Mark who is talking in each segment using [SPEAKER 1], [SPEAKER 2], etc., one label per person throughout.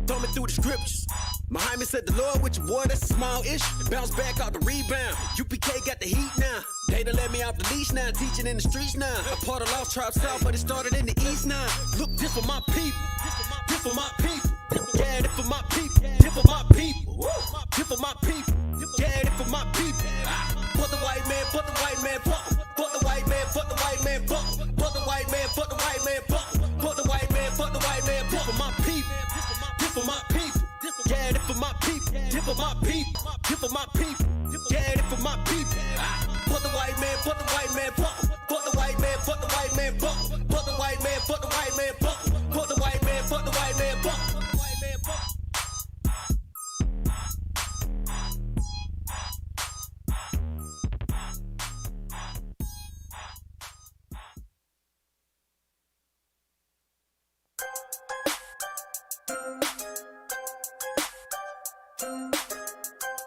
[SPEAKER 1] thumbing through the scriptures. Muhammad said the Lord with your boy, that's a small issue. Bounce back out the rebound. UPK got the heat now. They done let me off the leash now, teaching in the streets now. A part of Lost Tribe South, but it started in the East now. Look, this for my people. This for my people. Yeah, this for my people. This for my people. This for my people. Yeah, this for my people. Fuck the white man, fuck the white man, fuck the white man, fuck the white man, fuck the white man, fuck the white man, fuck the white man, fuck the white man, this for my people. This for my people. Yeah, this for my people. This for my people. This for my people. Yeah, this for my people. Fuck the white man, fuck the white man, fuck the white man, fuck the white man, fuck the white man, fuck the white man, fuck the white man, fuck the white man, fuck.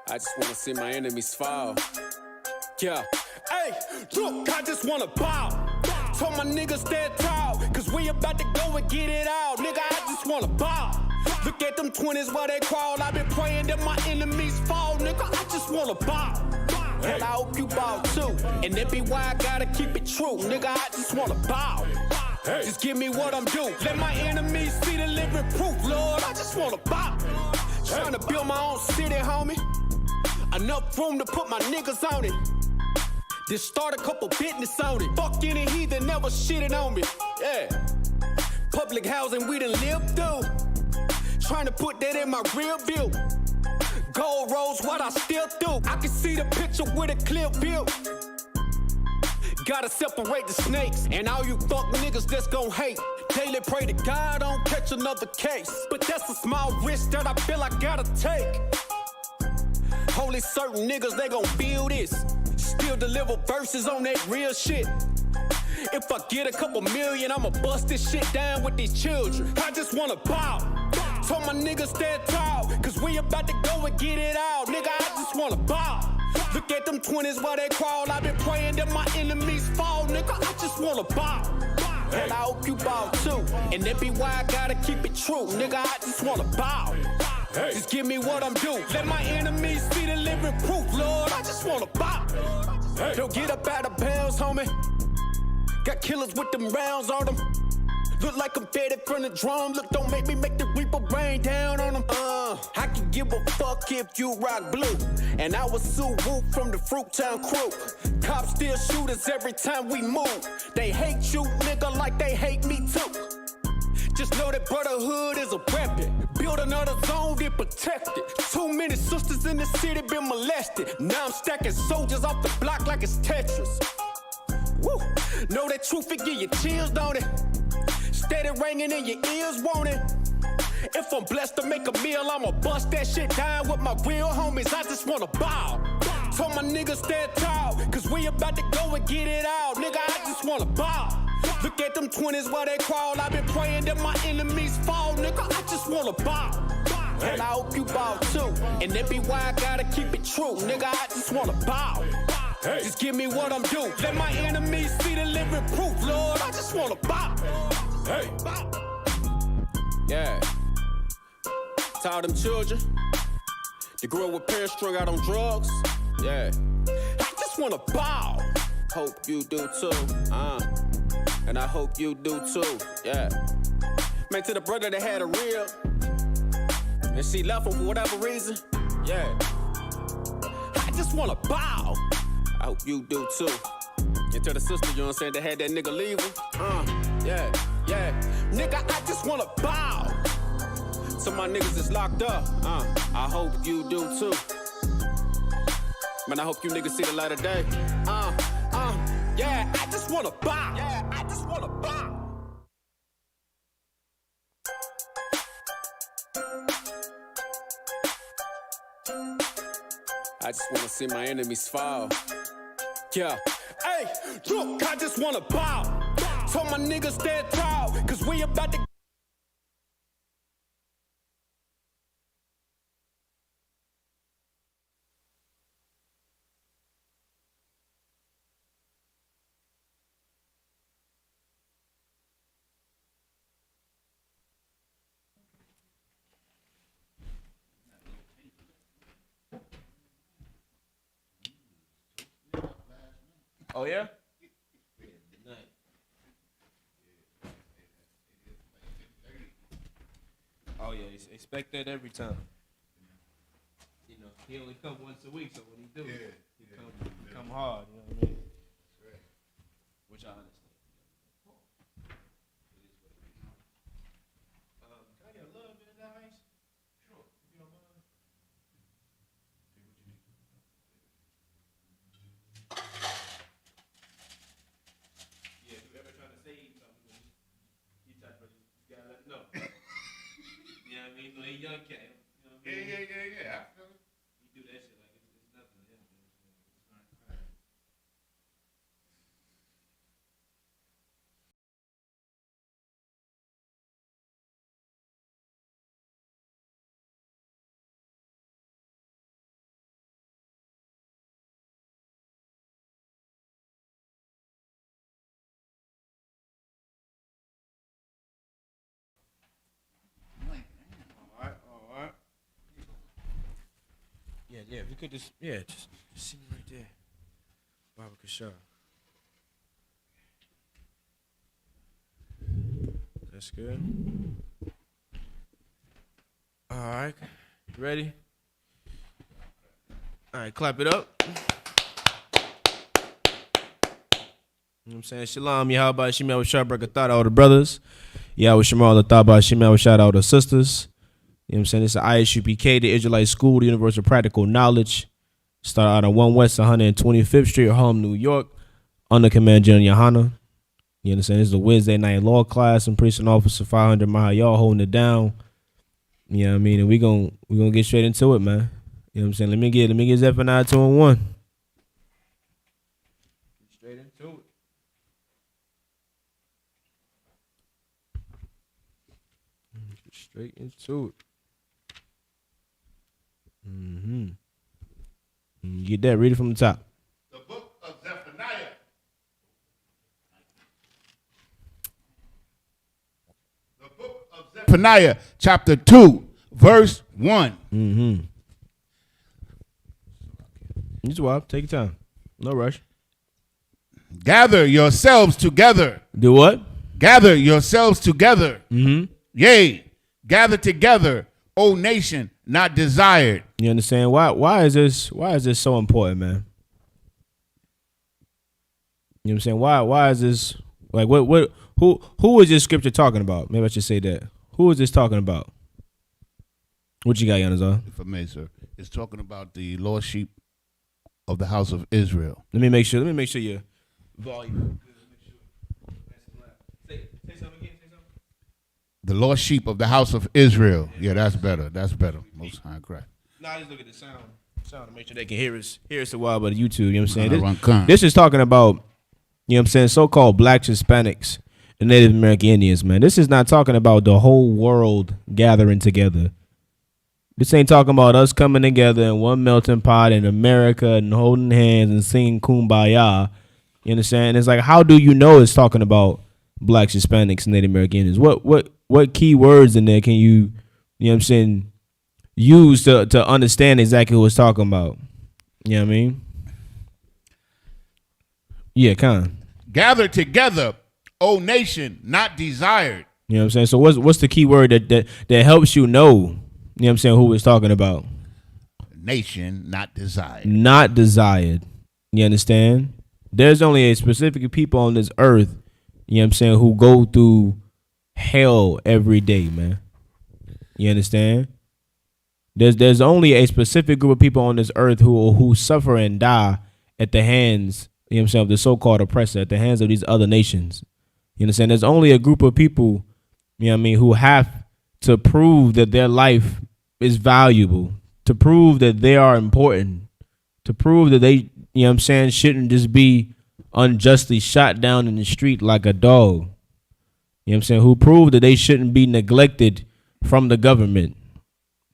[SPEAKER 1] I just wanna see my enemies fall. Yeah. Hey, look, I just wanna bow. Told my niggas stand tall, cause we about to go and get it all. Nigga, I just wanna bow. Look at them 20s while they crawl. I've been praying that my enemies fall. Nigga, I just wanna bow. Hey. And I hope you bow too. And that be why I gotta keep it true. Nigga, I just wanna bow. Hey. Just give me what I'm due. Let my enemies see the living proof, Lord. I just wanna bow. Trying to build my own city, homie. Enough room to put my niggas on it. Just start a couple business on it. Fuck any heathen never shitting on me. Yeah. Public housing we done lived through. Trying to put that in my rear view. Gold rolls, what I still do. I can see the picture with a clear view. Gotta separate the snakes. And all you fuck niggas that's gon' hate. Daily pray to God don't catch another case. But that's a small risk that I feel I gotta take. Only certain niggas, they gon' feel this. Still deliver verses on that real shit. If I get a couple million, I'ma bust this shit down with these children. I just wanna bow. Told my niggas stand tall, cause we about to go and get it all. Nigga, I just wanna bow. Look at them 20s while they crawl. I've been praying that my enemies fall. Nigga, I just wanna bow. And I hope you bow too. And that be why I gotta keep it true. Nigga, I just wanna bow. Hey. Just give me what I'm due. Let my enemies see the living proof, Lord. I just wanna bow. Hey. Don't get up out of bounds, homie. Got killers with them rounds on them. Look like I'm fed from the drum. Look, don't make me make the reaper rain down on them. I can give a fuck if you rock blue. And I was Sue Whoop from the Fruittown crew. Cops still shoot us every time we move. They hate you, nigga, like they hate me too. Just know that brotherhood is a weapon. Build another zone, get protected. Too many sisters in the city been molested. Now I'm stacking soldiers off the block like it's Tetris. Woo! Know that truth, it give you chills, don't it? Steady ringing in your ears, won't it? If I'm blessed to make a meal, I'ma bust that shit down with my real homies. I just wanna bow. Told my niggas stand tall, cause we about to go and get it all. Nigga, I just wanna bow. Look at them 20s while they crawl. I've been praying that my enemies fall. Nigga, I just wanna bow. And I hope you bow too. And that be why I gotta keep it true. Nigga, I just wanna bow. Hey. Just give me what I'm due. Let my enemies see the living proof, Lord. I just wanna bow. Hey. Yeah. To all them children that grew up with parents strung out on drugs. Yeah. I just wanna bow. Hope you do too. And I hope you do too. Yeah. Man, to the brother that had a real and she left him for whatever reason. Yeah. I just wanna bow. I hope you do too. And to the sister, you know what I'm saying, that had that nigga leave him. Yeah. Nigga, I just wanna bow. To my niggas that's locked up. I hope you do too. Man, I hope you niggas see the light of day. Yeah, I just wanna bow. Yeah, I just wanna bow. I just wanna see my enemies fall. Yeah. Hey, look, I just wanna bow. Told my niggas stand tall, cause we about to
[SPEAKER 2] Oh, yeah? Oh, yeah, expect that every time. You know, he only come once a week, so when he do, he come hard, you know what I mean? Which I understand. Can I get a little bit of that ice? Sure, if you don't mind. Yeah, if you ever trying to save something, you type of, you gotta let him know. You know what I mean? No, he young cat. You know what I mean?
[SPEAKER 3] Yeah.
[SPEAKER 2] He do that shit like it's nothing to him. All right. Yeah, if you could just see me right there. Barbara Kashar. That's good. All right. You ready? All right, clap it up. You know what I'm saying? Shalom, Yahweh, Shemel, Shah, Brakatah, all the brothers. Yahweh, Shemal, Lataba, Shemel, shout out the sisters. You know what I'm saying? It's the Isupk, the Israelite School, the Universal Practical Knowledge. Start out on 1 West 125th Street, Harlem, New York, under Command General Yohana. You understand? This is a Wednesday night law class. I'm Precinct Officer 500 Mile. Y'all holding it down. You know what I mean? And we gonna get straight into it, man. You know what I'm saying? Let me get Zephaniah 2 and 1. Get straight into it. Get straight into it. You get that? Read it from the top.
[SPEAKER 3] The book of Zephaniah. The book of Zephaniah, chapter 2, verse 1.
[SPEAKER 2] Just wild. Take your time. No rush.
[SPEAKER 3] Gather yourselves together.
[SPEAKER 2] Do what?
[SPEAKER 3] Gather yourselves together. Yea, gather together, O nation not desired.
[SPEAKER 2] You understand? Why is this so important, man? You know what I'm saying? Why is this like who is this scripture talking about? Maybe I should say that. Who is this talking about? What you got, Yanazar?
[SPEAKER 3] If I may, sir. It's talking about the lost sheep of the house of Israel.
[SPEAKER 2] Let me make sure your volume. Say something again. Say something.
[SPEAKER 3] The lost sheep of the house of Israel. Yeah, that's better. That's better. Most High Christ.
[SPEAKER 2] Nah, just look at the sound to make sure they can hear us a while by the YouTube. You know what I'm saying? This is talking about, you know what I'm saying, so-called blacks, Hispanics, and Native American Indians, man. This is not talking about the whole world gathering together. This ain't talking about us coming together in one melting pot in America and holding hands and singing Kumbaya. You understand? It's like, how do you know it's talking about blacks, Hispanics, and Native American Indians? What key words in there can you know what I'm saying, use to understand exactly what it's talking about? You know what I mean? Yeah, Con.
[SPEAKER 3] Gather together, O nation not desired.
[SPEAKER 2] You know what I'm saying? So what's the key word that helps you know? You know what I'm saying, who it's talking about?
[SPEAKER 3] Nation not desired.
[SPEAKER 2] Not desired. You understand? There's only a specific people on this earth, you know what I'm saying, who go through hell every day, man. You understand? There's only a specific group of people on this earth who suffer and die at the hands, you know what I'm saying, of the so-called oppressor, at the hands of these other nations. You understand? There's only a group of people, you know what I mean, who have to prove that their life is valuable, to prove that they are important, to prove that they, you know what I'm saying, shouldn't just be unjustly shot down in the street like a dog. You know what I'm saying? Who prove that they shouldn't be neglected from the government.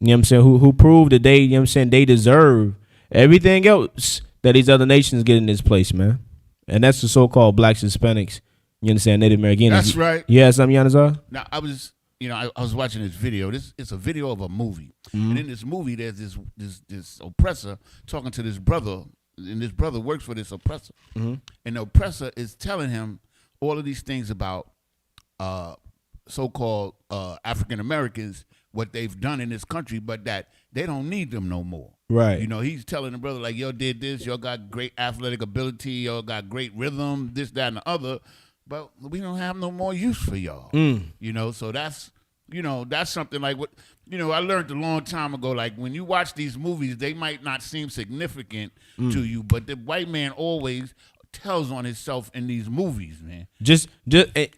[SPEAKER 2] You know what I'm saying? Who prove that they, you know what I'm saying, they deserve everything else that these other nations get in this place, man. And that's the so-called blacks, Hispanics, you understand, Native American.
[SPEAKER 3] That's right.
[SPEAKER 2] You had something, Yanazar?
[SPEAKER 3] Now, I was watching this video. It's a video of a movie. And in this movie, there's this oppressor talking to this brother and this brother works for this oppressor,
[SPEAKER 2] Mm-hmm.
[SPEAKER 3] and the oppressor is telling him all of these things about so-called African Americans, what they've done in this country, but that they don't need them no more.
[SPEAKER 2] Right.
[SPEAKER 3] You know, he's telling the brother like, y'all did this, y'all got great athletic ability, y'all got great rhythm, this, that, and the other, but we don't have no more use for y'all. You know, so that's something like what, I learned a long time ago, like when you watch these movies, they might not seem significant to you, but the white man always tells on himself in these movies, man.
[SPEAKER 2] Just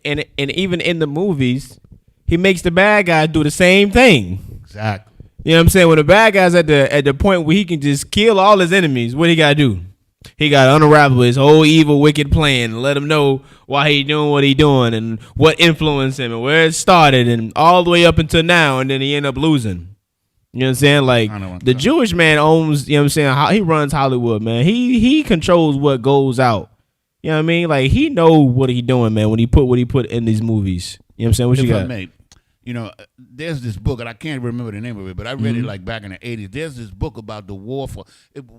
[SPEAKER 2] and even in the movies, he makes the bad guy do the same thing.
[SPEAKER 3] Exactly.
[SPEAKER 2] You know what I'm saying? When the bad guy's at the point where he can just kill all his enemies, what he gotta do? He gotta unravel his whole evil, wicked plan and let him know why he doing what he doing and what influenced him and where it started and all the way up until now, and then he end up losing. You know what I'm saying? Like the Jewish man owns, you know what I'm saying, how he runs Hollywood, man. He controls what goes out. You know what I mean? Like he know what he doing, man, when he put what he put in these movies. You know what I'm saying? What you got?
[SPEAKER 3] There's this book, and I can't remember the name of it, but I read it like back in the 80s. There's this book about the war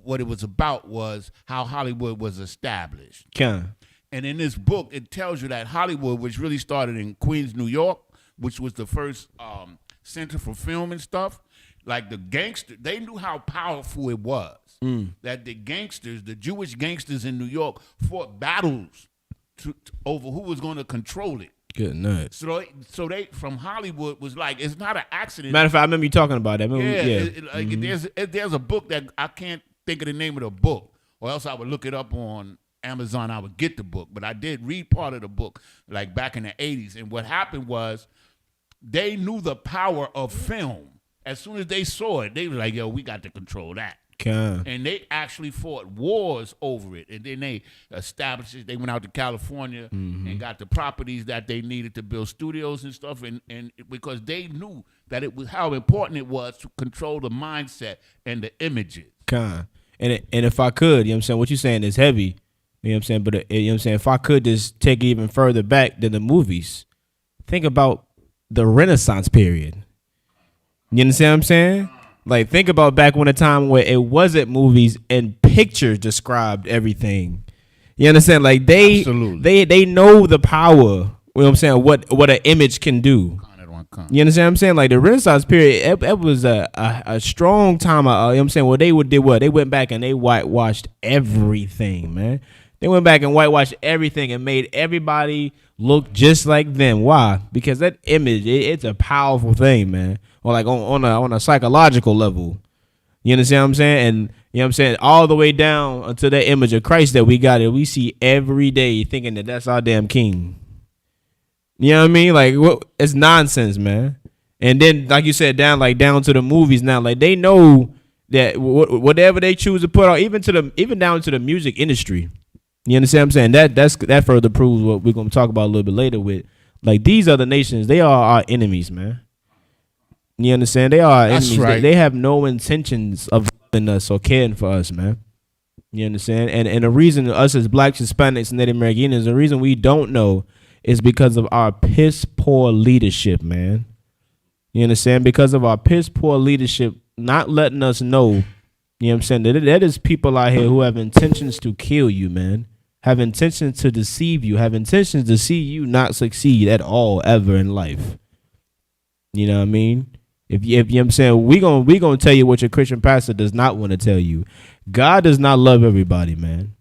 [SPEAKER 3] what it was about was how Hollywood was established.
[SPEAKER 2] And
[SPEAKER 3] in this book, it tells you that Hollywood, which really started in Queens, New York, which was the first center for film and stuff, like the gangster, they knew how powerful it was. That the gangsters, the Jewish gangsters in New York, fought battles over who was going to control it.
[SPEAKER 2] Good night.
[SPEAKER 3] So they from Hollywood was like, it's not an accident.
[SPEAKER 2] Matter of fact, I remember you talking about that.
[SPEAKER 3] There's a book that I can't think of the name of the book, or else I would look it up on Amazon. I would get the book, but I did read part of the book, like back in the 80s. And what happened was, they knew the power of film. As soon as they saw it, they were like, "Yo, we got to control that." And they actually fought wars over it. And then they established it. They went out to California and got the properties that they needed to build studios and stuff. And because they knew that it was how important it was to control the mindset and the images.
[SPEAKER 2] And if I could, you know what I'm saying, what you're saying is heavy. You know what I'm saying? But you know what I'm saying, if I could just take it even further back than the movies, think about the Renaissance period. You understand what I'm saying? Like, think about back when a time where it wasn't movies and pictures described everything. You understand? Like, they know the power, you know what I'm saying, what an image can do. You understand what I'm saying? Like, the Renaissance period, it was a strong time, you know what I'm saying, where they did what? They went back and they whitewashed everything, man. They went back and whitewashed everything and made everybody look just like them. Why? Because that image, it's a powerful thing, man. Or like on a psychological level. You understand what I'm saying? And you know what I'm saying? All the way down until that image of Christ that we got, we see every day thinking that that's our damn king. You know what I mean? Like, it's nonsense, man. And then, like you said, down to the movies now. Like, they know that whatever they choose to put out, even down to the music industry. You understand what I'm saying? That further proves what we're gonna talk about a little bit later with, like, these other nations, they are our enemies, man. You understand? They are our enemies.
[SPEAKER 3] Right.
[SPEAKER 2] They have no intentions of loving us or caring for us, man. You understand? And the reason us as blacks, Hispanics, and Native Americans, the reason we don't know is because of our piss poor leadership, man. You understand? Because of our piss poor leadership not letting us know, you know what I'm saying, that is people out here who have intentions to kill you, man. Have intentions to deceive you, have intentions to see you not succeed at all ever in life. You know what I mean? If you know what I'm saying, we gonna tell you what your Christian pastor does not want to tell you. God does not love everybody, man.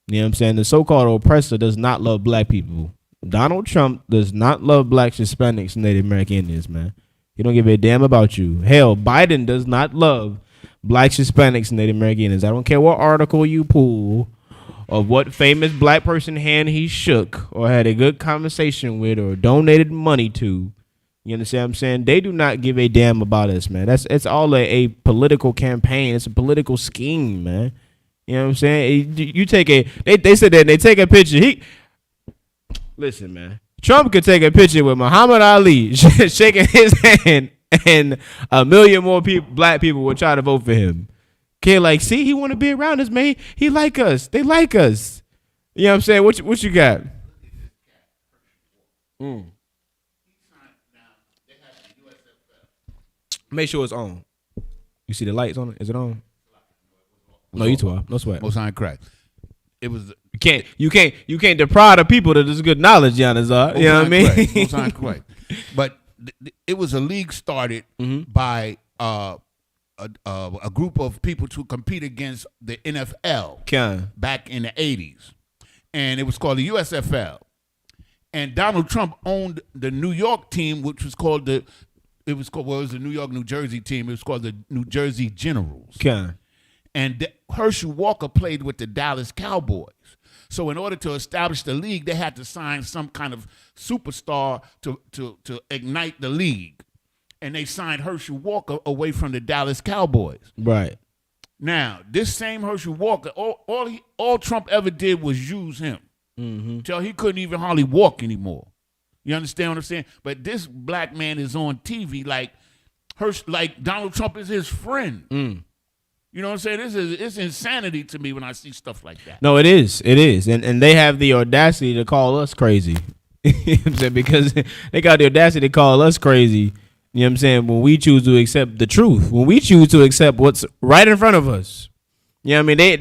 [SPEAKER 2] You know what I'm saying? The so-called oppressor does not love black people. Donald Trump does not love blacks, Hispanics, and Native American Indians, man. He don't give a damn about you. Hell, Biden does not love blacks, Hispanics, and Native American Indians. I don't care what article you pull or what famous black person hand he shook or had a good conversation with or donated money to. You understand what I'm saying? They do not give a damn about us, man. It's all a political campaign. It's a political scheme, man. You know what I'm saying? You take they said that they take a picture. Listen, man. Trump could take a picture with Muhammad Ali shaking his hand, and a million more black people would try to vote for him. Okay, like, see, he want to be around us, man. He like us. They like us. You know what I'm saying? What you got? Make sure it's on. You see the lights on it? Is it on? No, you 12. No sweat.
[SPEAKER 3] Most High in Christ. It was
[SPEAKER 2] You can't deprive the people that there's good knowledge, Giannis. You know what I mean?
[SPEAKER 3] Most High in Christ. But it was a league started by a group of people to compete against the NFL back in the 80s. And it was called the USFL. And Donald Trump owned the New York team, which was called the New York, New Jersey team. It was called the New Jersey Generals. And Herschel Walker played with the Dallas Cowboys. So in order to establish the league, they had to sign some kind of superstar to ignite the league. And they signed Herschel Walker away from the Dallas Cowboys.
[SPEAKER 2] Right.
[SPEAKER 3] Now, this same Herschel Walker, all Trump ever did was use him till he couldn't even hardly walk anymore. You understand what I'm saying? But this black man is on TV like Donald Trump is his friend. You know what I'm saying? It's insanity to me when I see stuff like that.
[SPEAKER 2] No, it is. It is. And they have the audacity to call us crazy. You know what I'm saying? Because they got the audacity to call us crazy. You know what I'm saying? When we choose to accept the truth, when we choose to accept what's right in front of us. You know what I mean?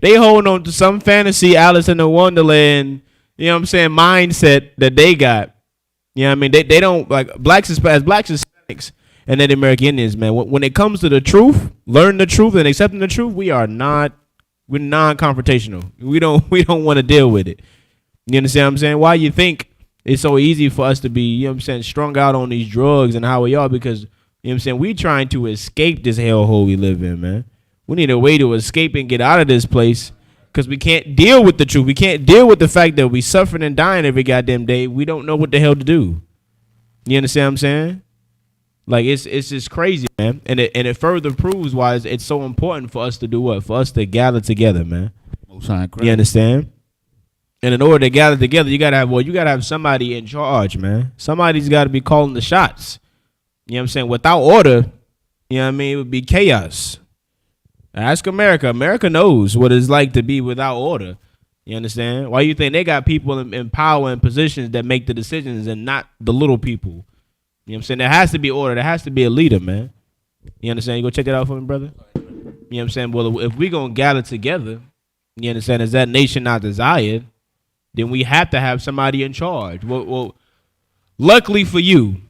[SPEAKER 2] They hold on to some fantasy Alice in the Wonderland, you know what I'm saying, mindset that they got. You know what I mean? They don't, like, blacks, Hispanics, and Native American Indians, man, when it comes to the truth, learn the truth and accepting the truth, we're non-confrontational. We don't want to deal with it. You understand what I'm saying? Why you think it's so easy for us to be, you know what I'm saying, strung out on these drugs and how we are? Because, you know what I'm saying, we trying to escape this hellhole we live in, man. We need a way to escape and get out of this place because we can't deal with the truth. We can't deal with the fact that we suffering and dying every goddamn day. We don't know what the hell to do. You understand what I'm saying? Like, it's just crazy, man. And it further proves why it's so important for us to do what? For us to gather together, man. You understand? And in order to gather together, you gotta have somebody in charge, man. Somebody's got to be calling the shots. You know what I'm saying? Without order, you know what I mean, it would be chaos. Ask America. America knows what it's like to be without order. You understand? Why you think they got people in power and positions that make the decisions and not the little people? You know what I'm saying? There has to be order. There has to be a leader, man. You understand? You go check that out for me, brother? You know what I'm saying? Well, if we going to gather together, you understand, as that nation not desired, then we have to have somebody in charge. Well, luckily for you, you know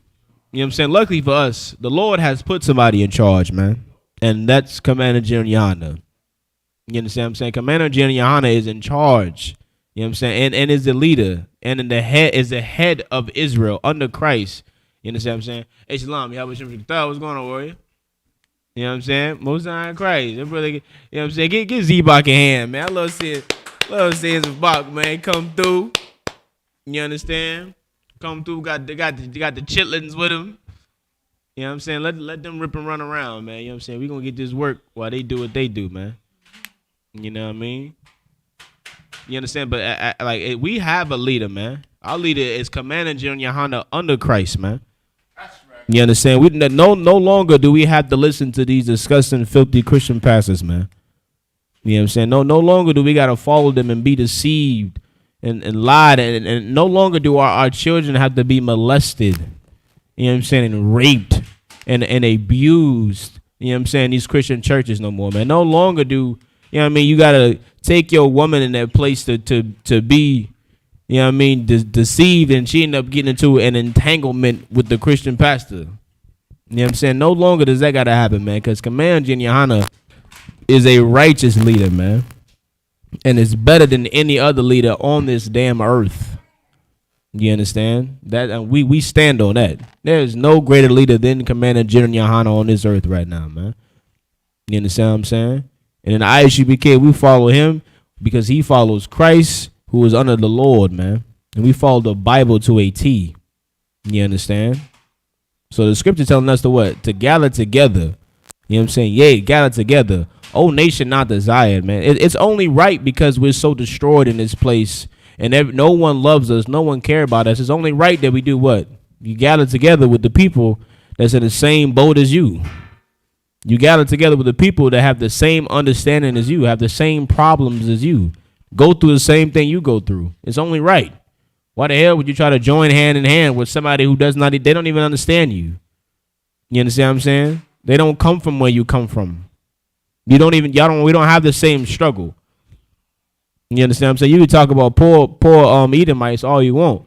[SPEAKER 2] what I'm saying? Luckily for us, the Lord has put somebody in charge, man. And that's Commander General Yohana. You understand what I'm saying? Commander General Yohana is in charge. You know what I'm saying? And is the leader. And the head of Israel under Christ. You understand what I'm saying? Hey, Shalom, what's going on, warrior? You know what I'm saying? Most High in Christ. That brother, you know what I'm saying? Get Zebak in hand, man. I love seeing Zebak, man, come through. You understand? Come through, got the chitlins with him. You know what I'm saying? Let them rip and run around, man. You know what I'm saying? We're going to get this work while they do what they do, man. You know what I mean? You understand? But we have a leader, man. Our leader is Commander General Yohana under Christ, man. That's right. You understand? We no longer do we have to listen to these disgusting, filthy Christian pastors, man. You know what I'm saying? No longer do we got to follow them and be deceived and lied. And no longer do our children have to be molested. You know what I'm saying? And raped and abused. You know what I'm saying? These Christian churches no more, man. No longer do, you know what I mean? You got to take your woman in that place to be, you know what I mean, deceived, and she ended up getting into an entanglement with the Christian pastor. You know what I'm saying? No longer does that got to happen, man, because Commander General Yohana is a righteous leader, man. And it's better than any other leader on this damn earth. You understand? That and we stand on that. There is no greater leader than Commander General Yohana on this earth right now, man. You understand what I'm saying? And in the Isupk, we follow him because he follows Christ, who is under the Lord, man. And we follow the Bible to a T. You understand? So the scripture telling us to what? To gather together. You know what I'm saying? Yea, gather together. Oh, nation not desired, man. It's only right because we're so destroyed in this place. And no one loves us. No one cares about us. It's only right that we do what? You gather together with the people that's in the same boat as you. You gather together with the people that have the same understanding as you, have the same problems as you, go through the same thing you go through. It's only right. Why the hell would you try to join hand in hand with somebody who they don't even understand you? You understand what I'm saying? They don't come from where you come from. We don't have the same struggle. You understand what I'm saying? You can talk about poor Edomites all you want.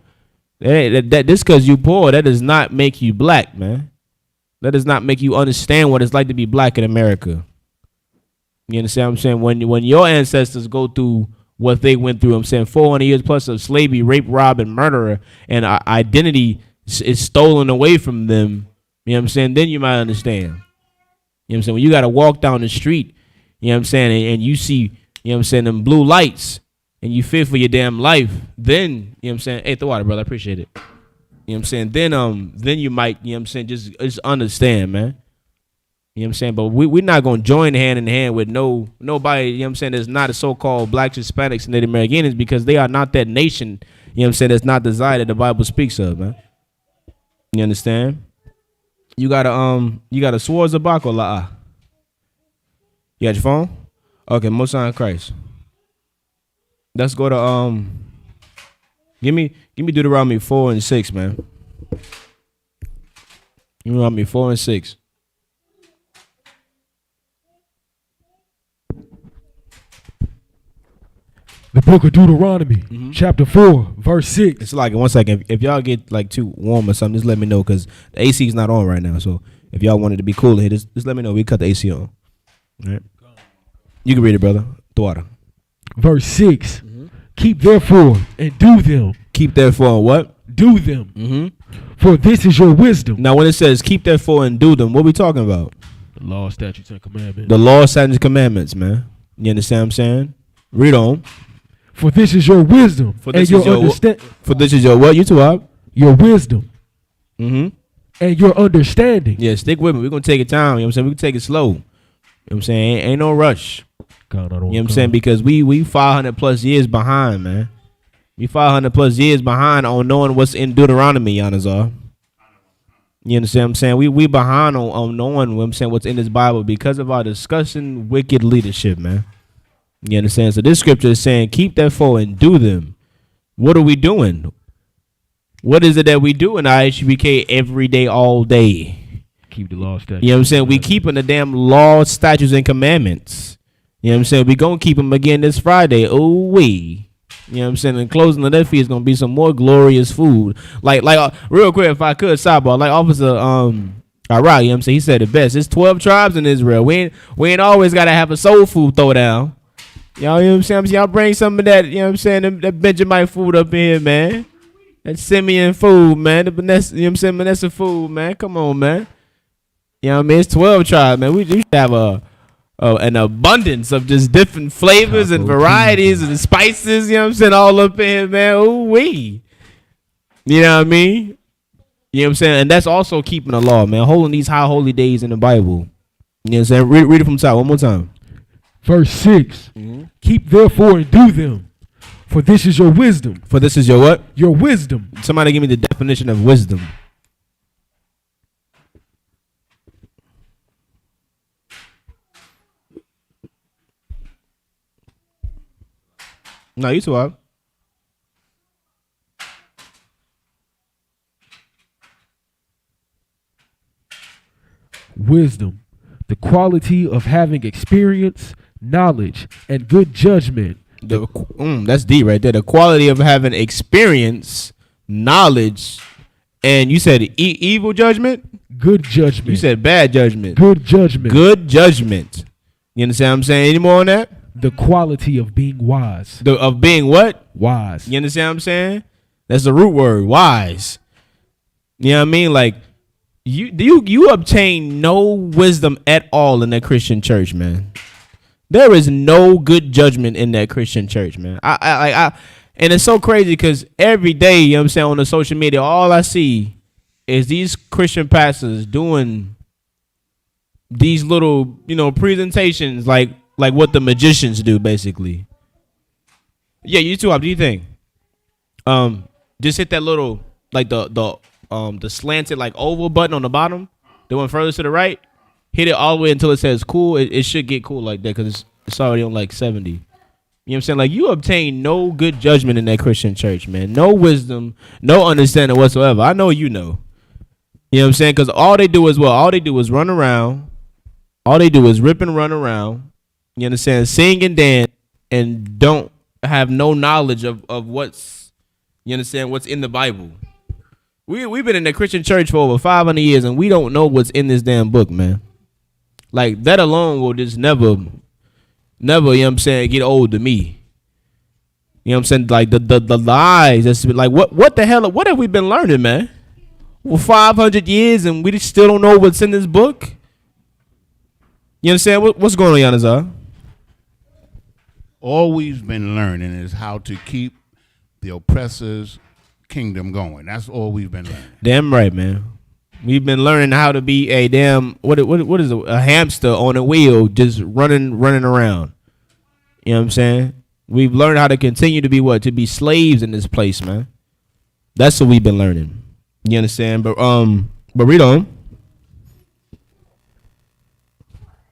[SPEAKER 2] That just because you poor, that does not make you black, man. That does not make you understand what it's like to be black in America. You understand what I'm saying? When your ancestors go through what they went through, I'm saying 400 years plus of slavery, rape, rob, and murder, and identity is stolen away from them, you know what I'm saying? Then you might understand. You know what I'm saying? When you got to walk down the street, you know what I'm saying, and you see, you know what I'm saying, them blue lights, and you fear for your damn life, then, you know what I'm saying, hey, the water, brother, I appreciate it. You know what I'm saying? Then you might, you know what I'm saying, just understand, man. You know what I'm saying? But we're not going to join hand in hand with nobody, you know what I'm saying, that's not a so-called blacks, Hispanics, and Native Americans, because they are not that nation, you know what I'm saying, that's not the Zion that the Bible speaks of, man. You understand? You got a swords of Bach or La'ah? You got your phone? Okay, Most High in Christ. Let's go to give me Deuteronomy 4 and 6, man. Deuteronomy 4 and 6.
[SPEAKER 4] The book of Deuteronomy, chapter 4, verse 6.
[SPEAKER 2] It's like, 1 second. If y'all get like too warm or something, just let me know, because the AC is not on right now. So if y'all wanted to be cool here, just let me know. We cut the AC on. All right. You can read it, brother. Thwada.
[SPEAKER 4] Verse 6. Keep therefore and do them.
[SPEAKER 2] Keep therefore and what?
[SPEAKER 4] Do them. For this is your wisdom.
[SPEAKER 2] Now, when it says keep therefore and do them, what we talking about?
[SPEAKER 4] The law, statutes, and commandments.
[SPEAKER 2] The law, statutes, and commandments, man. You understand what I'm saying? Read on.
[SPEAKER 4] For this is your wisdom.
[SPEAKER 2] For this
[SPEAKER 4] and
[SPEAKER 2] is
[SPEAKER 4] your
[SPEAKER 2] your For this is your what? You too, Ab?
[SPEAKER 4] Your wisdom.
[SPEAKER 2] And
[SPEAKER 4] your understanding.
[SPEAKER 2] Yeah, stick with me. We're going to take it time. You know what I'm saying? We can take it slow. You know what I'm saying? Ain't no rush. You know what I'm saying? Because we 500 plus years behind, man. We 500 plus years behind on knowing what's in Deuteronomy, Yanazar. You understand what I'm saying? We behind on knowing what I'm saying, what's in this Bible, because of our discussing wicked leadership, man. You understand? So this scripture is saying, keep that for and do them. What are we doing? What is it that we do in IHBK every day, all day?
[SPEAKER 4] Keep the law, statutes.
[SPEAKER 2] You know what I'm saying? We keeping the damn law, statutes, and commandments. You know what I'm saying? We going to keep them again this Friday. Oh, we. You know what I'm saying? In closing of that feed is going to be some more glorious food. Like real quick, if I could, sidebar, like Officer, all right, you know what I'm saying? He said it best. It's 12 tribes in Israel. We ain't always got to have a soul food throwdown. Y'all, you know what I'm saying? Y'all bring some of that, you know what I'm saying, that Benjamite food up in here, man. That Simeon food, man. The Vanessa, you know what I'm saying, Vanessa food, man. Come on, man. You know what I mean? It's 12 tribes, man. We should have an abundance of just different flavors and varieties and spices, you know what I'm saying, all up in here, man. Ooh wee. You know what I mean? You know what I'm saying? And that's also keeping the law, man. Holding these high holy days in the Bible. You know what I'm saying? Read it from top one more time.
[SPEAKER 4] Verse 6. Keep therefore and do them. For this is your wisdom.
[SPEAKER 2] For this is your what?
[SPEAKER 4] Your wisdom.
[SPEAKER 2] Somebody give me the definition of wisdom. No, you too up.
[SPEAKER 4] Wisdom. The quality of having experience, knowledge, and good judgment.
[SPEAKER 2] That's D right there. The quality of having experience, knowledge, and you said evil judgment?
[SPEAKER 4] Good judgment.
[SPEAKER 2] You said bad judgment.
[SPEAKER 4] Good judgment.
[SPEAKER 2] Good judgment. You understand what I'm saying? Any more on that?
[SPEAKER 4] The quality of being wise.
[SPEAKER 2] Of being what?
[SPEAKER 4] Wise.
[SPEAKER 2] You understand what I'm saying? That's the root word, wise. You know what I mean? Like, you obtain no wisdom at all in that Christian church, man. There is no good judgment in that Christian church, man. And it's so crazy because every day, you know what I'm saying, on the social media, all I see is these Christian pastors doing these little, you know, presentations like what the magicians do, basically. Yeah, you too. What do you think? Just hit that little, like the slanted like oval button on the bottom, the one furthest to the right. Hit it all the way until it says cool. It should get cool like that because it's already on like 70. You know what I'm saying? Like, you obtain no good judgment in that Christian church, man. No wisdom, no understanding whatsoever. I know you know. You know what I'm saying? Because all they do is run around All they do is rip and run around. You understand? Sing and dance, and don't have no knowledge of what's, you understand, what's in the Bible. We've been in the Christian church for over 500 years, and we don't know what's in this damn book, man. Like, that alone will just never, you know what I'm saying, get old to me. You know what I'm saying? Like, the lies. That's like, what the hell, what have we been learning, man? For 500 years, and we just still don't know what's in this book? You understand? What's going on, Yanazar?
[SPEAKER 3] All we've been learning is how to keep the oppressor's kingdom going. That's all we've been learning.
[SPEAKER 2] Damn right, man. We've been learning how to be a damn what is it? A hamster on a wheel, just running around. You know what I'm saying? We've learned how to continue to be what? To be slaves in this place, man. That's what we've been learning. You understand? But read on.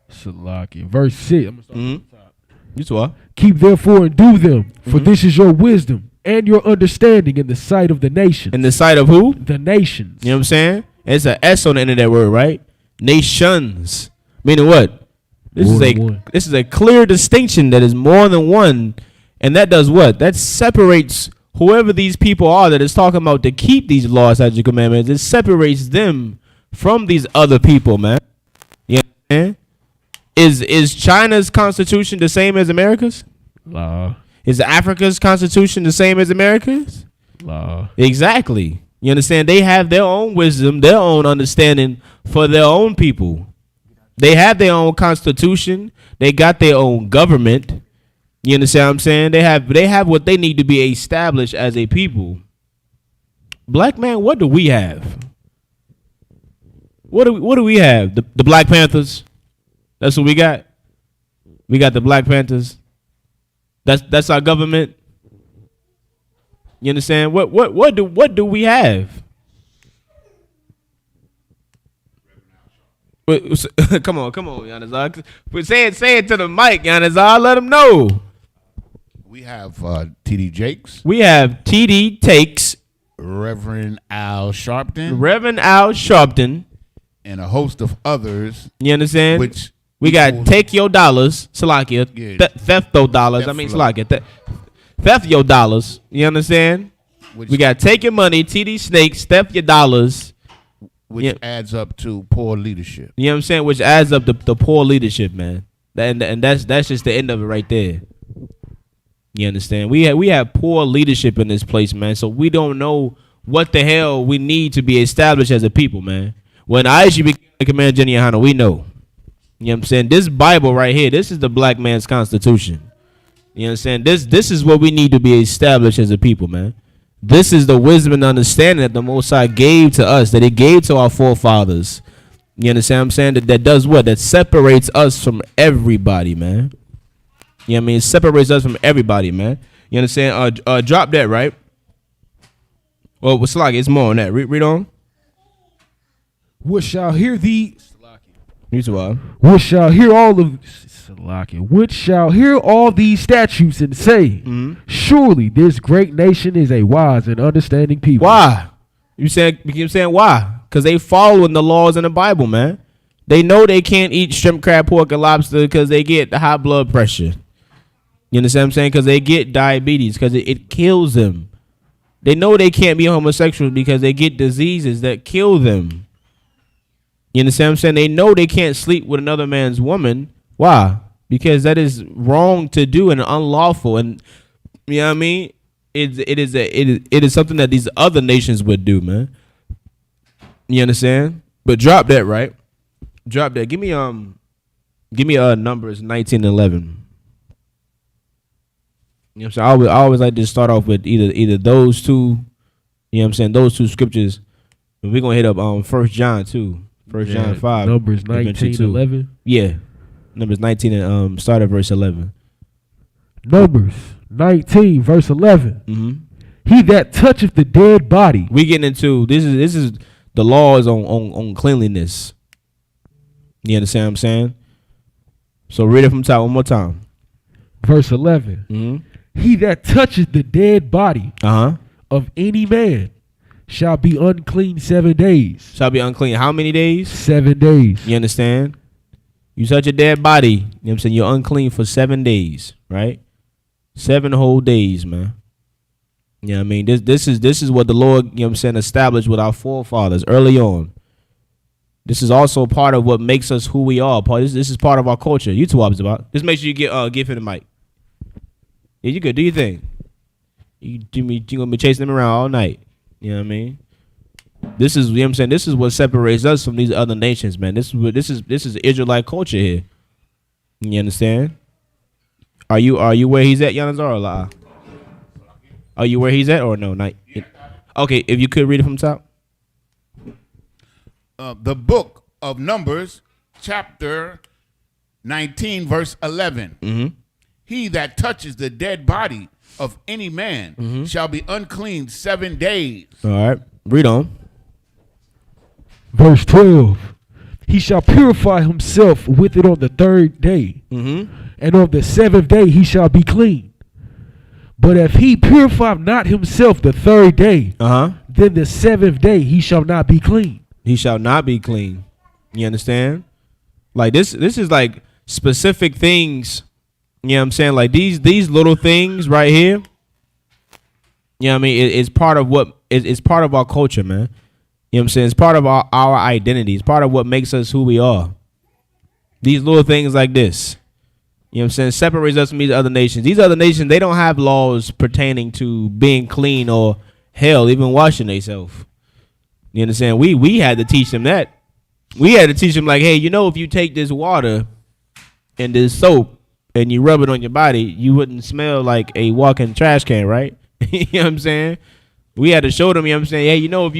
[SPEAKER 4] Salaki. Verse 6. I'm gonna start from the top.
[SPEAKER 2] You saw.
[SPEAKER 4] Keep therefore and do them, for this is your wisdom and your understanding in the sight of the nations.
[SPEAKER 2] In the sight of who?
[SPEAKER 4] The nations.
[SPEAKER 2] You know what I'm saying? It's an S on the end of that word, right? Nations. Meaning what? This is a clear distinction that is more than one. And that does what? That separates whoever these people are that is talking about to keep these laws, statutes, and commandments. It separates them from these other people, man. You know what I'm saying? Is China's constitution the same as America's?
[SPEAKER 4] Law.
[SPEAKER 2] Is Africa's constitution the same as America's?
[SPEAKER 4] Law.
[SPEAKER 2] Exactly. You understand? They have their own wisdom, their own understanding for their own people. They have their own constitution. They got their own government. You understand what I'm saying? They have what they need to be established as a people. Black man, what do we have? What do we have? The Black Panthers. That's what we got. We got the Black Panthers. That's our government. You understand? What do we have? Come on, Yanazar. Say it to the mic, Yanazar. Let them know.
[SPEAKER 3] We have TD Jakes.
[SPEAKER 2] We have TD Takes.
[SPEAKER 3] Reverend Al Sharpton. And a host of others.
[SPEAKER 2] You understand?
[SPEAKER 3] Which
[SPEAKER 2] we got Take Your Dollars, Salakia.
[SPEAKER 3] Yeah.
[SPEAKER 2] Theft Your Dollars. Salakia. Theft Your Dollars. You understand? We got Take Your Money, TD Snakes, Theft Your Dollars.
[SPEAKER 3] Which adds up to poor leadership.
[SPEAKER 2] You know what I'm saying? Which adds up to poor leadership, man. And that's just the end of it right there. You understand? We have poor leadership in this place, man. So we don't know what the hell we need to be established as a people, man. When Isupk became the Commander General, we know. You know what I'm saying? This Bible right here, this is the black man's constitution. You know what I'm saying? This is what we need to be established as a people, man. This is the wisdom and understanding that the Most High gave to us, that He gave to our forefathers. You understand what I'm saying? That does what? That separates us from everybody, man. You know what I mean? It separates us from everybody, man. You understand? Drop that, right? Well, what's like? It's more on that. Read on.
[SPEAKER 4] What shall hear thee?
[SPEAKER 2] You too,
[SPEAKER 4] What shall hear all of? Which shall hear all these statutes and say, surely this great nation is a wise and understanding people.
[SPEAKER 2] Why? You keep saying why? Because they following the laws in the Bible, man. They know they can't eat shrimp, crab, pork, and lobster because they get high blood pressure. You understand what I'm saying? Because they get diabetes, because it kills them. They know they can't be homosexuals because they get diseases that kill them. You understand what I'm saying? They know they can't sleep with another man's woman. Why? Because that is wrong to do and unlawful. And you know what I mean? It is something that these other nations would do, man. You understand? But drop that, right? Drop that. Give me Numbers 19 and 11. You know what I'm saying? I always like to start off with either those two, you know what I'm saying, those two scriptures. And we're gonna hit up 1 John too. 1 John 5.
[SPEAKER 4] Numbers 19, 11.
[SPEAKER 2] Yeah. Numbers 19 and start at verse 11.
[SPEAKER 4] Numbers 19, verse 11.
[SPEAKER 2] Mm-hmm.
[SPEAKER 4] He that toucheth the dead body.
[SPEAKER 2] We getting into this is the laws on cleanliness. You understand what I'm saying? So read it from top one more time.
[SPEAKER 4] Verse 11.
[SPEAKER 2] Mm-hmm.
[SPEAKER 4] He that toucheth the dead body of any man shall be unclean 7 days.
[SPEAKER 2] Shall be unclean how many days?
[SPEAKER 4] 7 days.
[SPEAKER 2] You understand? You touch a dead body, you know what I'm saying, you're unclean for 7 days, right? 7 whole days, man. You know what I mean? This is what the Lord, you know what I'm saying, established with our forefathers early on. This is also part of what makes us who we are. This is part of our culture. You two opps about. Just make sure you give him the mic. Yeah, you good. Do your thing. You gonna be chasing them around all night. You know what I mean? This is, you know what I'm saying, this is what separates us from these other nations, man. This is Israelite culture here. You understand? Are you where he's at, Yanazar, or La? Are you where he's at or no? Not. Okay, if you could read it from top.
[SPEAKER 3] The book of Numbers, chapter 19, verse 11.
[SPEAKER 2] Mm-hmm.
[SPEAKER 3] He that touches the dead body of any man shall be unclean 7 days.
[SPEAKER 2] All right, read on.
[SPEAKER 4] Verse 12. He shall purify himself with it on the 3rd day.
[SPEAKER 2] Mm-hmm.
[SPEAKER 4] And on the 7th day he shall be clean. But if he purify not himself the 3rd day, then the 7th day he shall not be clean.
[SPEAKER 2] He shall not be clean. You understand? Like this is like specific things. You know what I'm saying? Like these little things right here. You know what I mean? It's part of what it's part of our culture, man. You know what I'm saying? It's part of our identity. It's part of what makes us who we are. These little things like this. You know what I'm saying? Separates us from these other nations. These other nations, they don't have laws pertaining to being clean or hell, even washing themselves. You understand? We had to teach them that. We had to teach them like, hey, you know, if you take this water and this soap and you rub it on your body, you wouldn't smell like a walking trash can, right? You know what I'm saying? We had to show them, you know what I'm saying? Hey, you know, if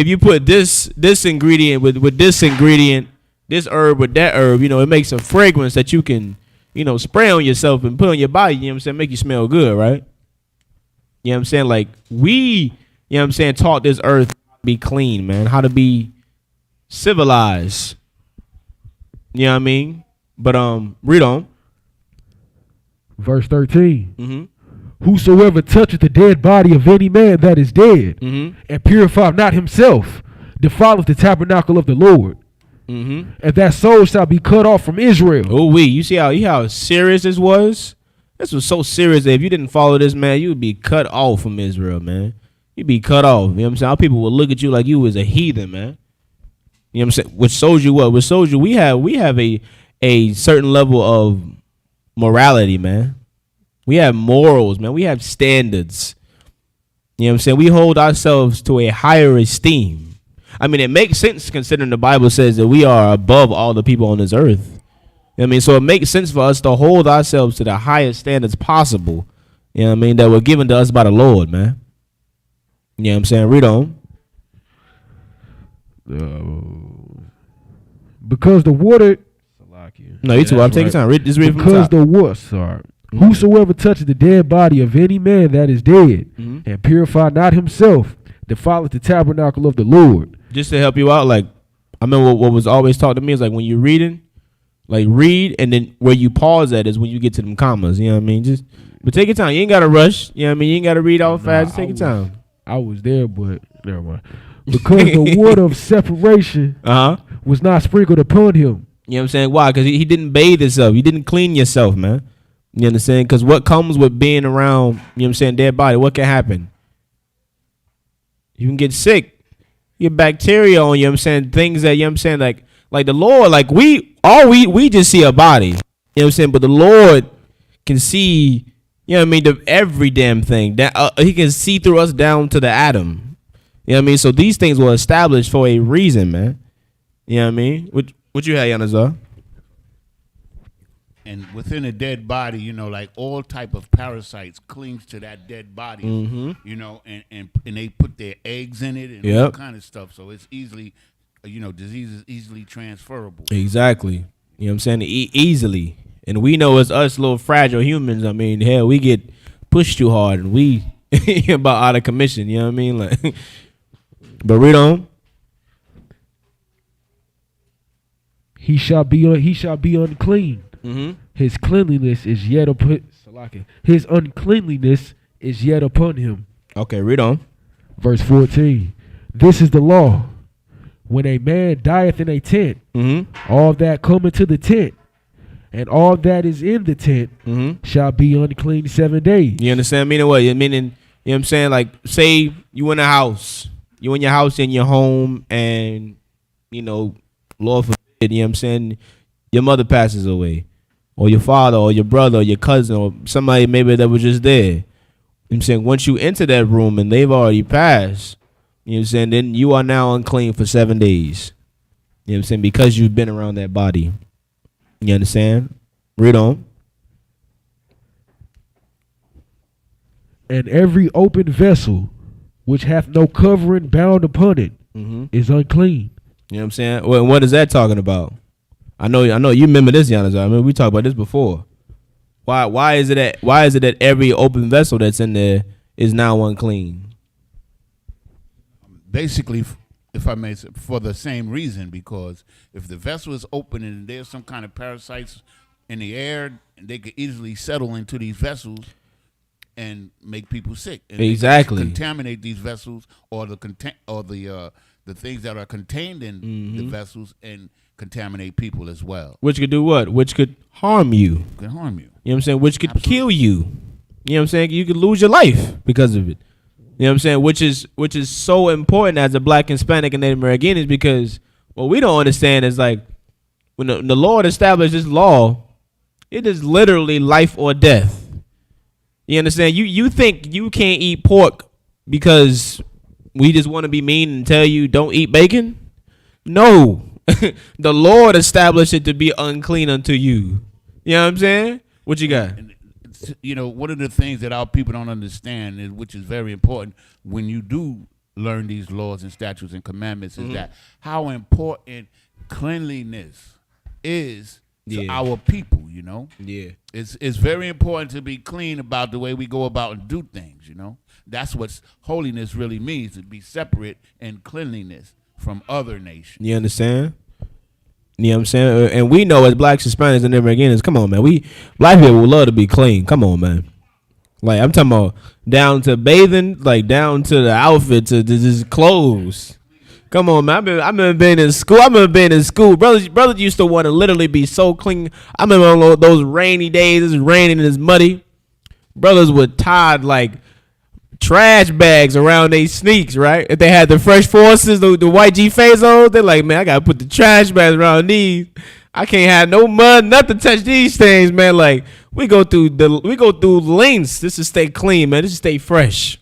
[SPEAKER 2] you put this ingredient with this ingredient, this herb with that herb, you know, it makes a fragrance that you can, you know, spray on yourself and put on your body, you know what I'm saying? Make you smell good, right? You know what I'm saying? Like we, you know what I'm saying, taught this earth how to be clean, man, how to be civilized. You know what I mean? But read on.
[SPEAKER 4] Verse 13.
[SPEAKER 2] Mm-hmm.
[SPEAKER 4] Whosoever toucheth the dead body of any man that is dead, and purify not himself, defileth the tabernacle of the Lord. And that soul shall be cut off from Israel.
[SPEAKER 2] Oh, you see how serious this was? This was so serious that if you didn't follow this, man, you would be cut off from Israel, man. You'd be cut off. You know what I'm saying? Our people would look at you like you was a heathen, man. You know what I'm saying? Which shows you what? Which shows you we have a certain level of morality, man. We have morals, man. We have standards. You know what I'm saying? We hold ourselves to a higher esteem. I mean, it makes sense considering the Bible says that we are above all the people on this earth. You know what I mean? So it makes sense for us to hold ourselves to the highest standards possible. You know what I mean? That were given to us by the Lord, man. You know what I'm saying? Read on.
[SPEAKER 4] Because the water...
[SPEAKER 2] No, you too. I'm taking time. Just read from the top.
[SPEAKER 4] Because the water... Sorry. Whosoever touches the dead body of any man that is dead, and purify not himself, defileth the tabernacle of the Lord.
[SPEAKER 2] Just to help you out, like, I remember what was always taught to me is like when you're reading, like read, and then where you pause at is when you get to them commas. You know what I mean? But take your time. You ain't gotta rush. You know what I mean? You ain't gotta read all fast. Just take your time.
[SPEAKER 4] I was there, but never mind. Because the water of separation was not sprinkled upon him.
[SPEAKER 2] You know what I'm saying? Why? Because he didn't bathe himself. You didn't clean yourself, man. You understand? Because what comes with being around, you know what I'm saying, dead body, what can happen? You can get sick. You get bacteria on you, know what I'm saying? Things that, you know what I'm saying, like the Lord, like we just see a body. You know what I'm saying? But the Lord can see, you know what I mean, every damn thing. That he can see through us down to the atom. You know what I mean? So these things were established for a reason, man. You know what I mean? What you had, Yanazar?
[SPEAKER 3] And within a dead body, you know, like all type of parasites clings to that dead body, you know, and they put their eggs in it and all kind of stuff. So it's easily, you know, disease is easily transferable.
[SPEAKER 2] Exactly. You know what I'm saying? Easily. And we know as us little fragile humans, I mean, hell, we get pushed too hard and we about out of commission. You know what I mean? Like, but read on.
[SPEAKER 4] He shall be unclean. His cleanliness is yet upon his uncleanliness is yet upon him.
[SPEAKER 2] Okay, read on.
[SPEAKER 4] Verse 14. This is the law when a man dieth in a tent,
[SPEAKER 2] Mm-hmm.
[SPEAKER 4] all that come into the tent, and all that is in the tent shall be unclean 7 days.
[SPEAKER 2] You understand? Meaning what? Meaning, you know what I'm saying? Like, say you in a house. You in your house, in your home, and, you know, Lord forbid, you know what I'm saying, your mother passes away. Or your father, or your brother, or your cousin, or somebody maybe that was just there. You know what I'm saying? Once you enter that room and they've already passed, you know what I'm saying, then you are now unclean for 7 days. You know what I'm saying? Because you've been around that body. You understand? Read on.
[SPEAKER 4] And every open vessel which hath no covering bound upon it is unclean.
[SPEAKER 2] You know what I'm saying? Well, what is that talking about? I know you remember this, Giannis. I mean, we talked about this before. Why is it that every open vessel that's in there is now unclean?
[SPEAKER 3] Basically, if I may say, for the same reason, because if the vessel is open and there's some kind of parasites in the air, they could easily settle into these vessels and make people sick. And
[SPEAKER 2] exactly.
[SPEAKER 3] They contaminate these vessels or the things that are contained in the vessels and contaminate people as well.
[SPEAKER 2] Which could do what? Which could harm you.
[SPEAKER 3] Can harm you.
[SPEAKER 2] You know what I'm saying? Which could kill you. You know what I'm saying? You could lose your life because of it. You know what I'm saying? Which is so important as a Black, Hispanic, and Native American is because what we don't understand is like when the Lord established this law, it is literally life or death. You understand? You think you can't eat pork because we just want to be mean and tell you don't eat bacon? No. The Lord established it to be unclean unto you. You know what I'm saying? What you got?
[SPEAKER 3] You know, one of the things that our people don't understand, is, which is very important when you do learn these laws and statutes and commandments, is that how important cleanliness is to our people, you know?
[SPEAKER 2] Yeah.
[SPEAKER 3] It's very important to be clean about the way we go about and do things, you know? That's what holiness really means, to be separate in cleanliness from other nations.
[SPEAKER 2] You understand? You know what I'm saying? And we know as Blacks, Hispanics, and Americans, come on, man. We Black people would love to be clean. Come on, man. Like, I'm talking about down to bathing, like down to the outfit, to just clothes. Come on, man. I've been in school. Brothers used to want to literally be so clean. I remember on those rainy days, it's raining and it's muddy. Brothers would tie like trash bags around their sneaks, right? If they had the Fresh Forces, the white G phase on, they're like, man, I gotta put the trash bags around these. I can't have no mud, nothing touch these things, man. Like we go through lengths. This is stay clean, man. This is stay fresh.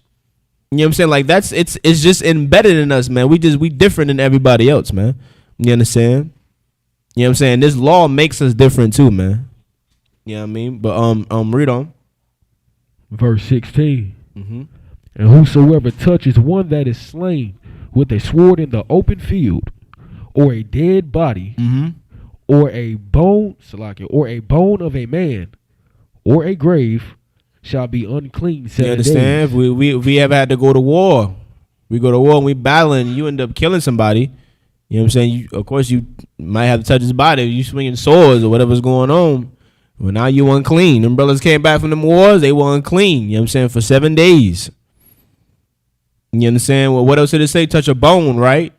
[SPEAKER 2] You know what I'm saying? Like it's just embedded in us, man. We different than everybody else, man. You understand? You know what I'm saying? This law makes us different too, man. You know what I mean? But read on.
[SPEAKER 4] Verse 16. And whosoever touches one that is slain with a sword in the open field, or a dead body, or a bone, or a bone of a man, or a grave, shall be unclean 7 days.
[SPEAKER 2] You understand? If we ever had to go to war, we go to war and we battling, you end up killing somebody. You know what I'm saying? Of course, you might have to touch his body. You swinging swords or whatever's going on. Well, now you unclean. Them brothers came back from them wars, they were unclean. You know what I'm saying? For 7 days. You understand? Well, what else did it say? Touch a bone, right?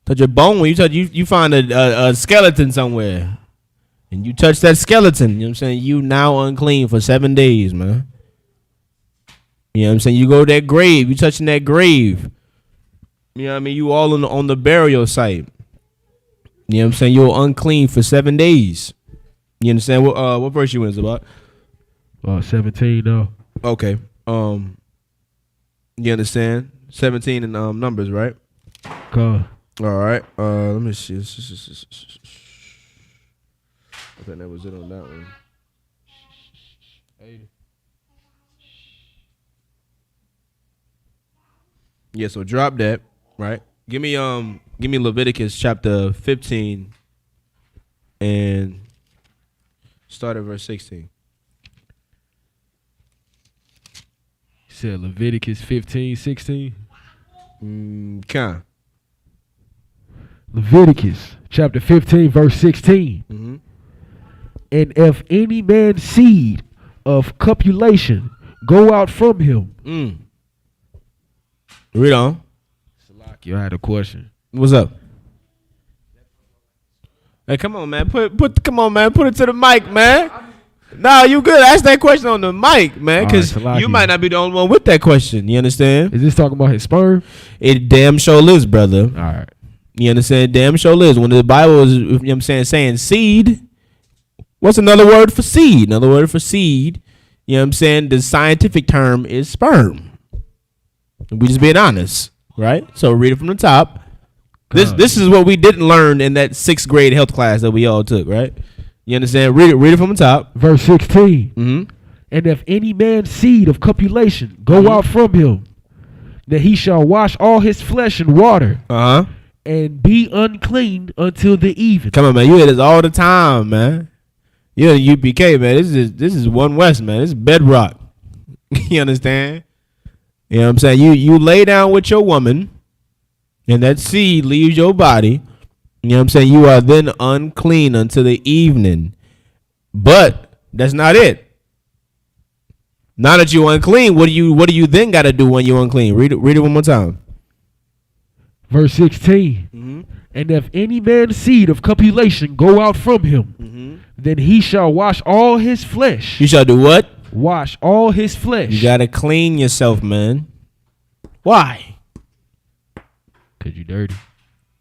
[SPEAKER 2] Touch a bone. When you find a skeleton somewhere, and you touch that skeleton. You know what I'm saying? You now unclean for 7 days, man. You know what I'm saying? You go to that grave. You touching that grave. You know what I mean? You all on the burial site. You know what I'm saying? You're unclean for 7 days. You understand? What verse you in is about?
[SPEAKER 4] 17 though.
[SPEAKER 2] Okay. You understand? 17 in numbers, right?
[SPEAKER 4] God.
[SPEAKER 2] All right. Let me see. I think that was it on that one. 80. Yeah, so drop that, right? Give me Leviticus chapter 15 and start at verse 16.
[SPEAKER 4] Said Leviticus 15:16. Leviticus chapter 15 verse 16. And if any man's seed of copulation go out from him.
[SPEAKER 2] Read on.
[SPEAKER 4] Salaki, I had a question.
[SPEAKER 2] What's up? Hey, come on, man. Come on, man. Put it to the mic, man. No, you good. Ask that question on the mic, man, because you might not be the only one with that question. You understand?
[SPEAKER 4] Is this talking about his sperm?
[SPEAKER 2] It damn sure is, brother.
[SPEAKER 4] All right.
[SPEAKER 2] You understand? Damn sure is. When the Bible is, you know what I'm saying seed, what's another word for seed? Another word for seed, you know what I'm saying? The scientific term is sperm. We just being honest, right? So read it from the top. This is what we didn't learn in that 6th grade health class that we all took, right? You understand? Read it from the top.
[SPEAKER 4] Verse 16.
[SPEAKER 2] Mm-hmm.
[SPEAKER 4] And if any man's seed of copulation go out from him, then he shall wash all his flesh in water, and be unclean until the even.
[SPEAKER 2] Come on, man. You hear this all the time, man. You're in UPK, man. This is One West, man. This is bedrock. You understand? You know what I'm saying? You lay down with your woman, and that seed leaves your body. You know what I'm saying? You are then unclean until the evening. But that's not it. Now that you're unclean, what do you then got to do when you're unclean? Read it one more time.
[SPEAKER 4] Verse 16. Mm-hmm. And if any man's seed of copulation go out from him, then he shall wash all his flesh.
[SPEAKER 2] You shall do what?
[SPEAKER 4] Wash all his flesh.
[SPEAKER 2] You got to clean yourself, man. Why?
[SPEAKER 4] Because you dirty.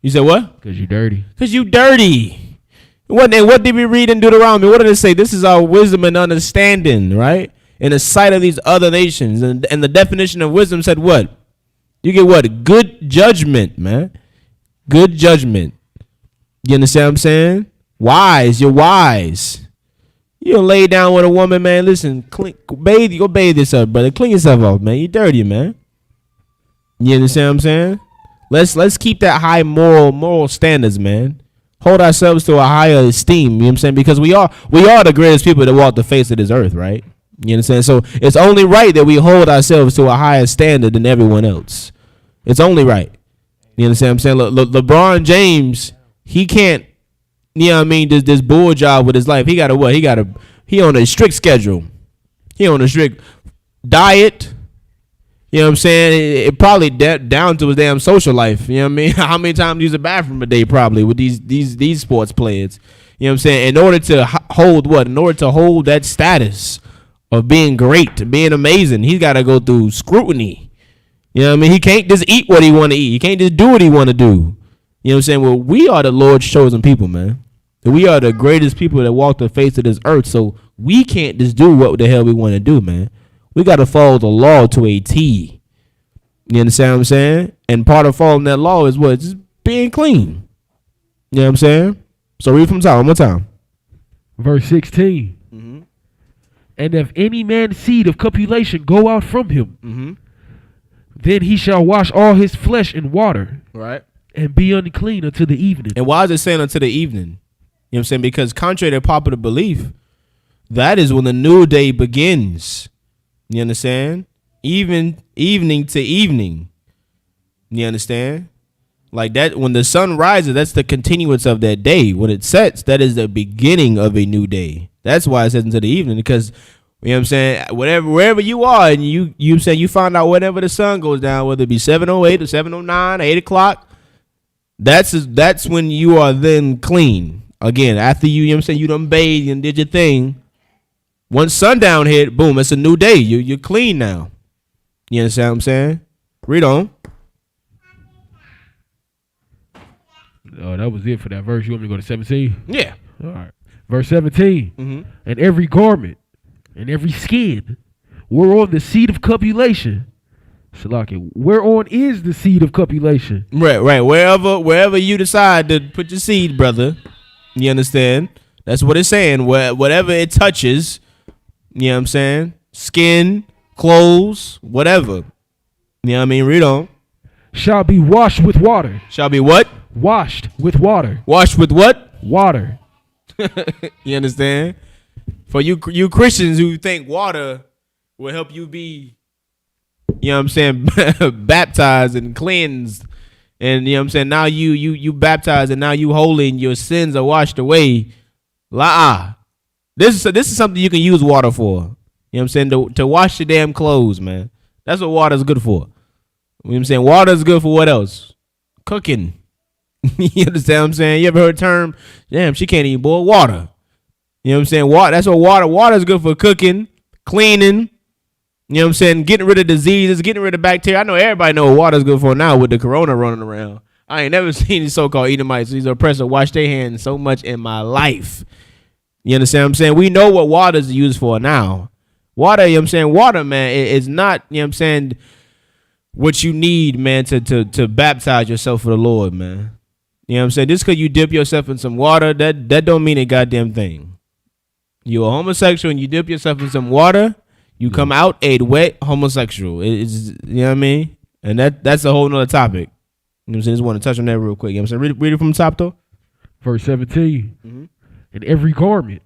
[SPEAKER 2] You said what?
[SPEAKER 4] Because you dirty.
[SPEAKER 2] Because you dirty. What did we read in Deuteronomy? What did it say? This is our wisdom and understanding, right? In the sight of these other nations. And the definition of wisdom said what? You get what? Good judgment, man. Good judgment. You understand what I'm saying? Wise. You're wise. You don't lay down with a woman, man. Listen, go bathe yourself, brother. Clean yourself off, man. You dirty, man. You understand what I'm saying? Let's keep that high moral standards, man. Hold ourselves to a higher esteem, you know what I'm saying? Because we are the greatest people that walk the face of this earth, right? You understand? So it's only right that we hold ourselves to a higher standard than everyone else. It's only right. You understand what I'm saying? LeBron James, he can't, you know what I mean, this bull job with his life. He got what? He on a strict schedule. He on a strict diet. You know what I'm saying? It probably down to his damn social life. You know what I mean? How many times use the bathroom a day probably with these sports players? You know what I'm saying? In order to hold what? In order to hold that status of being great, being amazing, he's got to go through scrutiny. You know what I mean? He can't just eat what he want to eat. He can't just do what he want to do. You know what I'm saying? Well, we are the Lord's chosen people, man. We are the greatest people that walk the face of this earth, so we can't just do what the hell we want to do, man. We got to follow the law to a T. You understand what I'm saying? And part of following that law is what? Just being clean. You know what I'm saying? So read from the top one more time.
[SPEAKER 4] Verse 16. Mm-hmm. And if any man's seed of copulation go out from him, then he shall wash all his flesh in water.
[SPEAKER 2] Right.
[SPEAKER 4] And be unclean until the evening.
[SPEAKER 2] And why is it saying until the evening? You know what I'm saying? Because contrary to popular belief, that is when the new day begins. You understand? Evening to evening. You understand? Like that, when the sun rises, that's the continuance of that day. When it sets, that is the beginning of a new day. That's why it says into the evening, because you know what I'm saying, wherever you are, and you say you find out whenever the sun goes down, whether it be 7:08 or 7:09 or 8 o'clock, that's when you are then clean. Again, after you know what I'm saying, you done bathed and did your thing. Once sundown hit, boom, it's a new day. You're clean now. You understand what I'm saying? Read on.
[SPEAKER 4] Oh, that was it for that verse. You want me to go to 17?
[SPEAKER 2] Yeah.
[SPEAKER 4] All right. Verse 17. Mm-hmm. And every garment and every skin whereon the seed of copulation. Shalaki, whereon is the seed of copulation?
[SPEAKER 2] Right. Wherever you decide to put your seed, brother. You understand? That's what it's saying. Whatever it touches, you know what I'm saying? Skin, clothes, whatever. You know what I mean? Read on.
[SPEAKER 4] Shall be washed with water.
[SPEAKER 2] Shall be what?
[SPEAKER 4] Washed with water.
[SPEAKER 2] Washed with what?
[SPEAKER 4] Water.
[SPEAKER 2] You understand? For you Christians who think water will help you be, you know what I'm saying, baptized and cleansed. And you know what I'm saying? Now you baptized and now you holy and your sins are washed away. This is something you can use water for. You know what I'm saying? To wash your damn clothes, man. That's what water's good for. You know what I'm saying? Water's good for what else? Cooking. You understand what I'm saying? You ever heard the term, damn, she can't even boil water. You know what I'm saying? Water, that's what water is good for cooking, cleaning, you know what I'm saying? Getting rid of diseases, getting rid of bacteria. I know everybody know what water is good for now with the corona running around. I ain't never seen these so-called Edomites, these oppressors, wash their hands so much in my life. You understand what I'm saying? We know what water is used for now. Water, you know what I'm saying? Water, man, is not, you know what I'm saying, what you need, man, to baptize yourself for the Lord, man. You know what I'm saying? Just because you dip yourself in some water, that don't mean a goddamn thing. You're a homosexual and you dip yourself in some water, you come out a wet homosexual. It's, you know what I mean? And that's a whole nother topic. You know what I'm saying? Just want to touch on that real quick. You know what I'm saying? Read it from the top, though.
[SPEAKER 4] Verse 17.
[SPEAKER 2] Mm-hmm.
[SPEAKER 4] And every garment,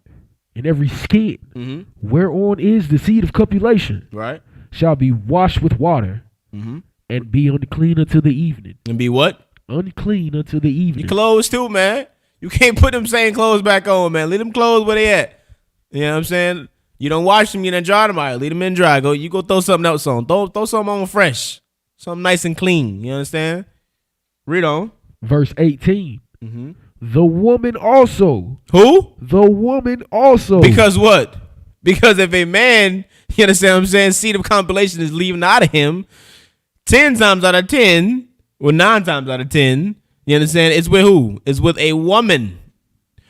[SPEAKER 4] and every skin, whereon is the seed of copulation,
[SPEAKER 2] Right.
[SPEAKER 4] shall be washed with water, and be unclean until the evening.
[SPEAKER 2] And be what?
[SPEAKER 4] Unclean until the evening.
[SPEAKER 2] Your clothes too, man. You can't put them same clothes back on, man. Leave them clothes where they at. You know what I'm saying? You don't wash them, you don't dry them out. Leave them in dry. You go throw something else on. Throw something on fresh. Something nice and clean. You understand? Read on.
[SPEAKER 4] Verse 18. The woman also.
[SPEAKER 2] Who?
[SPEAKER 4] The woman also.
[SPEAKER 2] Because what? Because if a man, you understand what I'm saying, seed of compilation is leaving out of him, 10 times out of 10, or 9 times out of 10, you understand, it's with who? It's with a woman.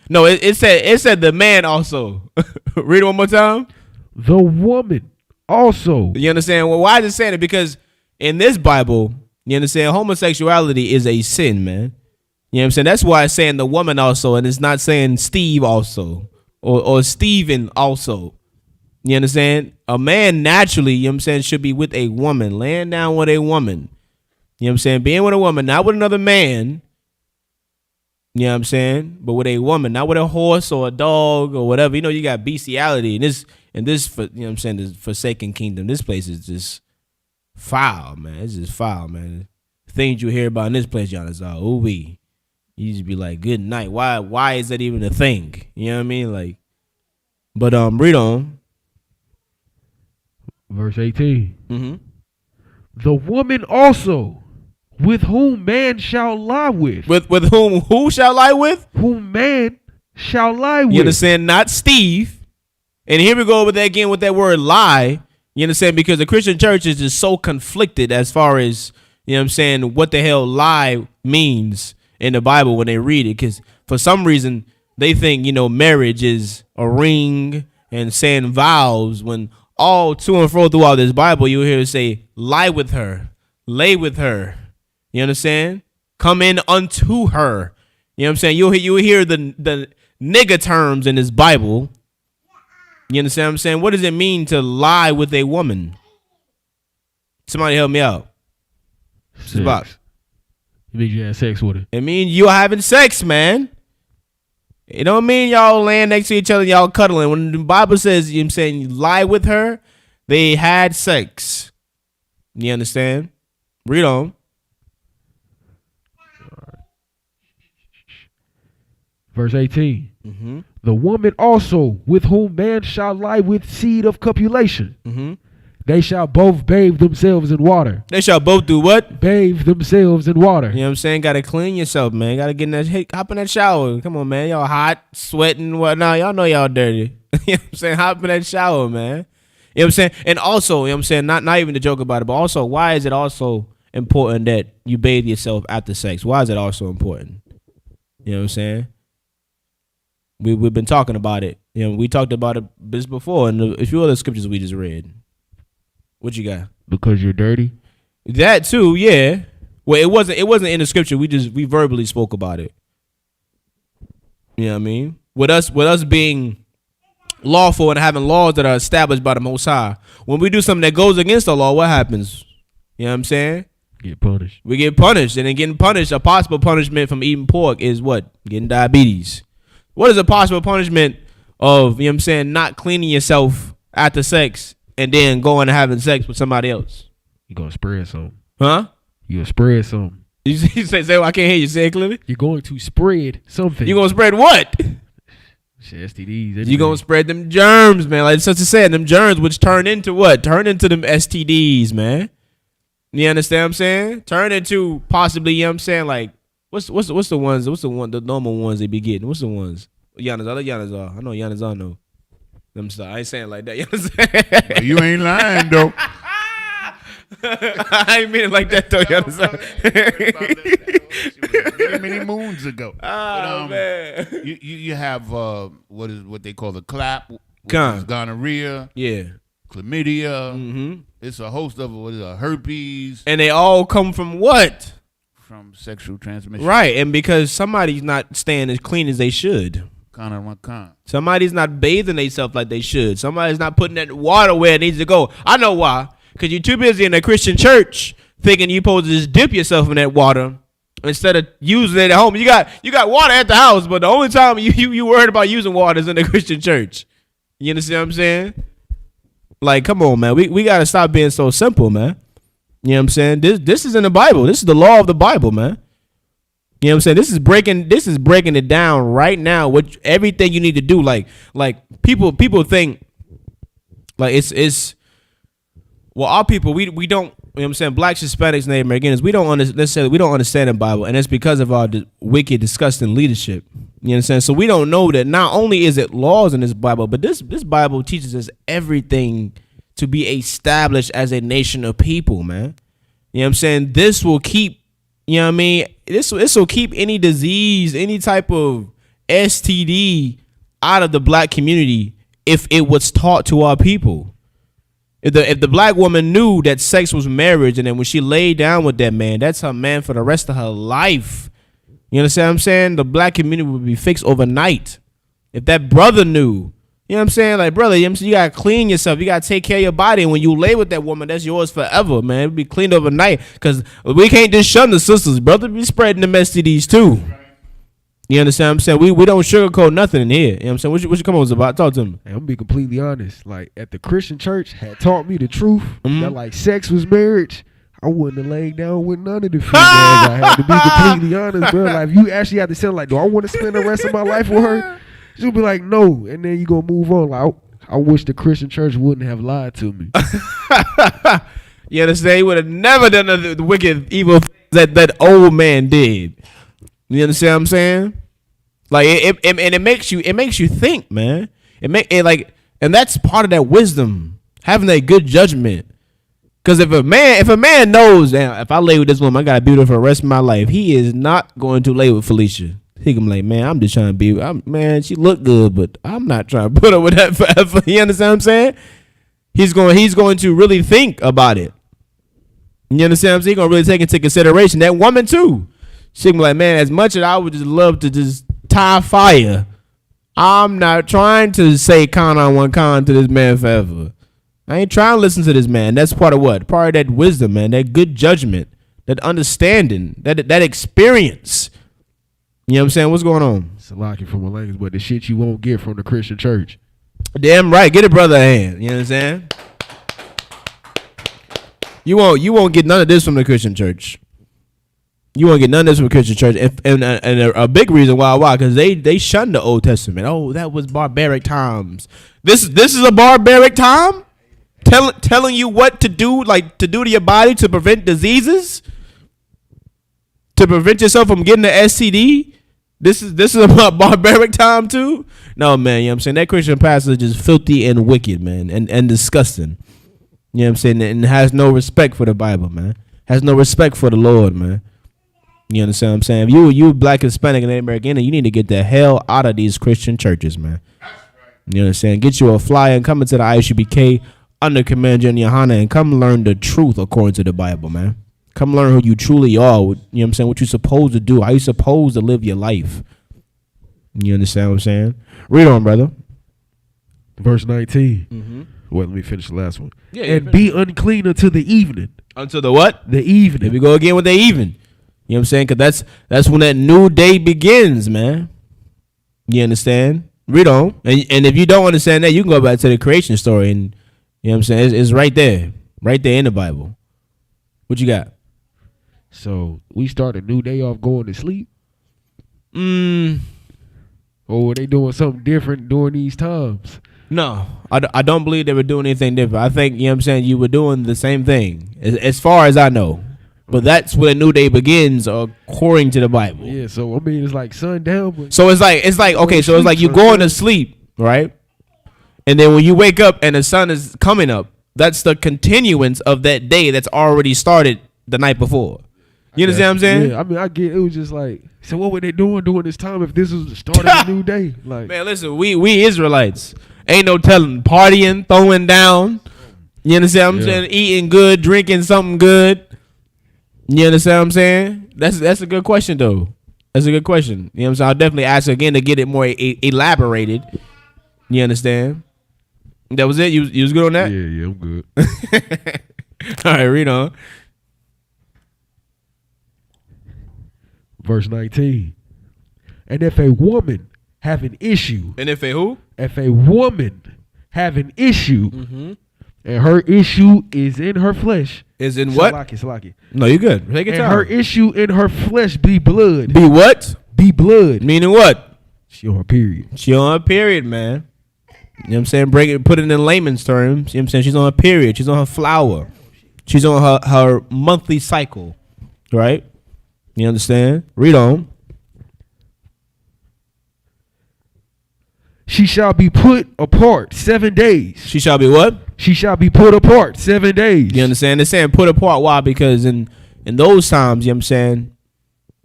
[SPEAKER 2] No, it said the man also. Read it one more time.
[SPEAKER 4] The woman also.
[SPEAKER 2] You understand? Well, why is it saying it? Because in this Bible, you understand, homosexuality is a sin, man. You know what I'm saying? That's why it's saying the woman also, and it's not saying Steve also or Steven also. You understand? A man naturally, you know what I'm saying, should be with a woman, laying down with a woman. You know what I'm saying? Being with a woman, not with another man. You know what I'm saying? But with a woman, not with a horse or a dog or whatever. You know, you got bestiality in this, you know what I'm saying, this forsaken kingdom. This place is just foul, man. It's just foul, man. Things you hear about in this place, y'all, is all ooh-wee. You just be like, good night. Why is that even a thing? You know what I mean? Like, but read on.
[SPEAKER 4] Verse 18. The woman also, with whom man shall lie with.
[SPEAKER 2] With whom who shall lie with?
[SPEAKER 4] Whom man shall lie with.
[SPEAKER 2] You understand? Not Steve. And here we go with that again with that word lie. You understand? Because the Christian church is just so conflicted as far as, you know what I'm saying, what the hell lie means in the Bible when they read it. Because for some reason, they think, you know, marriage is a ring and saying vows, when all to and fro throughout this Bible, you'll hear it say, lie with her, lay with her. You understand? Come in unto her. You know what I'm saying? You'll hear the nigga terms in this Bible. You understand what I'm saying? What does it mean to lie with a woman? Somebody help me out.
[SPEAKER 4] Sex. It means you had sex with her.
[SPEAKER 2] It means you're having sex, man. It don't mean y'all laying next to each other, y'all cuddling. When the Bible says, you know what I'm saying, you lie with her, they had sex. You understand? Read on.
[SPEAKER 4] Verse 18. The woman also, with whom man shall lie with seed of copulation. They shall both bathe themselves in water.
[SPEAKER 2] They shall both do what?
[SPEAKER 4] Bathe themselves in water.
[SPEAKER 2] You know what I'm saying? Got to clean yourself, man. Got to get in that, hop in that shower. Come on, man. Y'all hot, sweating, whatnot. Y'all know y'all dirty. You know what I'm saying? Hop in that shower, man. You know what I'm saying? And also, you know what I'm saying? Not even to joke about it, but also, why is it also important that you bathe yourself after sex? Why is it also important? You know what I'm saying? We've been talking about it. You know, we talked about it this before in a few other scriptures we just read. What you got?
[SPEAKER 4] Because you're dirty.
[SPEAKER 2] That too, yeah. Well, it wasn't in the scripture. We verbally spoke about it. You know what I mean? With us being lawful and having laws that are established by the Most High. When we do something that goes against the law, what happens? You know what I'm saying?
[SPEAKER 4] Get punished.
[SPEAKER 2] We get punished, and then getting punished. A possible punishment from eating pork is what? Getting diabetes. What is a possible punishment of, you know what I'm saying, not cleaning yourself after sex and then going and having sex with somebody else?
[SPEAKER 4] You gonna spread something.
[SPEAKER 2] Huh?
[SPEAKER 4] You gonna spread something.
[SPEAKER 2] You say, I can't hear you. Say it clearly.
[SPEAKER 4] You're going to spread something.
[SPEAKER 2] You gonna spread what?
[SPEAKER 4] Shit, STDs. Anyway.
[SPEAKER 2] You gonna spread them germs, man. Like Sister said, them germs which turn into what? Turn into them STDs, man. You understand what I'm saying? Turn into possibly, you know what I'm saying, like, What's the ones? What's the normal ones they be getting? What's the ones? Giannis, I let Giannis off. I know Giannis I know. Them stuff. I ain't saying it like that. You know what I'm saying?
[SPEAKER 3] You ain't lying though.
[SPEAKER 2] I ain't mean it like that though. You understand?
[SPEAKER 3] Many moons ago.
[SPEAKER 2] Oh man.
[SPEAKER 3] You have what they call the clap, which
[SPEAKER 2] Con.
[SPEAKER 3] is gonorrhea,
[SPEAKER 2] Yeah.
[SPEAKER 3] chlamydia.
[SPEAKER 2] Mm-hmm.
[SPEAKER 3] It's a host of herpes
[SPEAKER 2] And they all come from what?
[SPEAKER 3] from sexual transmission.
[SPEAKER 2] Right. And because somebody's not staying as clean as they should.
[SPEAKER 3] Con.
[SPEAKER 2] Somebody's not bathing themselves like they should. Somebody's not putting that water where it needs to go. I know why. Because you're too busy in a Christian church thinking you're supposed to just dip yourself in that water instead of using it at home. You got water at the house, but the only time you worried about using water is in the Christian church. You understand what I'm saying? Like, come on, man. We got to stop being so simple, man. You know what I'm saying? This is in the Bible. This is the law of the Bible, man. You know what I'm saying? This is breaking it down right now. What everything you need to do. Like people think like it's well, our people we don't. You know what I'm saying? Blacks, Hispanics, Native Americans, we don't understand the Bible, and it's because of our wicked, disgusting leadership. You understand? So we don't know that not only is it laws in this Bible, but this Bible teaches us everything to be established as a nation of people, man. You know what I'm saying? This will keep, you know what I mean? This will keep any disease, any type of STD out of the black community if it was taught to our people. If the black woman knew that sex was marriage, and then when she laid down with that man, that's her man for the rest of her life. You understand what I'm saying? The black community would be fixed overnight. If that brother knew, you know what I'm saying? Like, brother, you got to clean yourself. You got to take care of your body. And when you lay with that woman, that's yours forever, man. It'll be cleaned overnight. Because we can't just shun the sisters, brother. Be spreading them STDs too. You understand what I'm saying? We don't sugarcoat nothing in here. You know what I'm saying? What you come on about? Talk to me.
[SPEAKER 4] And I'm gonna be completely honest. Like, at the Christian church had taught me the truth
[SPEAKER 2] Mm-hmm.
[SPEAKER 4] that like sex was marriage. I wouldn't have laid down with none of the females. I had to be completely honest, bro. Like, if you actually had to say, like, do I want to spend the rest of my life with her? She'll be like, no. And then you gonna move on. Like, I wish the Christian church wouldn't have lied to me.
[SPEAKER 2] You understand? He would have never done the wicked, evil things that old man did. You understand what I'm saying? Like, it makes you think, man. And that's part of that wisdom, having that good judgment. Because if a man knows that if I lay with this woman, I gotta be with her for the rest of my life, he is not going to lay with Felicia. He can be like, man, I'm just trying to be. Man, she look good, but I'm not trying to put her with that forever. You understand what I'm saying? He's going to really think about it. You understand what I'm saying? He's gonna really take into consideration that woman too. She can be like, man, as much as I would just love to just tie fire, I'm not trying to say con on one con to this man forever. I ain't trying to listen to this man. That's part of what? Part of that wisdom, man. That good judgment, that understanding, that experience. You know what I'm saying? What's going on?
[SPEAKER 4] Salaki from my language, but the shit you won't get from the Christian church.
[SPEAKER 2] Damn right. Get a brother a hand. You know what I'm saying? You won't get none of this from the Christian church. You won't get none of this from the Christian church. And a big reason why? Because they shunned the Old Testament. Oh, that was barbaric times. This is a barbaric time? Telling you what to do, like to do to your body to prevent diseases? To prevent yourself from getting the STD? This is a barbaric time too? No, man, you know what I'm saying? That Christian pastor is just filthy and wicked, man, and disgusting. You know what I'm saying? And has no respect for the Bible, man. Has no respect for the Lord, man. You understand what I'm saying? If you black, Hispanic, and American, you need to get the hell out of these Christian churches, man. You understand? Get you a flyer and come into the Isupk under Command General Yohana and come learn the truth according to the Bible, man. Come learn who you truly are. You know what I'm saying? What you're supposed to do. How you supposed to live your life. You understand what I'm saying? Read on, brother.
[SPEAKER 4] Verse 19.
[SPEAKER 2] Mm-hmm.
[SPEAKER 4] Well, let me finish the last one.
[SPEAKER 2] Yeah,
[SPEAKER 4] and be unclean until the evening.
[SPEAKER 2] Until the what?
[SPEAKER 4] The evening.
[SPEAKER 2] Here we go again with the even. You know what I'm saying? Because that's when that new day begins, man. You understand? Read on. And if you don't understand that, you can go back to the creation story. And you know what I'm saying? It's right there. Right there in the Bible. What you got?
[SPEAKER 4] So we start a new day off going to sleep? Or were they doing something different during these times?
[SPEAKER 2] No, I don't believe they were doing anything different. I think, you know what I'm saying, you were doing the same thing. As far as I know. But that's where a new day begins, according to the Bible.
[SPEAKER 4] Yeah, so I mean, it's like sundown. But
[SPEAKER 2] So it's like okay, so it's like you going to sleep, right? And then when you wake up and the sun is coming up, that's the continuance of that day that's already started the night before. You understand what I'm saying?
[SPEAKER 4] Yeah, I mean, I get it was just like, so what were they doing during this time if this was the start of a new day? Like,
[SPEAKER 2] Man, listen, we Israelites ain't no telling, partying, throwing down. You understand what I'm saying? Eating good, drinking something good. You understand what I'm saying? That's a good question though. That's a good question. You know what I'm saying? I'll definitely ask again to get it more elaborated. You understand? That was it. You was good on that?
[SPEAKER 4] yeah, I'm good.
[SPEAKER 2] All right, read on.
[SPEAKER 4] Verse 19. And if a woman have an issue,
[SPEAKER 2] And if a who?
[SPEAKER 4] if a woman have an issue,
[SPEAKER 2] Mm-hmm.
[SPEAKER 4] and her issue is in her flesh,
[SPEAKER 2] Is in what?
[SPEAKER 4] Salaki.
[SPEAKER 2] No, you good. Take your
[SPEAKER 4] And
[SPEAKER 2] time.
[SPEAKER 4] her issue in her flesh be blood.
[SPEAKER 2] Be what?
[SPEAKER 4] Be blood.
[SPEAKER 2] Meaning what?
[SPEAKER 4] She on her period.
[SPEAKER 2] She on her period, man. You know what I'm saying? Put it in layman's terms. You know what I'm saying? She's on her period. She's on her flower. She's on her monthly cycle. Right? You understand? Read on.
[SPEAKER 4] She shall be put apart 7 days.
[SPEAKER 2] She shall be what?
[SPEAKER 4] She shall be put apart 7 days.
[SPEAKER 2] You understand? They're saying put apart. Why? Because in those times, you know what I'm saying,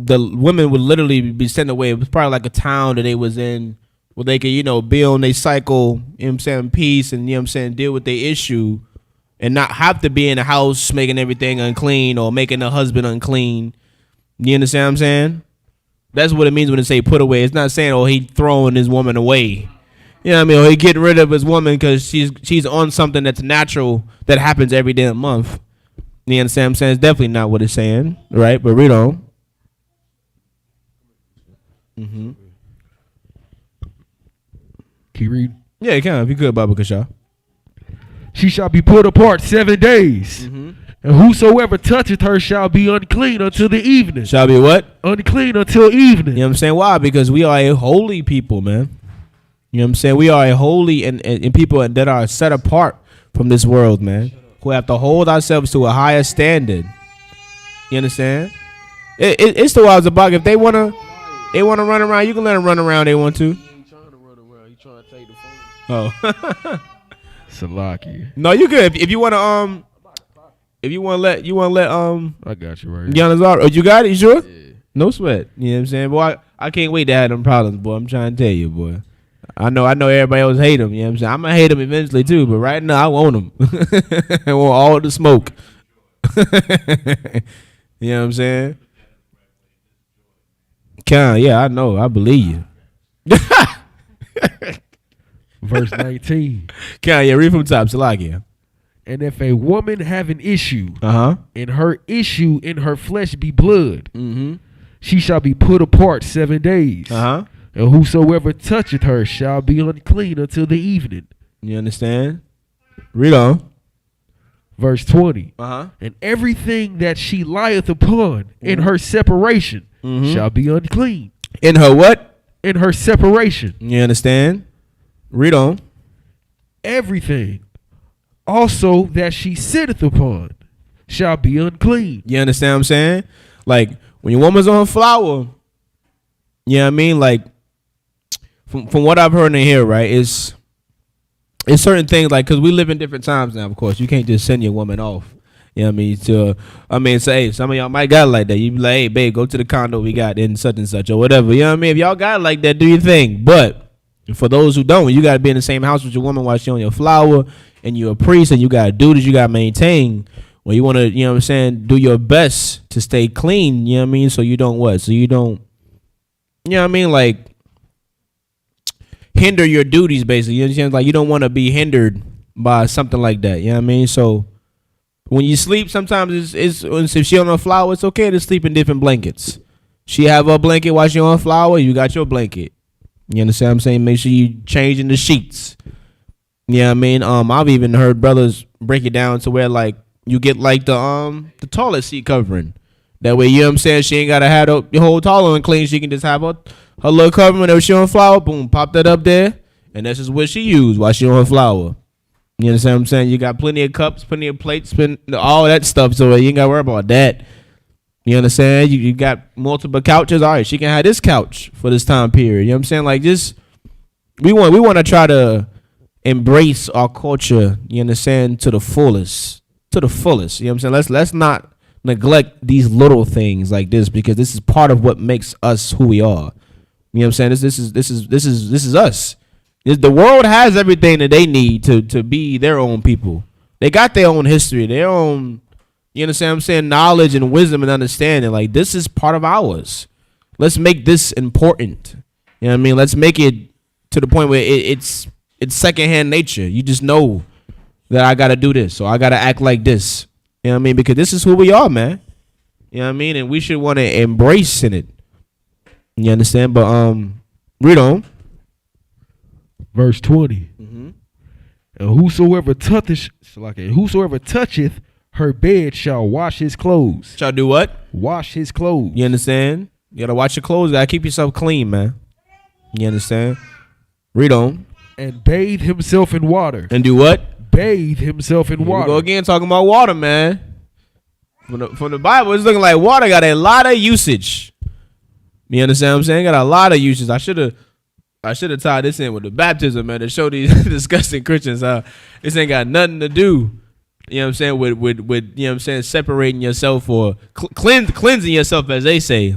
[SPEAKER 2] the women would literally be sent away. It was probably like a town that they was in where they could, be on their cycle, you know what I'm saying, peace, and, you know what I'm saying, deal with their issue and not have to be in the house making everything unclean or making the husband unclean. You understand what I'm saying? That's what it means when they say put away. It's not saying, oh, he throwing his woman away. You know what I mean? Or he getting rid of his woman because she's on something that's natural that happens every damn month. You understand what I'm saying? It's definitely not what it's saying, right? But read on. Mm-hmm.
[SPEAKER 4] Can you read?
[SPEAKER 2] Yeah, you can if you could, Baba Kasha.
[SPEAKER 4] She shall be put apart 7 days.
[SPEAKER 2] Mm-hmm.
[SPEAKER 4] And whosoever toucheth her shall be unclean until the evening.
[SPEAKER 2] Shall be what?
[SPEAKER 4] Unclean until evening.
[SPEAKER 2] You know what I'm saying? Why? Because we are a holy people, man. You know what I'm saying? We are a holy and people that are set apart from this world, man. Who have to hold ourselves to a higher standard. You understand? It's the wives about if they wanna run around, you can let them run around. They want to.
[SPEAKER 4] He trying to run around. He trying to take the phone.
[SPEAKER 2] Oh.
[SPEAKER 4] Salaki.
[SPEAKER 2] No, you good. If you wanna let
[SPEAKER 4] I got you right here.
[SPEAKER 2] Giannis, oh, you got it? You sure?
[SPEAKER 4] Yeah.
[SPEAKER 2] No sweat. You know what I'm saying? Boy, I can't wait to have them problems, boy. I'm trying to tell you, boy. I know everybody else hate him. You know what I'm saying? I'm going to hate him eventually, too. But right now, I want him. I want all the smoke. You know what I'm saying? Yeah, I know. I believe you.
[SPEAKER 4] Verse 19.
[SPEAKER 2] Yeah, read from top. Salakia.
[SPEAKER 4] And if a woman have an issue,
[SPEAKER 2] Uh-huh.
[SPEAKER 4] and her issue in her flesh be blood,
[SPEAKER 2] Mm-hmm.
[SPEAKER 4] she shall be put apart 7 days.
[SPEAKER 2] Uh-huh.
[SPEAKER 4] And whosoever toucheth her shall be unclean until the evening.
[SPEAKER 2] You understand? Read on.
[SPEAKER 4] Verse 20.
[SPEAKER 2] Uh-huh.
[SPEAKER 4] And everything that she lieth upon in her separation shall be unclean.
[SPEAKER 2] In her what?
[SPEAKER 4] In her separation.
[SPEAKER 2] You understand? Read on.
[SPEAKER 4] Everything also that she sitteth upon shall be unclean.
[SPEAKER 2] You understand what I'm saying? Like, when your woman's on her flower, you know what I mean? Like, from what I've heard in here, right, it's certain things, like, because we live in different times now, of course. You can't just send your woman off. You know what I mean? Say, hey, some of y'all might got it like that. You be like, hey, babe, go to the condo we got in such and such or whatever. You know what I mean? If y'all got it like that, do your thing. But for those who don't, you got to be in the same house with your woman while she on your flower, and you're a priest, and you got duties you got to maintain. Well, you want to, you know what I'm saying, do your best to stay clean, you know what I mean? So you don't what? So you don't, you know what I mean, like, hinder your duties, basically. You understand? Like, you don't want to be hindered by something like that, you know what I mean? So when you sleep, sometimes it's if she on her flower, it's okay to sleep in different blankets. She have her blanket while she on her flower, you got your blanket. You understand what I'm saying? Make sure you changing the sheets. You know what I mean? I've even heard brothers break it down to where, like, you get like the toilet seat covering. That way, you know what I'm saying, she ain't gotta have the whole toilet clean. She can just have her little covering whenever she on flower. Boom, pop that up there, and that's just what she used while she on her flower. You understand what I'm saying? You got plenty of cups, plenty of plates, all that stuff, so you ain't gotta worry about that. You understand? You got multiple couches. All right, she can have this couch for this time period. You know what I'm saying? Like just we want to try to embrace our culture, you understand, to the fullest. To the fullest. You know what I'm saying? Let's not neglect these little things like this, because this is part of what makes us who we are. You know what I'm saying? This is us. The world has everything that they need to be their own people. They got their own history, their own, you understand what I'm saying, knowledge and wisdom and understanding. Like this is part of ours. Let's make this important. You know what I mean? Let's make it to the point where it's secondhand nature. You just know that I gotta do this, or I gotta act like this. You know what I mean? Because this is who we are, man. You know what I mean? And we should want to embrace in it. You understand? But read on.
[SPEAKER 4] Verse 20. And whosoever toucheth her bed shall wash his clothes.
[SPEAKER 2] Shall do what?
[SPEAKER 4] Wash his clothes.
[SPEAKER 2] You understand? You gotta watch your clothes. You gotta keep yourself clean, man. You understand? Read on.
[SPEAKER 4] And bathe himself in water.
[SPEAKER 2] And do what?
[SPEAKER 4] Bathe himself in
[SPEAKER 2] Here
[SPEAKER 4] water.
[SPEAKER 2] we go again, talking about water, man. From the Bible, it's looking like water got a lot of usage. You understand what I'm saying? Got a lot of uses. I should have tied this in with the baptism, man, to show these disgusting Christians how this ain't got nothing to do. You know what I'm saying? With you know what I'm saying, separating yourself or cleansing yourself, as they say.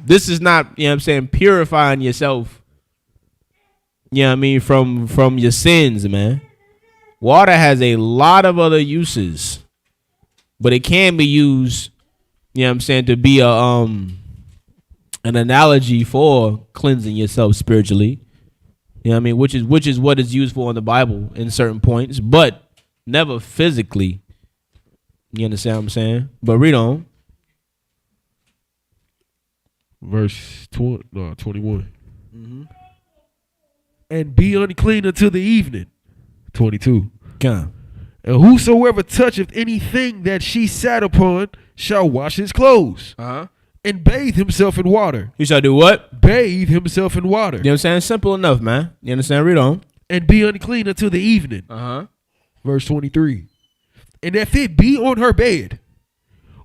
[SPEAKER 2] This is not, you know what I'm saying, purifying yourself. You know what I mean, from your sins, man. Water has a lot of other uses, but it can be used, you know what I'm saying, to be an analogy for cleansing yourself spiritually. You know what I mean? Which is what is used for in the Bible in certain points, but never physically. You understand what I'm saying? But read on.
[SPEAKER 4] Verse 21. And be unclean until the evening. 22.
[SPEAKER 2] Come.
[SPEAKER 4] And whosoever toucheth anything that she sat upon shall wash his clothes. And bathe himself in water.
[SPEAKER 2] He shall do what?
[SPEAKER 4] Bathe himself in water.
[SPEAKER 2] You know what I'm saying? Simple enough, man. You understand? Read on.
[SPEAKER 4] And be unclean until the evening. Verse 23. And if it be on her bed,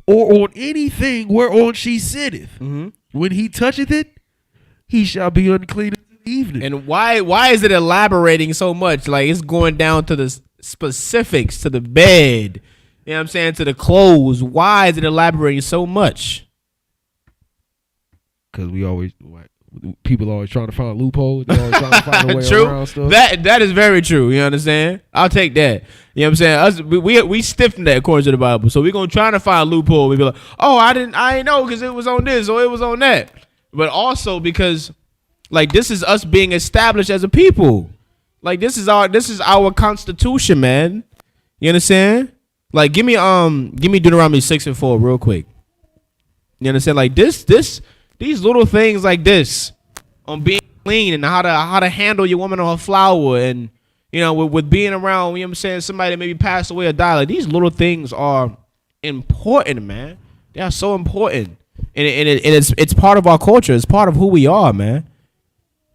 [SPEAKER 4] or on anything whereon she sitteth, when he toucheth it, he shall be unclean until the evening.
[SPEAKER 2] And why is it elaborating so much? Like it's going down to the specifics, to the bed. You know what I'm saying? To the clothes. Why is it elaborating so much?
[SPEAKER 4] Because people always trying to find loopholes. They always trying to find a way
[SPEAKER 2] True.
[SPEAKER 4] around stuff.
[SPEAKER 2] That is very true. You understand? I'll take that. You know what I'm saying? We stiffened that according to the Bible. So we're gonna try to find a loophole. We be like, oh, I ain't know because it was on this or it was on that. But also because like this is us being established as a people. Like this is our constitution, man. You understand? Like give me Deuteronomy 6:4 real quick. You understand? Like these little things like this on being clean and how to handle your woman on her flower and you know with being around, you know what I'm saying, somebody that maybe passed away or died. Like these little things are important, man. They are so important. And it's part of our culture. It's part of who we are, man.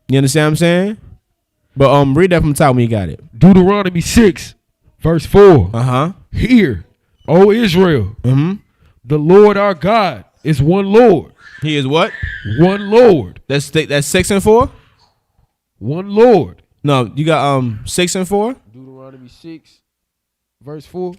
[SPEAKER 2] You understand what I'm saying? But read that from the top when you got it.
[SPEAKER 4] Deuteronomy 6, verse 4. Hear, O Israel, the Lord our God is one Lord.
[SPEAKER 2] He is what?
[SPEAKER 4] One Lord.
[SPEAKER 2] That's 6 and 4?
[SPEAKER 4] One Lord.
[SPEAKER 2] No, you got 6 and 4?
[SPEAKER 4] Deuteronomy 6, verse 4.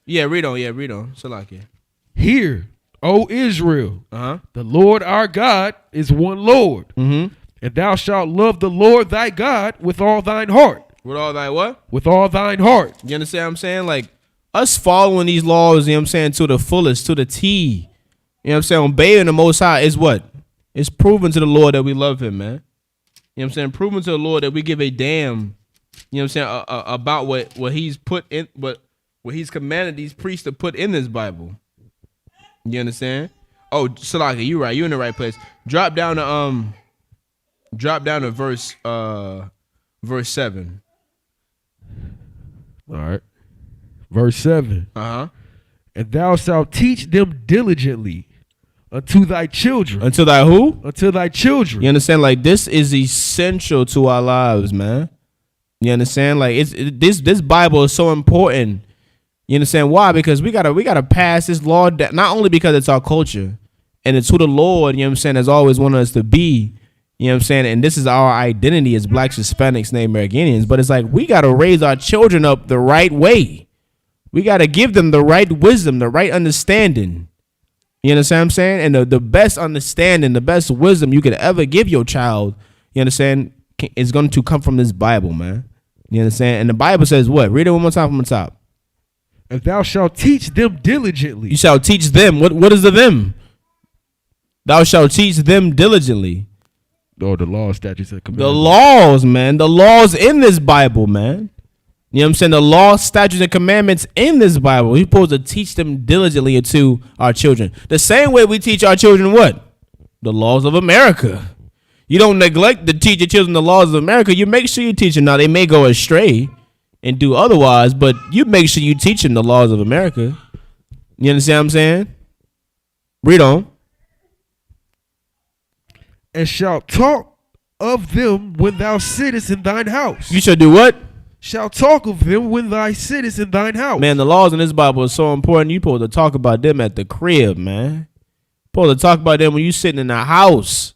[SPEAKER 2] Yeah, read on. Salakia.
[SPEAKER 4] Hear, O Israel,
[SPEAKER 2] Uh-huh.
[SPEAKER 4] the Lord our God is one Lord.
[SPEAKER 2] Mm-hmm.
[SPEAKER 4] And thou shalt love the Lord thy God with all thine heart.
[SPEAKER 2] With all thy what?
[SPEAKER 4] With all thine heart.
[SPEAKER 2] You understand what I'm saying? Like, us following these laws, you know what I'm saying, to the fullest, to the T. You know what I'm saying? Obeying the Most High is what? It's proving to the Lord that we love him, man. You know what I'm saying? Proving to the Lord that we give a damn, you know what I'm saying, about what he's put in, what he's commanded these priests to put in this Bible. You understand? Oh, Salaka, you right. You in the right place. Drop down to verse 7.
[SPEAKER 4] All right. Verse 7.
[SPEAKER 2] Uh-huh.
[SPEAKER 4] And thou shalt teach them diligently unto thy children.
[SPEAKER 2] Until thy who?
[SPEAKER 4] Unto thy children.
[SPEAKER 2] You understand? Like, this is essential to our lives, man. You understand? Like, this Bible is so important. You understand why? Because we gotta pass this law down, not only because it's our culture and it's who the Lord, you know what I'm saying, has always wanted us to be, you know what I'm saying, and this is our identity as blacks, Hispanics, Native Americans, but it's like we gotta raise our children up the right way. We gotta give them the right wisdom, the right understanding. You understand what I'm saying? And the best understanding, the best wisdom you could ever give your child, you understand, is going to come from this Bible, man. You understand? And the Bible says what? Read it one more time from the top.
[SPEAKER 4] And thou shalt teach them diligently.
[SPEAKER 2] You shall teach them. What is the them? Thou shalt teach them diligently.
[SPEAKER 4] Or the law, statutes, and commandments.
[SPEAKER 2] The laws, man. The laws in this Bible, man. You know what I'm saying? The law, statutes, and commandments in this Bible. We're supposed to teach them diligently to our children. The same way we teach our children what? The laws of America. You don't neglect to teach your children the laws of America. You make sure you teach them. Now, they may go astray and do otherwise, but you make sure you teach them the laws of America. You understand what I'm saying? Read on.
[SPEAKER 4] And shalt talk of them when thou sittest in thine house.
[SPEAKER 2] You shall do what?
[SPEAKER 4] Shall talk of them when thou sittest in thine house.
[SPEAKER 2] Man, the laws in this Bible are so important. You supposed to talk about them at the crib, man. Supposed to talk about them when you sitting in the house.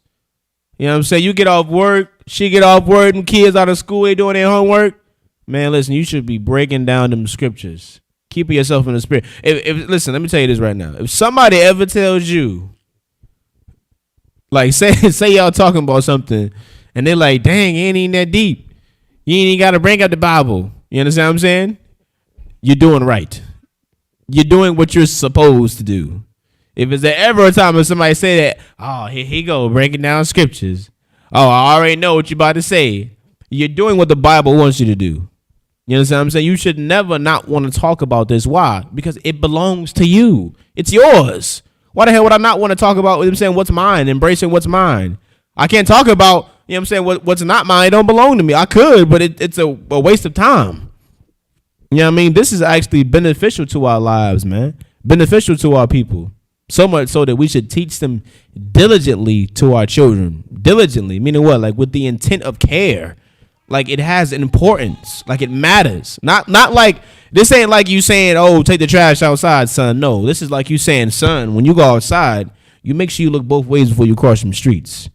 [SPEAKER 2] You know what I'm saying? You get off work, she get off work, and kids out of school, they doing their homework. Man, listen, you should be breaking down them scriptures. Keeping yourself in the spirit. If listen, let me tell you this right now. If somebody ever tells you, like, say y'all talking about something, and they're like, dang, it ain't even that deep. You ain't even got to bring up the Bible. You understand what I'm saying? You're doing right. You're doing what you're supposed to do. If it's ever a time when somebody say that, oh, here he go, breaking down scriptures. Oh, I already know what you're about to say. You're doing what the Bible wants you to do. You understand what I'm saying? You should never not want to talk about this. Why? Because it belongs to you. It's yours. Why the hell would I not want to talk about, you know what I'm saying, what's mine, embracing what's mine? I can't talk about, you know what I'm saying, what's not mine. It don't belong to me. I could, but it's a waste of time. You know what I mean? This is actually beneficial to our lives, man. Beneficial to our people. So much so that we should teach them diligently to our children. Diligently, meaning what? Like with the intent of care. Like it has importance. Like it matters. Not like, this ain't like you saying, oh, take the trash outside, son. No, this is like you saying, son, when you go outside, you make sure you look both ways before you cross some streets.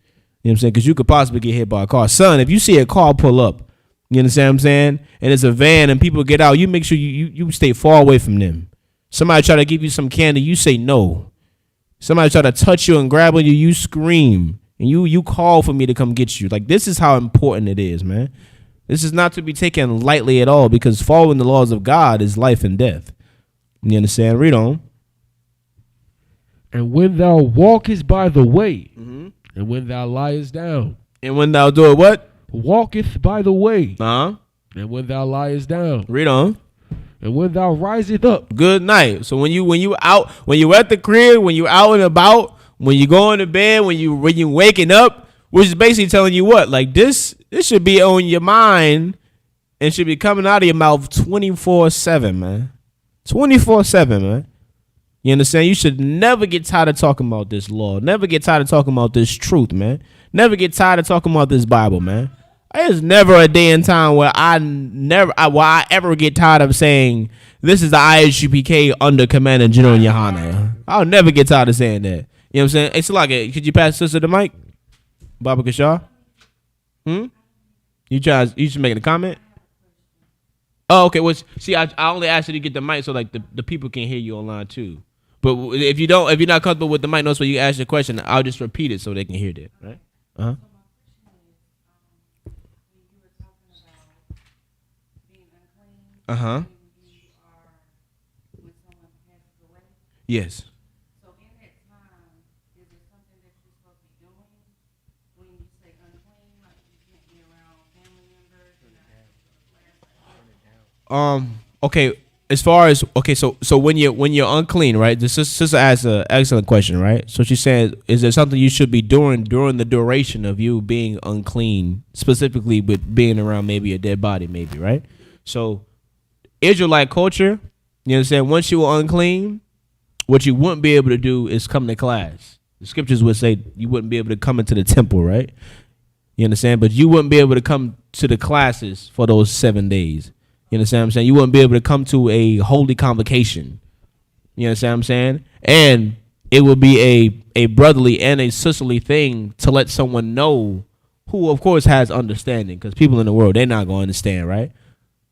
[SPEAKER 2] You know what I'm saying? Because you could possibly get hit by a car. Son, if you see a car pull up, you understand what I'm saying? And it's a van and people get out, you make sure you stay far away from them. Somebody try to give you some candy, you say no. Somebody try to touch you and grab on you, you scream. And you call for me to come get you. Like, this is how important it is, man. This is not to be taken lightly at all, because following the laws of God is life and death. You understand? Read on.
[SPEAKER 4] And when thou walkest by the way, and when thou liest down.
[SPEAKER 2] And when thou do it what?
[SPEAKER 4] Walketh by the way.
[SPEAKER 2] Uh-huh.
[SPEAKER 4] And when thou liest down.
[SPEAKER 2] Read on.
[SPEAKER 4] And when thou riseth up.
[SPEAKER 2] Good night. So when you out, when you at the crib, when you out and about, when you going to bed, when you waking up, which is basically telling you what? Like this should be on your mind and should be coming out of your mouth 24/7, man. 24/7, man. You understand? You should never get tired of talking about this law. Never get tired of talking about this truth, man. Never get tired of talking about this Bible, man. There's never a day in time where I ever get tired of saying this is the Isupk under Commander General Yohana. I'll never get tired of saying that. You know what I'm saying? It's like, could you pass sister the mic? Baba Kashar? You should make a comment? Oh, okay. Well, see, I only asked you to get the mic so like the people can hear you online too. But if you're not comfortable with the mic, no, so you ask your question, I'll just repeat it so they can hear that, right? Uh-huh. Uh-huh. Yes.
[SPEAKER 5] So in that time, is there something that you're supposed to be doing when you say unclean? Like you can't be around family members?
[SPEAKER 2] Okay. As far as so when you're unclean, right? The sister asked an excellent question, right? So she said, is there something you should be doing during the duration of you being unclean, specifically with being around maybe a dead body, maybe, right? So Israelite culture, you understand, once you were unclean, what you wouldn't be able to do is come to class. The scriptures would say you wouldn't be able to come into the temple, right? You understand? But you wouldn't be able to come to the classes for those 7 days. You understand what I'm saying? You wouldn't be able to come to a holy convocation. You understand what I'm saying? And it would be a brotherly and a sisterly thing to let someone know who, of course, has understanding. Because people in the world, they're not going to understand, right?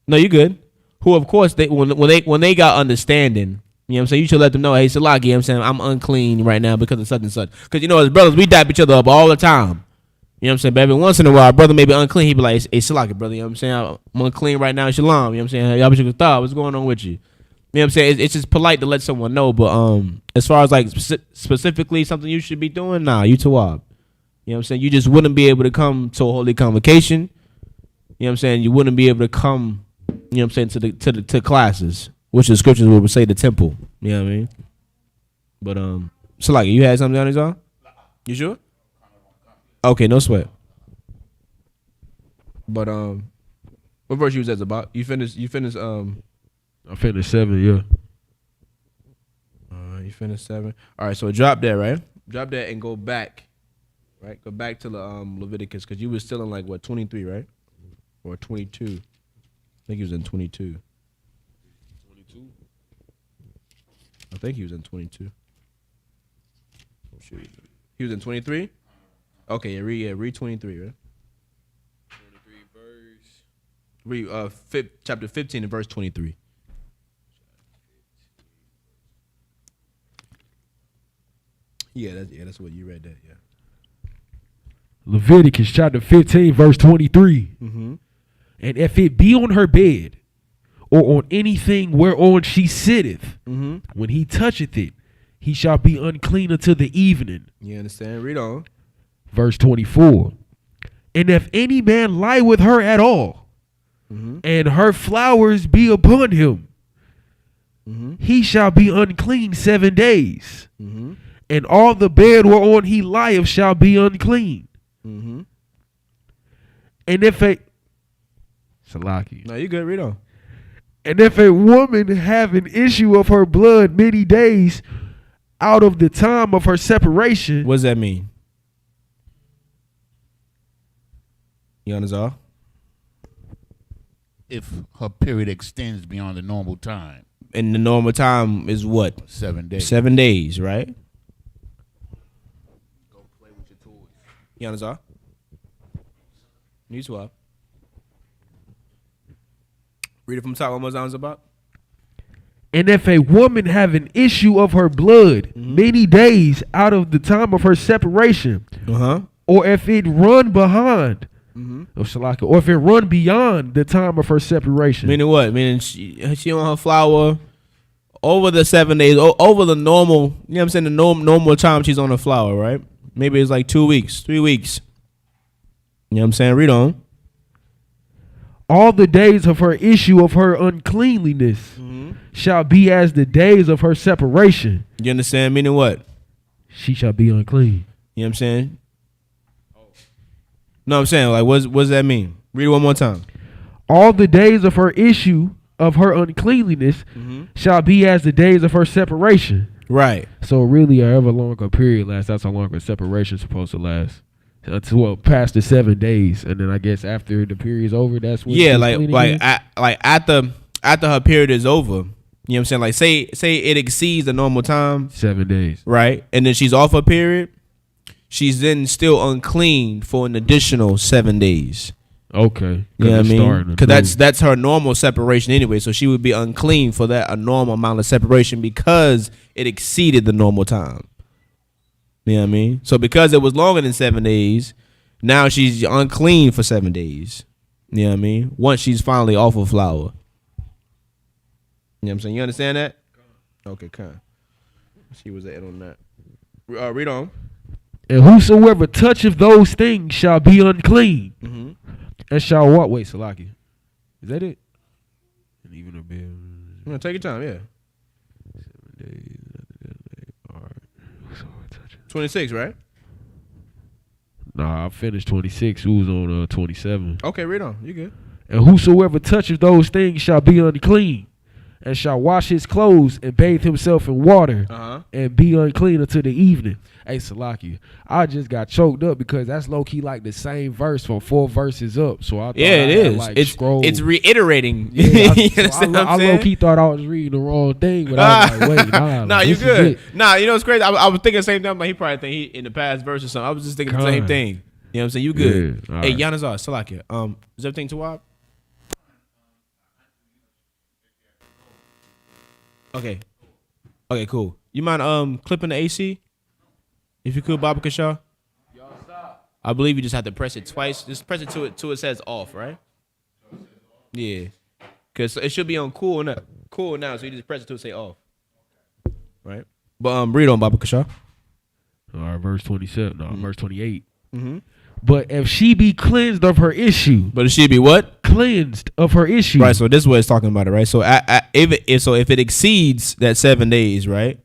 [SPEAKER 2] No, you good. Who, of course, when they got understanding, you know what I'm saying? You should let them know, hey, Salaki, you know what I'm saying? I'm unclean right now because of such and such. Because, as brothers, we dap each other up all the time. You know what I'm saying? But every once in a while, our brother may be unclean. He be like, hey, Salaki, brother, you know what I'm saying? I'm unclean right now. Shalom. You know what I'm saying? Y'all what's going on with you? You know what I'm saying? It's just polite to let someone know. But as far as like specifically something you should be doing, nah, you tawab. You know what I'm saying? You just wouldn't be able to come to a holy convocation. You know what I'm saying? You wouldn't be able to come, you know what I'm saying, to classes, which the scriptures would say the temple. You know what I mean? But Salaki, you had something on his own? You sure? Okay, no sweat. But what verse you was at about? You finished
[SPEAKER 4] I finished 7, yeah.
[SPEAKER 2] You finished 7. All right, so drop that, right? Drop that and go back. Right? Go back to the Leviticus, because you was still in like what, 23, right? Or 22. I think he was in 22. 22? I think he was in 22. Oh, shoot. He was in 23? Okay, read 23, right? 23 verse. Read chapter 15 and verse 23. Yeah, that's what you read that, yeah.
[SPEAKER 4] Leviticus chapter 15, verse 23.
[SPEAKER 2] Mm-hmm.
[SPEAKER 4] And if it be on her bed, or on anything whereon she sitteth,
[SPEAKER 2] mm-hmm.
[SPEAKER 4] when he toucheth it, he shall be unclean until the evening.
[SPEAKER 2] You understand? Read on.
[SPEAKER 4] Verse 24. And if any man lie with her at all,
[SPEAKER 2] mm-hmm.
[SPEAKER 4] and her flowers be upon him,
[SPEAKER 2] mm-hmm.
[SPEAKER 4] he shall be unclean 7 days.
[SPEAKER 2] Mm-hmm.
[SPEAKER 4] And all the bed whereon he lieth shall be unclean.
[SPEAKER 2] Mm-hmm.
[SPEAKER 4] And if a Salaki.
[SPEAKER 2] No, you good. Read on.
[SPEAKER 4] And if a woman have an issue of her blood many days out of the time of her separation.
[SPEAKER 2] What does that mean? You understand?
[SPEAKER 3] If her period extends beyond the normal time.
[SPEAKER 2] And the normal time is what?
[SPEAKER 3] 7 days.
[SPEAKER 2] 7 days, right? Go play with your toys. You understand? You swap. Read it from top one more time, about.
[SPEAKER 4] And if a woman have an issue of her blood many days out of the time of her separation, or if it run behind, or if it run beyond the time of her separation.
[SPEAKER 2] Meaning what? Meaning she on her flower over the 7 days, over the normal, you know what I'm saying, the normal time she's on the flower, right? Maybe it's like 2 weeks, 3 weeks. You know what I'm saying? Read on.
[SPEAKER 4] All the days of her issue of her uncleanliness shall be as the days of her separation.
[SPEAKER 2] You understand? Meaning what?
[SPEAKER 4] She shall be unclean.
[SPEAKER 2] You know what I'm saying? No, I'm saying, like, what does that mean? Read it one more time.
[SPEAKER 4] All the days of her issue of her uncleanliness shall be as the days of her separation.
[SPEAKER 2] Right.
[SPEAKER 4] So really, however long a period lasts, that's how long a separation is supposed to last. Until past the 7 days, and then I guess after the period's over, that's when
[SPEAKER 2] after her period is over. You know what I'm saying? Like say it exceeds the normal time,
[SPEAKER 4] 7 days,
[SPEAKER 2] right? And then she's off her period. She's then still unclean for an additional 7 days.
[SPEAKER 4] Okay,
[SPEAKER 2] you know what I mean? Because that's her normal separation anyway. So she would be unclean for that a normal amount of separation because it exceeded the normal time. You know what I mean? So because it was longer than 7 days, now she's unclean for 7 days. You know what I mean? Once she's finally off of flower. You know what I'm saying? You understand that? Okay, kind. She was at on that. Read on.
[SPEAKER 4] And whosoever toucheth those things shall be unclean. And shall what? Wait, Salaki. Is that it? And even a bit.
[SPEAKER 2] No, take your time, yeah.
[SPEAKER 4] 7 days. All right.
[SPEAKER 2] 26, right?
[SPEAKER 4] Nah, I finished 26. Who was on 27?
[SPEAKER 2] Okay, read on. You good.
[SPEAKER 4] And whosoever touches those things shall be unclean. and shall wash his clothes and bathe himself in water and be unclean until the evening. Hey, Salakia, I just got choked up because that's low key like the same verse from 4 verses up. So I thought
[SPEAKER 2] it is.
[SPEAKER 4] Like,
[SPEAKER 2] it's reiterating.
[SPEAKER 4] Yeah,
[SPEAKER 2] I
[SPEAKER 4] low key thought I was reading the wrong thing, but I was like, wait, nah,
[SPEAKER 2] nah, you good. Nah, you know what's crazy? I was thinking the same thing, but he probably think he in the past verse or something. I was just thinking the same thing. You know what I'm saying? You good.
[SPEAKER 4] Yeah,
[SPEAKER 2] hey,
[SPEAKER 4] right.
[SPEAKER 2] Yanazar, Salakia, is everything too wild? Okay, cool. You mind clipping the AC? If you could, Baba Kashaw. I believe you just have to press it twice. Just press it till it says off, right? Yeah. Cause it should be on cool now. Cool now, so you just press it till it say off. Right? But read on Baba Kashaw.
[SPEAKER 4] All right, verse 27. No, verse 28.
[SPEAKER 2] Mm-hmm.
[SPEAKER 4] But if she be cleansed of her issue.
[SPEAKER 2] But it should be what?
[SPEAKER 4] Cleansed of her issue.
[SPEAKER 2] Right, so this is what it's talking about it, right? So if it exceeds that 7 days, right?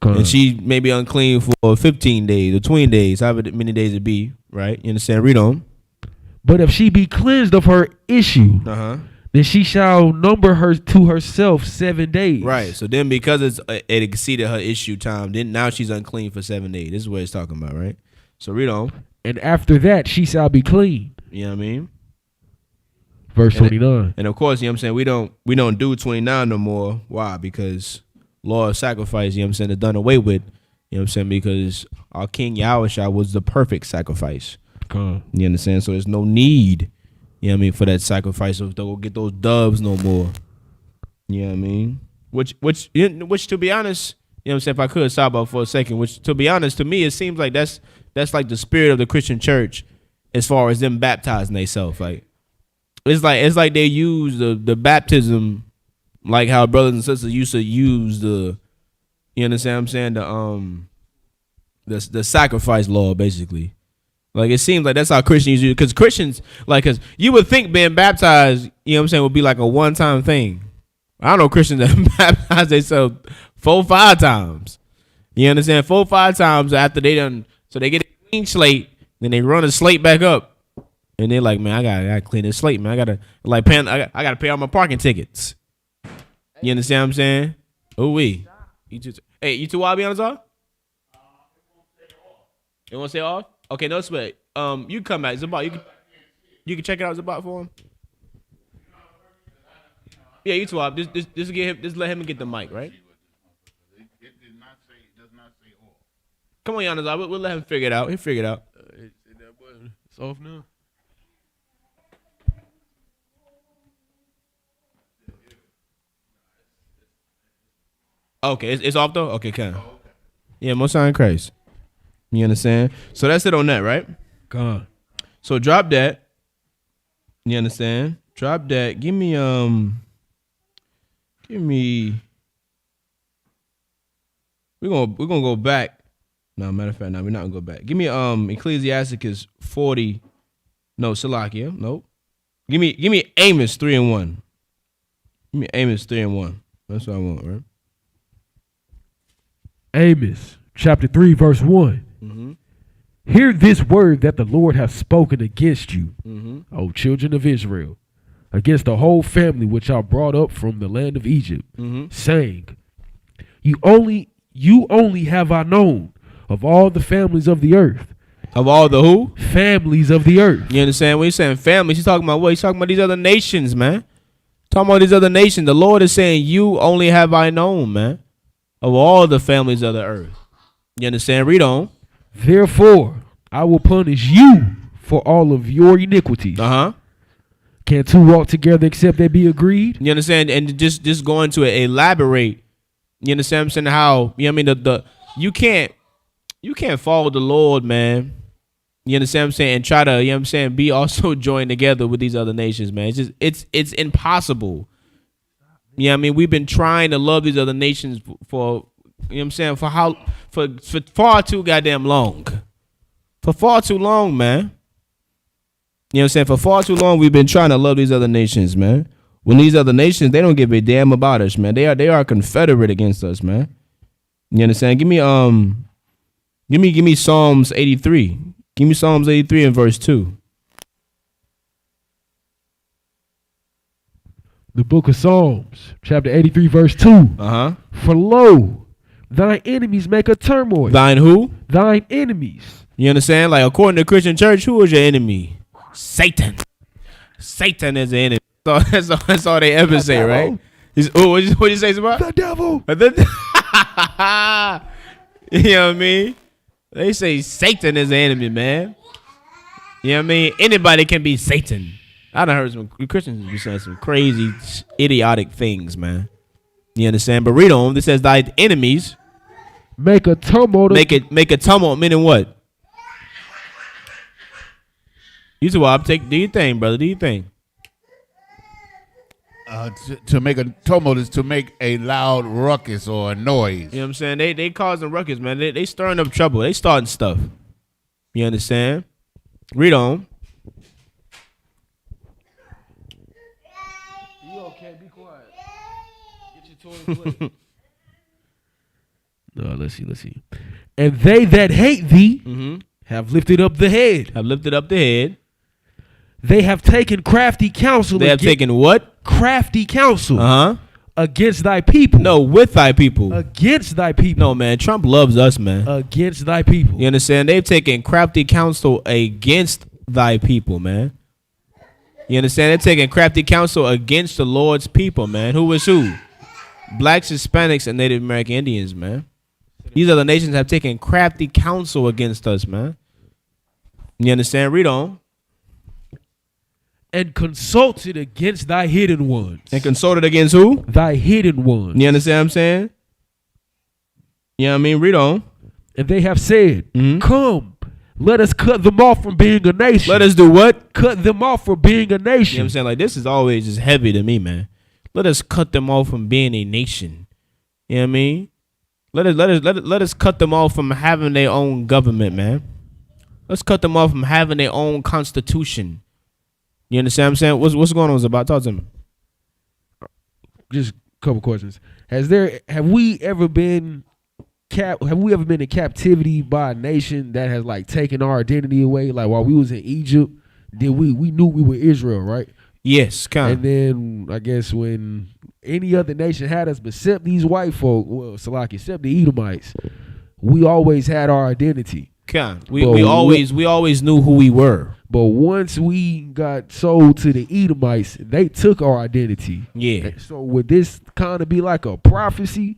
[SPEAKER 2] And she may be unclean for 15 days or 20 days, however many days it be, right? You understand? Read on.
[SPEAKER 4] But if she be cleansed of her issue, then she shall number her to herself 7 days.
[SPEAKER 2] Right. So then because it exceeded her issue time, then now she's unclean for 7 days. This is what it's talking about, right? So read on.
[SPEAKER 4] And after that, she shall be clean.
[SPEAKER 2] You know what I mean?
[SPEAKER 4] Verse 29.
[SPEAKER 2] And of course, you know what I'm saying, we don't do 29 no more. Why? Because law of sacrifice, you know what I'm saying, is done away with. You know what I'm saying? Because our King Yahushua was the perfect sacrifice. You understand? So there's no need, you know what I mean, for that sacrifice of to go get those doves no more. You know what I mean? Which to be honest, you know what I'm saying, if I could stop out for a second, which to be honest, to me, it seems like that's like the spirit of the Christian church as far as them baptizing themselves. Like it's like they use the baptism like how brothers and sisters used to use the, you understand what I'm saying, the sacrifice law, basically. Like it seems like that's how Christians use it, because Christians, like, because you would think being baptized, you know what I'm saying, would be like a one-time thing. I don't know Christians that baptize themselves 4-5 times. You understand? 4-5 times after they done, so they get a clean slate, then they run the slate back up, and they're like, man, I gotta clean this slate, man. I gotta pay all my parking tickets. You understand what I'm saying? Ooh wee. You too wild, be honest, all? It won't say off? Okay, no sweat. You can come back. Zabat, you can check it out, Zabat, for him. Yeah, you too wild. Just let him get the mic, right?
[SPEAKER 3] It does not say off.
[SPEAKER 2] Come on, Yanazar. We'll let him figure it out. He'll figure it out.
[SPEAKER 4] It's off now.
[SPEAKER 2] Okay, it's off though? Okay, kind of. Yeah, most sign Christ. You understand? So that's it on that, right?
[SPEAKER 4] God.
[SPEAKER 2] So drop that. You understand? Drop that. Give me we're gonna go back. No, matter of fact, no, we're not gonna go back. Give me Ecclesiasticus 40. No, Salakia. Nope. Give me Amos 3:1. Give me Amos 3:1. That's what I want, right?
[SPEAKER 4] Amos chapter 3 verse 1.
[SPEAKER 2] Mm-hmm.
[SPEAKER 4] Hear this word that the Lord hath spoken against you, O children of Israel, against the whole family which I brought up from the land of Egypt, saying, You only have I known of all the families of the earth.
[SPEAKER 2] Of all the who?
[SPEAKER 4] Families of the earth.
[SPEAKER 2] You understand? When he's saying families, he's talking about what? He's talking about these other nations, man. Talking about these other nations. The Lord is saying, you only have I known, man, of all the families of the earth. You understand? Read on.
[SPEAKER 4] Therefore, I will punish you for all of your iniquities. Can two walk together except they be agreed?
[SPEAKER 2] You understand? And just going to elaborate. You understand what I'm saying? How, you know what I mean? You can't follow the Lord, man. You understand what I'm saying? And try to, you know what I'm saying, be also joined together with these other nations, man. It's impossible. You know what I mean? We've been trying to love these other nations for you know what I'm saying, for far too goddamn long. For far too long, man. You know what I'm saying? For far too long, we've been trying to love these other nations, man. When these other nations, they don't give a damn about us, man. They are confederate against us, man. You understand? Give me Psalms 83. Give me Psalms 83 and verse 2.
[SPEAKER 4] The book of Psalms, chapter 83, verse 2.
[SPEAKER 2] Uh-huh.
[SPEAKER 4] For lo, thine enemies make a turmoil.
[SPEAKER 2] Thine who?
[SPEAKER 4] Thine enemies.
[SPEAKER 2] You understand? Like, according to Christian church, who is your enemy? Satan. Satan is the enemy. So that's all they ever say, right? What you say about?
[SPEAKER 4] The devil.
[SPEAKER 2] You know what I mean? They say Satan is the enemy, man. You know what I mean? Anybody can be Satan. I done heard some Christians be saying some crazy, idiotic things, man. You understand? But read on. This says thy enemies
[SPEAKER 4] make a tumult.
[SPEAKER 2] Make a tumult, meaning what? You said, well, do your thing, brother. Do your thing.
[SPEAKER 3] To make a tumult is to make a loud ruckus or a noise.
[SPEAKER 2] You know what I'm saying? They causing ruckus, man. They stirring up trouble. They starting stuff. You understand? Read on.
[SPEAKER 4] You okay? Be quiet. Get your toy. No, let's see. And they that hate thee have lifted up the head.
[SPEAKER 2] Have lifted up the head.
[SPEAKER 4] They have taken crafty counsel.
[SPEAKER 2] They have taken what?
[SPEAKER 4] Crafty counsel.
[SPEAKER 2] Uh-huh.
[SPEAKER 4] Against thy people.
[SPEAKER 2] No, with thy people.
[SPEAKER 4] Against thy people.
[SPEAKER 2] No, man. Trump loves us, man.
[SPEAKER 4] Against thy people.
[SPEAKER 2] You understand? They've taken crafty counsel against thy people, man. You understand? They're taking crafty counsel against the Lord's people, man. Who is who? Blacks, Hispanics, and Native American Indians, man. These other nations have taken crafty counsel against us, man. You understand? Read on.
[SPEAKER 4] And consulted against thy hidden ones.
[SPEAKER 2] And consulted against who?
[SPEAKER 4] Thy hidden ones.
[SPEAKER 2] You understand what I'm saying? You know what I mean? Read on.
[SPEAKER 4] And they have said, come, let us cut them off from being a nation.
[SPEAKER 2] Let us do what?
[SPEAKER 4] Cut them off from being a nation.
[SPEAKER 2] You know what I'm saying? Like, this is always just heavy to me, man. Let us cut them off from being a nation. You know what I mean? Let us cut them off from having their own government, man. Let's cut them off from having their own constitution. You understand what I'm saying? What's going on with about? Talk to me.
[SPEAKER 4] Just a couple questions. Have we ever been in captivity by a nation that has like taken our identity away? Like while we was in Egypt, we knew we were Israel, right?
[SPEAKER 2] Yes, kind
[SPEAKER 4] of. And then I guess when any other nation had us, except these white folk, except the Edomites, we always had our identity.
[SPEAKER 2] Kind. We always knew who we were.
[SPEAKER 4] But once we got sold to the Edomites, they took our identity.
[SPEAKER 2] Yeah.
[SPEAKER 4] And so would this kind of be like a prophecy?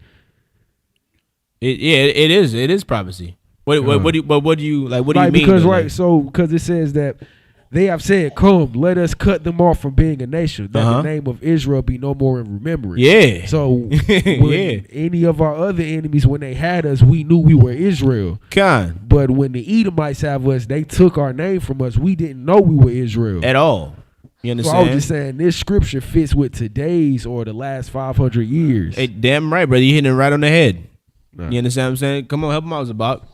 [SPEAKER 2] It is prophecy. What do you mean?
[SPEAKER 4] Because it says that they have said, come, let us cut them off from being a nation, that the name of Israel be no more in remembrance.
[SPEAKER 2] Yeah.
[SPEAKER 4] So when any of our other enemies, when they had us, we knew we were Israel. But when the Edomites have us, they took our name from us. We didn't know we were Israel.
[SPEAKER 2] At all. You understand?
[SPEAKER 4] So I was just saying this scripture fits with today's or the last 500 years.
[SPEAKER 2] Hey, damn right, brother. You're hitting it right on the head.
[SPEAKER 4] Nah.
[SPEAKER 2] You understand what I'm saying? Come on, help them out, about.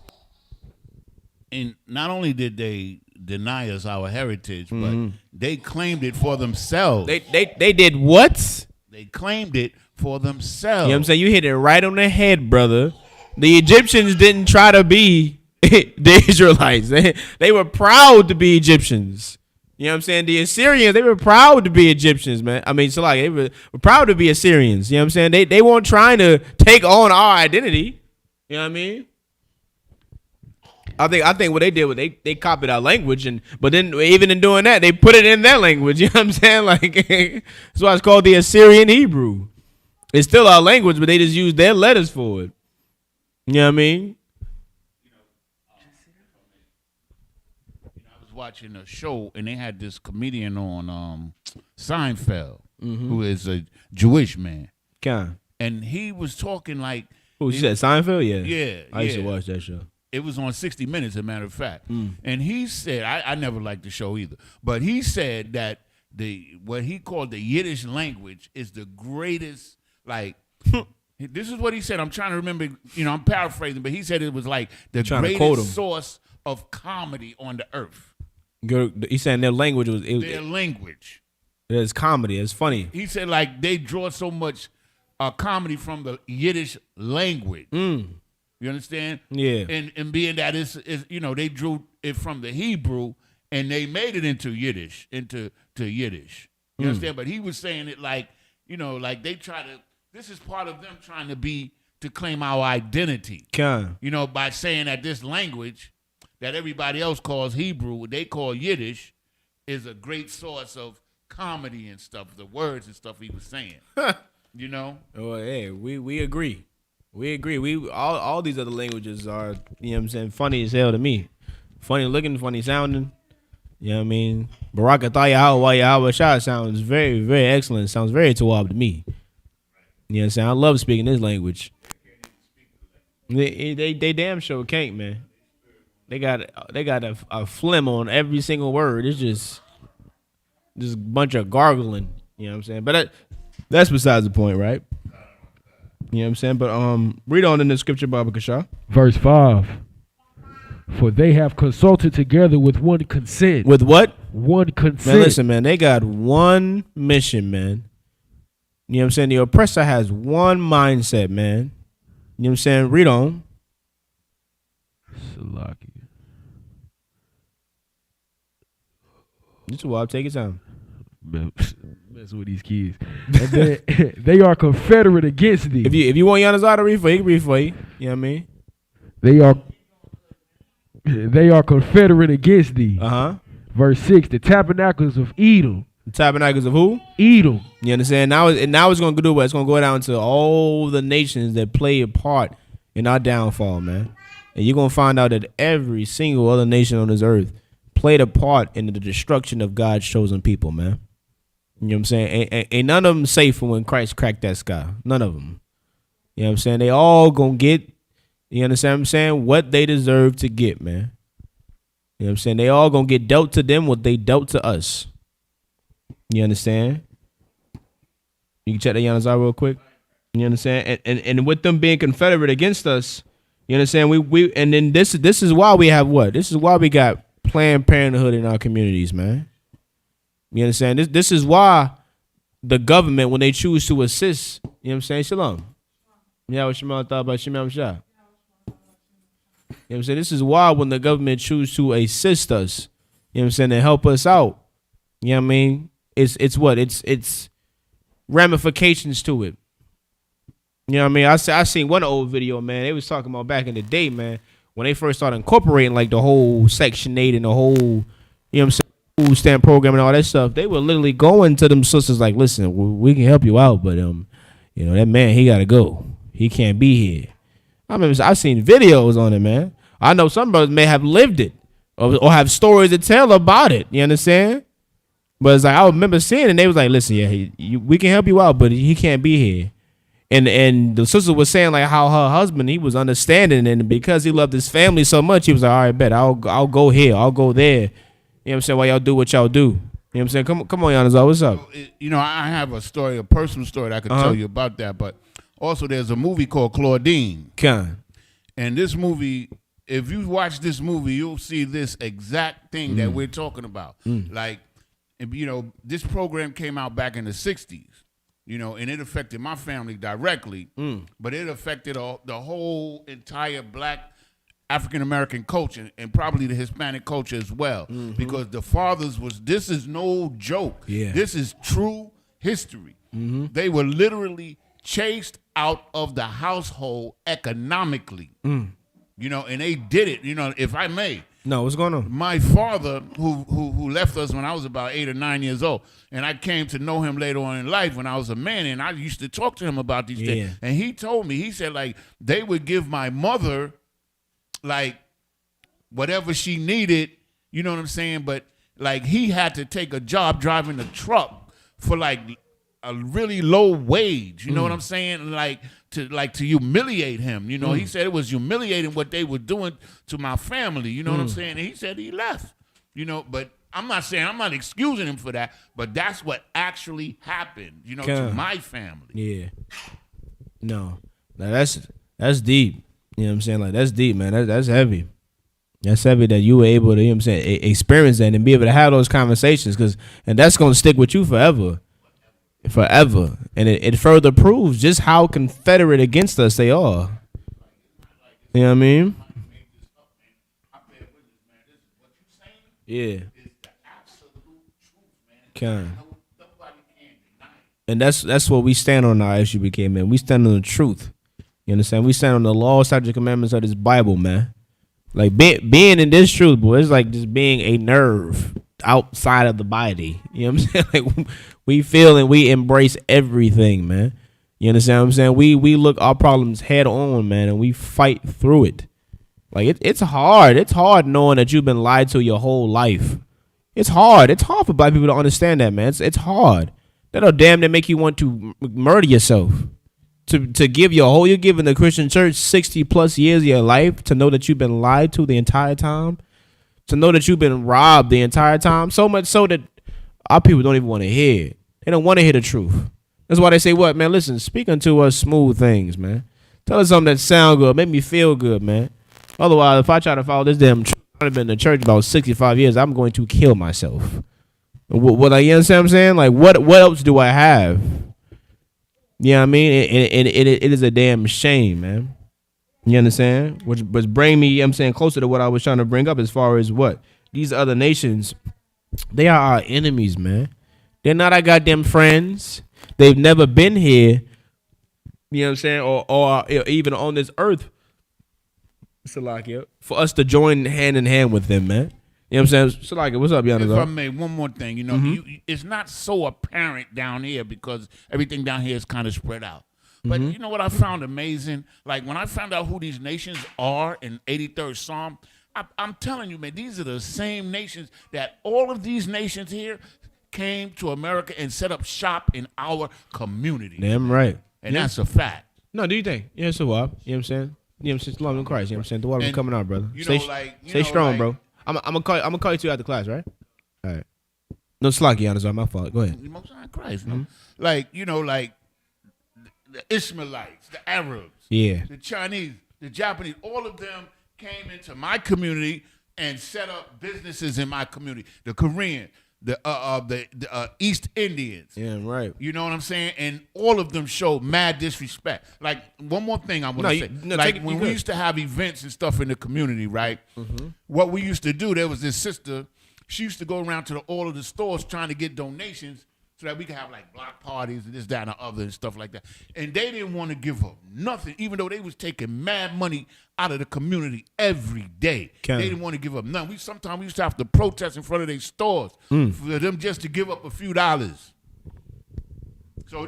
[SPEAKER 3] And not only did they deny us our heritage, but they claimed it for themselves.
[SPEAKER 2] They did what?
[SPEAKER 3] They claimed it for themselves.
[SPEAKER 2] You know what I'm saying? You hit it right on the head, brother. The Egyptians didn't try to be the Israelites. They were proud to be Egyptians. You know what I'm saying? The Assyrians, they were proud to be Egyptians, man. I mean, so like they were proud to be Assyrians. You know what I'm saying? They weren't trying to take on our identity. You know what I mean? I think what they did was they copied our language, but then even in doing that, they put it in their language. You know what I'm saying? Like that's why it's called the Assyrian Hebrew. It's still our language, but they just use their letters for it. You know what I mean?
[SPEAKER 3] I was watching a show and they had this comedian on Seinfeld, who is a Jewish man. And he was talking like,
[SPEAKER 2] who, you said Seinfeld?
[SPEAKER 3] Yeah.
[SPEAKER 2] I used to watch that show.
[SPEAKER 3] It was on 60 Minutes, as a matter of fact. And he said, I never liked the show either, but he said that what he called the Yiddish language is the greatest, like, this is what he said. I'm trying to remember, I'm paraphrasing, but he said it was like the greatest source of comedy on the earth.
[SPEAKER 2] He's saying their language was...
[SPEAKER 3] Their language.
[SPEAKER 2] It's comedy. It's funny.
[SPEAKER 3] He said, like, they draw so much comedy from the Yiddish language. You understand?
[SPEAKER 2] Yeah.
[SPEAKER 3] And being that is they drew it from the Hebrew and they made it into Yiddish, into Yiddish. You understand? But he was saying it like you know, like they try to. This is part of them trying to claim our identity.
[SPEAKER 2] Con.
[SPEAKER 3] You know, by saying that this language that everybody else calls Hebrew, they call Yiddish, is a great source of comedy and stuff. The words and stuff he was saying. You know.
[SPEAKER 2] Oh, yeah, we agree. We agree. We all these other languages are, you know what I'm saying, funny as hell to me. Funny looking, funny sounding. You know what I mean? Barakatah Yahweh Shah sounds very, very excellent. Sounds very Tawab to me. You know what I'm saying? I love speaking this language. They damn sure can't, man. They got a phlegm on every single word. It's just a bunch of gargling. You know what I'm saying? But that's besides the point, right? You know what I'm saying? But read on in the scripture, Baba Kasha.
[SPEAKER 4] Verse 5. For they have consulted together with one consent.
[SPEAKER 2] With what?
[SPEAKER 4] One consent.
[SPEAKER 2] Man, listen, man. They got one mission, man. You know what I'm saying? The oppressor has one mindset, man. You know what I'm saying? Read on.
[SPEAKER 4] Salaki.
[SPEAKER 2] This is why I'll take your time.
[SPEAKER 4] Mess with these kids. And then, they are confederate against thee.
[SPEAKER 2] If you want Yanazar to read for you, he can read for you. You know what I mean?
[SPEAKER 4] They are confederate against thee.
[SPEAKER 2] Uh-huh.
[SPEAKER 4] Verse 6. The tabernacles of Edom.
[SPEAKER 2] The tabernacles of who?
[SPEAKER 4] Edom.
[SPEAKER 2] You understand? Now it's going to do what? It's going to go down to all the nations that play a part in our downfall, man. And you're going to find out that every single other nation on this earth played a part in the destruction of God's chosen people, man. You know what I'm saying? Ain't none of them safe from when Christ cracked that sky. None of them. You know what I'm saying? They all going to get, you understand what I'm saying, what they deserve to get, man. You know what I'm saying? They all going to get dealt to them what they dealt to us. You understand? You can check that Yanazar real quick. You understand? And with them being confederate against us, you understand? We and then this is why we have what? This is why we got Planned Parenthood in our communities, man. You understand? This is why the government, when they choose to assist, you know what I'm saying? Shalom. Yeah, what Shema thought about Shema Shah. You know what I'm saying? This is why when the government choose to assist us, you know what I'm saying, to help us out, you know what I mean? It's what? It's ramifications to it. You know what I mean? I seen one old video, man. They was talking about back in the day, man, when they first started incorporating like the whole Section 8 and the whole, you know what I'm saying, food stamp program and all that stuff. They were literally going to them sisters like, listen, we can help you out, but you know, that man, he gotta go. He can't be here. I remember I've seen videos on it, man. I know some brothers may have lived it or have stories to tell about it. You understand? But it's like I remember seeing it and they was like, listen, yeah, we can help you out, but he can't be here. And the sister was saying like how her husband, he was understanding, and because he loved his family so much, he was like, all right, bet I'll go here, I'll go there. You know what I'm saying? While y'all do what y'all do. You know what I'm saying? Come on, Yanazar, what's up?
[SPEAKER 3] You know, I have a story, a personal story that I could tell you about that, but also there's a movie called Claudine. And this movie, if you watch this movie, you'll see this exact thing that we're talking about. Like, you know, this program came out back in the 60s. You know, and it affected my family directly, but it affected the whole entire black African-American culture and probably the Hispanic culture as well, because the fathers this is no joke.
[SPEAKER 2] Yeah.
[SPEAKER 3] This is true history. They were literally chased out of the household economically, you know, and they did it, you know, if I may.
[SPEAKER 2] No, what's going on?
[SPEAKER 3] My father, who left us when I was about 8 or 9 years old, and I came to know him later on in life when I was a man, and I used to talk to him about these things. And he told me, he said, like, they would give my mother, like, whatever she needed, you know what I'm saying? But, like, he had to take a job driving a truck for, like, a really low wage, you know what I'm saying? Like to humiliate him, you know. He said it was humiliating what they were doing to my family, you know what I'm saying? And he said he left, you know, but I'm not excusing him for that, but that's what actually happened, you know, to my family.
[SPEAKER 2] Yeah. No. Now that's deep. You know what I'm saying? Like, that's deep, man. That's heavy. That's heavy that you were able to, you know what I'm saying, experience that and be able to have those conversations, and that's going to stick with you forever. Forever. And it further proves just how confederate against us they are. You know what I mean? Yeah. And that's what we stand on our Isupk, man. We stand on the truth. You understand? We stand on the law, statutes, commandments of this Bible, man. Like being in this truth, boy, it's like just being a nerve outside of the body. You know what I'm saying? Like we feel and we embrace everything, man. You understand what I'm saying? We look our problems head on, man, and we fight through it. Like it's hard. It's hard knowing that you've been lied to your whole life. It's hard. It's hard for black people to understand that, man. It's hard. That'll damn near make you want to murder yourself. To give you're giving the Christian church 60 plus years of your life to know that you've been lied to the entire time, to know that you've been robbed the entire time, so much so that our people don't even want to hear it. They don't want to hear the truth. That's why they say, what, man, listen, speak unto us smooth things, man. Tell us something that sound good, make me feel good, man. Otherwise, if I try to follow this damn truth, I've been in the church about 65 years, I'm going to kill myself. What you understand what I'm saying? Like, what else do I have? You know what I mean? And it is a damn shame, man. You understand? Which bring me, you know what I'm saying, closer to what I was trying to bring up as far as what? These other nations, they are our enemies, man. They're not our goddamn friends. They've never been here, you know what I'm saying, or even on this earth, Salakia, for us to join hand in hand with them, man. You know what I'm saying? Salakia, what's up, Yana?
[SPEAKER 3] If I may, one more thing, you know, it's not so apparent down here because everything down here is kind of spread out. But you know what I found amazing? Like when I found out who these nations are in 83rd Psalm, I'm telling you, man, these are the same nations that all of these nations here came to America and set up shop in our community.
[SPEAKER 2] Damn right.
[SPEAKER 3] And that's a fact.
[SPEAKER 2] No, do you think? Yeah, it's a while. You know what I'm saying? You know what I'm saying? Love in Christ. You know what I'm saying? The water coming out, brother. Stay strong, bro. I'm gonna call you two after class, right? All right. No slacky, Yana, my fault. Go ahead.
[SPEAKER 3] Christ, like the Ishmaelites, the Arabs,
[SPEAKER 2] the
[SPEAKER 3] Chinese, the Japanese, all of them came into my community and set up businesses in my community. The Korean, the East Indians.
[SPEAKER 2] Yeah, right.
[SPEAKER 3] You know what I'm saying? And all of them showed mad disrespect. Like, one more thing I want to say. Like, when we used to have events and stuff in the community, right? What we used to do, there was this sister, she used to go around to all of the stores trying to get donations so that we could have, like, block parties and this, that, and the other and stuff like that. And they didn't want to give up nothing, even though they was taking mad money out of the community every day. They didn't want to give up nothing. Sometimes we used to have to protest in front of their stores for them just to give up a few dollars. So,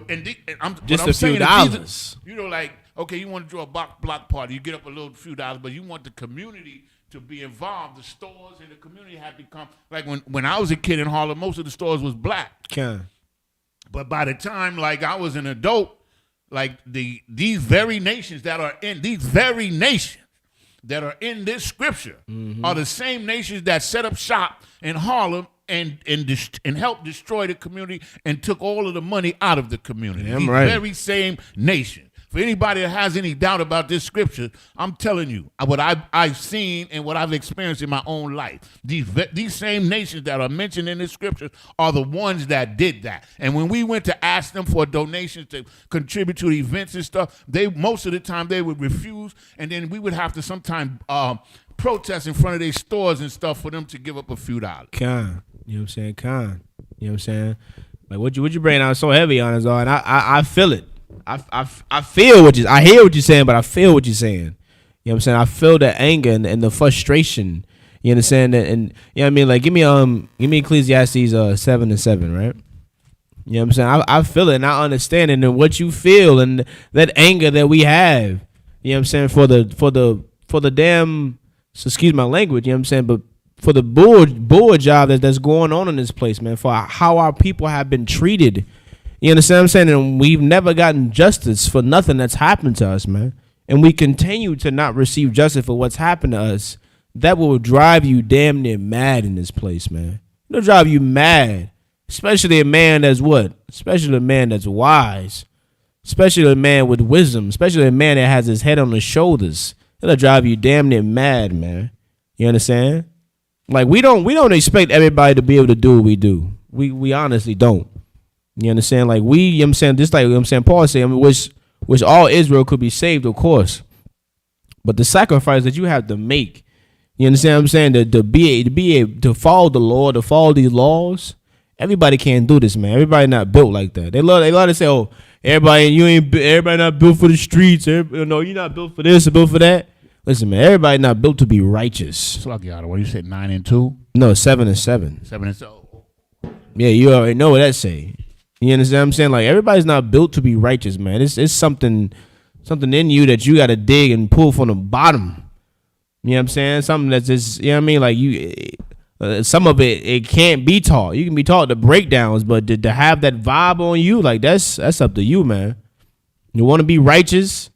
[SPEAKER 2] just a few dollars.
[SPEAKER 3] You know, like, okay, you want to do a block party, you get up a little few dollars, but you want the community to be involved. The stores in the community had become, like when I was a kid in Harlem, most of the stores was black. But by the time, like, I was an adult, like these very nations that are in this scripture are the same nations that set up shop in Harlem and helped destroy the community and took all of the money out of the community. These very same nations. For anybody that has any doubt about this scripture, I'm telling you what I've seen and what I've experienced in my own life. These same nations that are mentioned in this scripture are the ones that did that. And when we went to ask them for donations to contribute to the events and stuff, most of the time they would refuse, and then we would have to sometimes protest in front of their stores and stuff for them to give up a few dollars.
[SPEAKER 2] You know what I'm saying? You know what I'm saying? Like what you bringing out so heavy on us all, and I feel it. I feel I hear what you're saying, but I feel what you're saying. You know what I'm saying? I feel the anger and the frustration. You understand that? And you know what I mean? Like give me Ecclesiastes 7:7, right? You know what I'm saying? I feel it and I understand it and what you feel and that anger that we have. You know what I'm saying? For the damn, so excuse my language, you know what I'm saying? But for the bull job that's going on in this place, man, for how our people have been treated. You understand what I'm saying? And we've never gotten justice for nothing that's happened to us, man. And we continue to not receive justice for what's happened to us. That will drive you damn near mad in this place, man. It'll drive you mad. Especially a man that's what? Especially a man that's wise. Especially a man with wisdom. Especially a man that has his head on his shoulders. It'll drive you damn near mad, man. You understand? Like we don't expect everybody to be able to do what we do. We honestly don't. You understand? Like you know what I'm saying, just like you know what I'm saying, Paul said, I mean, which all Israel could be saved, of course. But the sacrifice that you have to make, you understand what I'm saying, to follow the Lord, to follow these laws, Everybody can't do this, man. Everybody not built like that. They love to say, oh, everybody not built for the streets. You're not built for this or built for that. Listen, man, everybody not built to be righteous.
[SPEAKER 3] Slagiata, what you said, 9 and 2?
[SPEAKER 2] No, 7 and 7.
[SPEAKER 3] 7 and 7.
[SPEAKER 2] Yeah, you already know what that say. You understand what I'm saying? Like, everybody's not built to be righteous, man. It's something in you that you got to dig and pull from the bottom. You know what I'm saying? Something that's just, you know what I mean? Like, some of it can't be taught. You can be taught the breakdowns, but to have that vibe on you, like, that's up to you, man. You want to be righteous?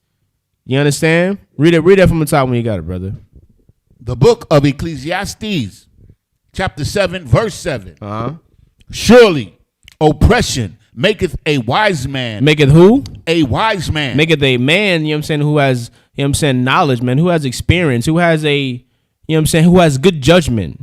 [SPEAKER 2] You understand? Read it from the top when you got it, brother.
[SPEAKER 3] The book of Ecclesiastes, chapter 7, verse 7.
[SPEAKER 2] Surely
[SPEAKER 3] Oppression maketh a wise man.
[SPEAKER 2] Maketh who?
[SPEAKER 3] A wise man.
[SPEAKER 2] Maketh a man, you know what I'm saying, who has, you know what I'm saying, knowledge, man, who has experience, who has a, you know what I'm saying, who has good judgment,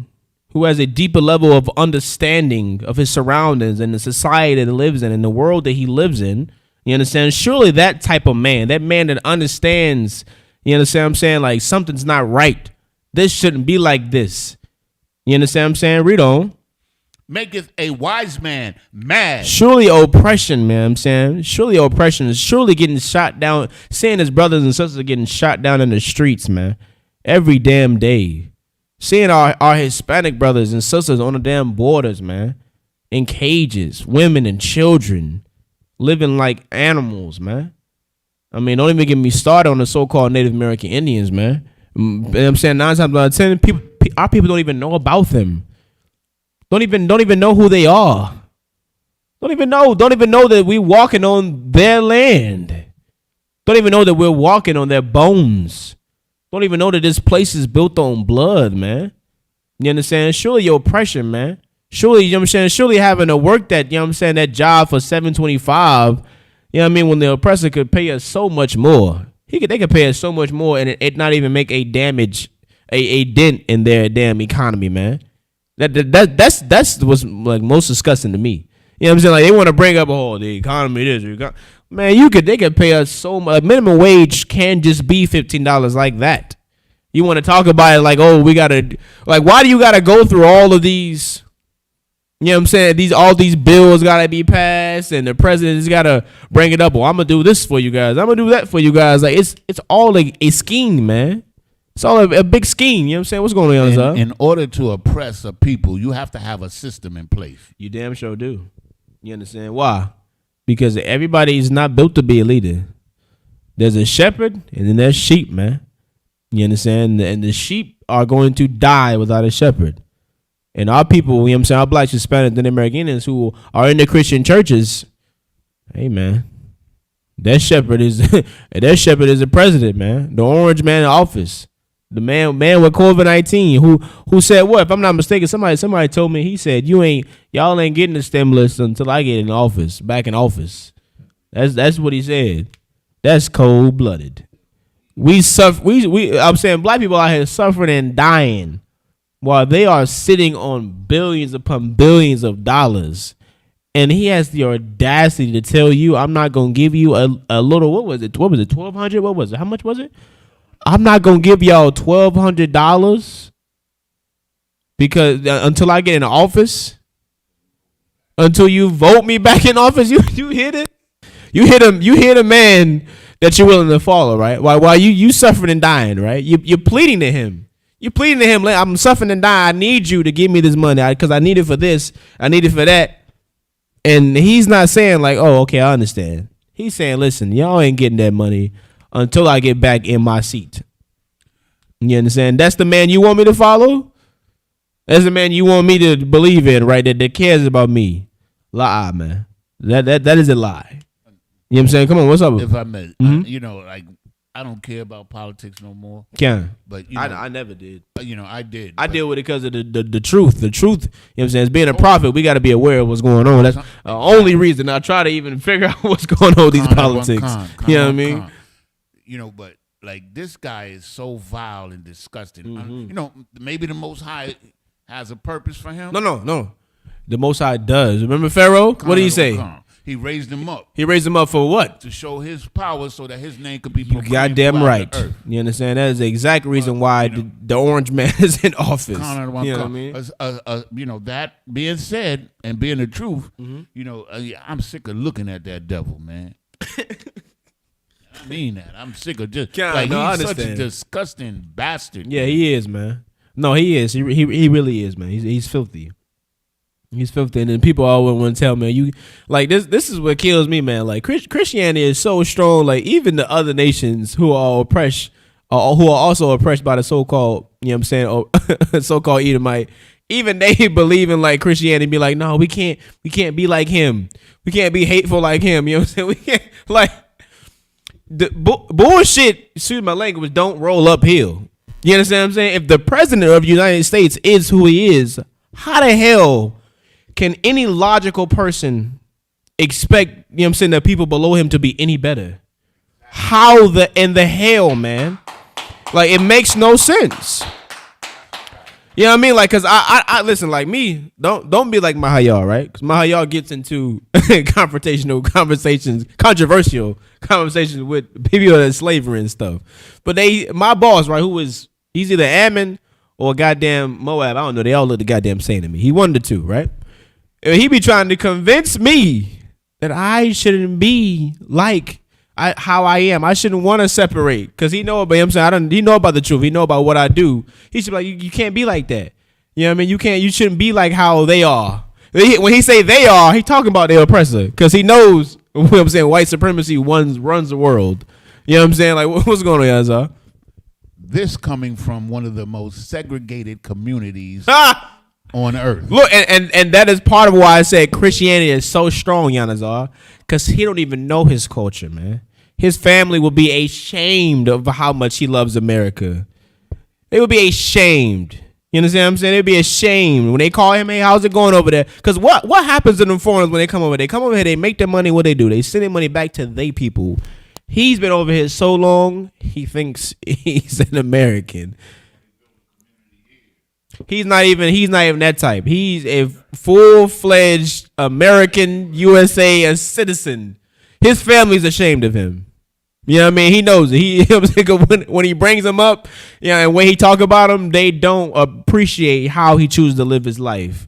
[SPEAKER 2] who has a deeper level of understanding of his surroundings and the society that he lives in and the world that he lives in. You understand? Surely that type of man, that man that understands, you understand what I'm saying, like something's not right. This shouldn't be like this. You understand what I'm saying? Read on.
[SPEAKER 3] Maketh a wise man mad.
[SPEAKER 2] Surely oppression, man, I'm saying. Surely oppression is surely getting shot down. Seeing his brothers and sisters getting shot down in the streets, man. Every damn day. Seeing our Hispanic brothers and sisters on the damn borders, man. In cages. Women and children. Living like animals, man. I mean, don't even get me started on the so-called Native American Indians, man. You know what I'm saying? 9 times out of 10, our people don't even know about them. Don't even know who they are. Don't even know that we're walking on their land. Don't even know that we're walking on their bones. Don't even know that this place is built on blood, man. You understand? Surely your oppression, man. Surely, you know what I'm saying? Surely having to work that, you know what I'm saying, that job for $7.25, you know what I mean, when the oppressor could pay us so much more. They could pay us so much more and it not even make a dent in their damn economy, man. That's what's like most disgusting to me. You know what I'm saying? Like they want to bring up the economy man, they could pay us so much. Minimum wage can just be $15 like that. You want to talk about it like, oh, we gotta, like, why do you gotta go through all of these? You know what I'm saying? All these bills gotta be passed, and the president's gotta bring it up. Well, I'm gonna do this for you guys. I'm gonna do that for you guys. Like it's all like a scheme, man. It's all a big scheme. You know what I'm saying? What's going on, sir?
[SPEAKER 3] In order to oppress a people, you have to have a system in place.
[SPEAKER 2] You damn sure do. You understand why? Because everybody is not built to be a leader. There's a shepherd, and then there's sheep, man. You understand? And the sheep are going to die without a shepherd. And our people, you know what I'm saying, our blacks, Hispanic, and Americans who are in the Christian churches, hey, man, that shepherd is the president, man. The orange man in office. The man with COVID-19 who said what? If I'm not mistaken, somebody told me, he said, y'all ain't getting the stimulus until I get back in office. That's what he said. That's cold-blooded. I'm saying black people out here suffering and dying while they are sitting on billions upon billions of dollars. And he has the audacity to tell you, I'm not going to give you a little, what was it? $1,200? What was it? How much was it? I'm not going to give y'all $1,200 because until I get in office, until you vote me back in office, you hit it. You hit a man that you're willing to follow, right? While you suffering and dying, right? You're pleading to him. You're pleading to him, like, I'm suffering and dying. I need you to give me this money because I need it for this. I need it for that. And he's not saying like, oh, okay, I understand. He's saying, listen, y'all ain't getting that money until I get back in my seat. You understand? That's the man you want me to follow? That's the man you want me to believe in, right? That cares about me. Lie, man. That is a lie. You know what I'm saying? Come on, what's up?
[SPEAKER 3] If I may, like, I don't care about politics no more. But
[SPEAKER 2] I never did.
[SPEAKER 3] I did.
[SPEAKER 2] I deal with it because of the truth. The truth, you know what I'm saying? As being a prophet, we got to be aware of what's going on. That's the only reason I try to even figure out what's going on with these politics. You know what I mean?
[SPEAKER 3] But like this guy is so vile and disgusting. Maybe the Most High has a purpose for him.
[SPEAKER 2] No. The Most High does. Remember Pharaoh? What did he say?
[SPEAKER 3] He raised him up
[SPEAKER 2] He raised him up for what?
[SPEAKER 3] to show his power so that his name could be
[SPEAKER 2] You
[SPEAKER 3] proclaimed
[SPEAKER 2] goddamn
[SPEAKER 3] throughout
[SPEAKER 2] right.
[SPEAKER 3] the earth.
[SPEAKER 2] You understand? That is the exact reason why the orange man is in office.
[SPEAKER 3] Connor, what I'm
[SPEAKER 2] You know what I
[SPEAKER 3] calling-
[SPEAKER 2] mean?
[SPEAKER 3] you know, that being said and being the truth,
[SPEAKER 2] Mm-hmm.
[SPEAKER 3] you know, I'm sick of looking at that devil, man. I mean that. I'm sick of just
[SPEAKER 2] Yeah,
[SPEAKER 3] like
[SPEAKER 2] no, I
[SPEAKER 3] he's such a
[SPEAKER 2] understand.
[SPEAKER 3] disgusting bastard.
[SPEAKER 2] Yeah, he is, man. No, he is. He really is, man. He's filthy. He's filthy, and then people always want to tell me, you like this. This is what kills me, man. Like Christianity is so strong. Like even the other nations who are oppressed, who are also oppressed by the so-called, you know what I'm saying, so-called Edomite. Even they believe in like Christianity. Be like, no, we can't be like him. We can't be hateful like him. You know what I'm saying? We can't like the bullshit. Excuse my language. Don't roll uphill. You understand what I'm saying? If the president of the United States is who he is, how the hell can any logical person expect, you know what I'm saying, the people below him to be any better? How in the hell, man? Like, it makes no sense. You know what I mean? Like, cause I listen, like me, don't be like Mahayal, right? Cause Mahayal gets into controversial conversations with people in slavery and stuff. But my boss, right, he's either Ammon or goddamn Moab. I don't know. They all look the goddamn same to me. He one of the two, right? And he be trying to convince me that I shouldn't be like how I am. I shouldn't want to separate because he know about. I'm saying he know about the truth. He know about what I do. He should be like, you can't be like that. You know what I mean? You shouldn't be like how they are. When he say they are, he talking about the oppressor because he knows. You know what I'm saying, white supremacy runs the world. You know what I'm saying? Like, what's going on, Yazar?
[SPEAKER 3] This coming from one of the most segregated communities on earth.
[SPEAKER 2] Look, and that is part of why I said Christianity is so strong, Yanazar, because he don't even know his culture, man. His family will be ashamed of how much he loves America. They would be ashamed. You understand what I'm saying? They'd be ashamed when they call him, hey, how's it going over there? Because what happens to them foreigners when they come over? They come over here, they make their money, what they do? They send their money back to they people. He's been over here so long, he thinks he's an American. He's not even that type. He's a full-fledged American, USA, a citizen. His family's ashamed of him. You know what I mean? He knows it. When he brings them up, you know, and when he talk about them, they don't appreciate how he chooses to live his life.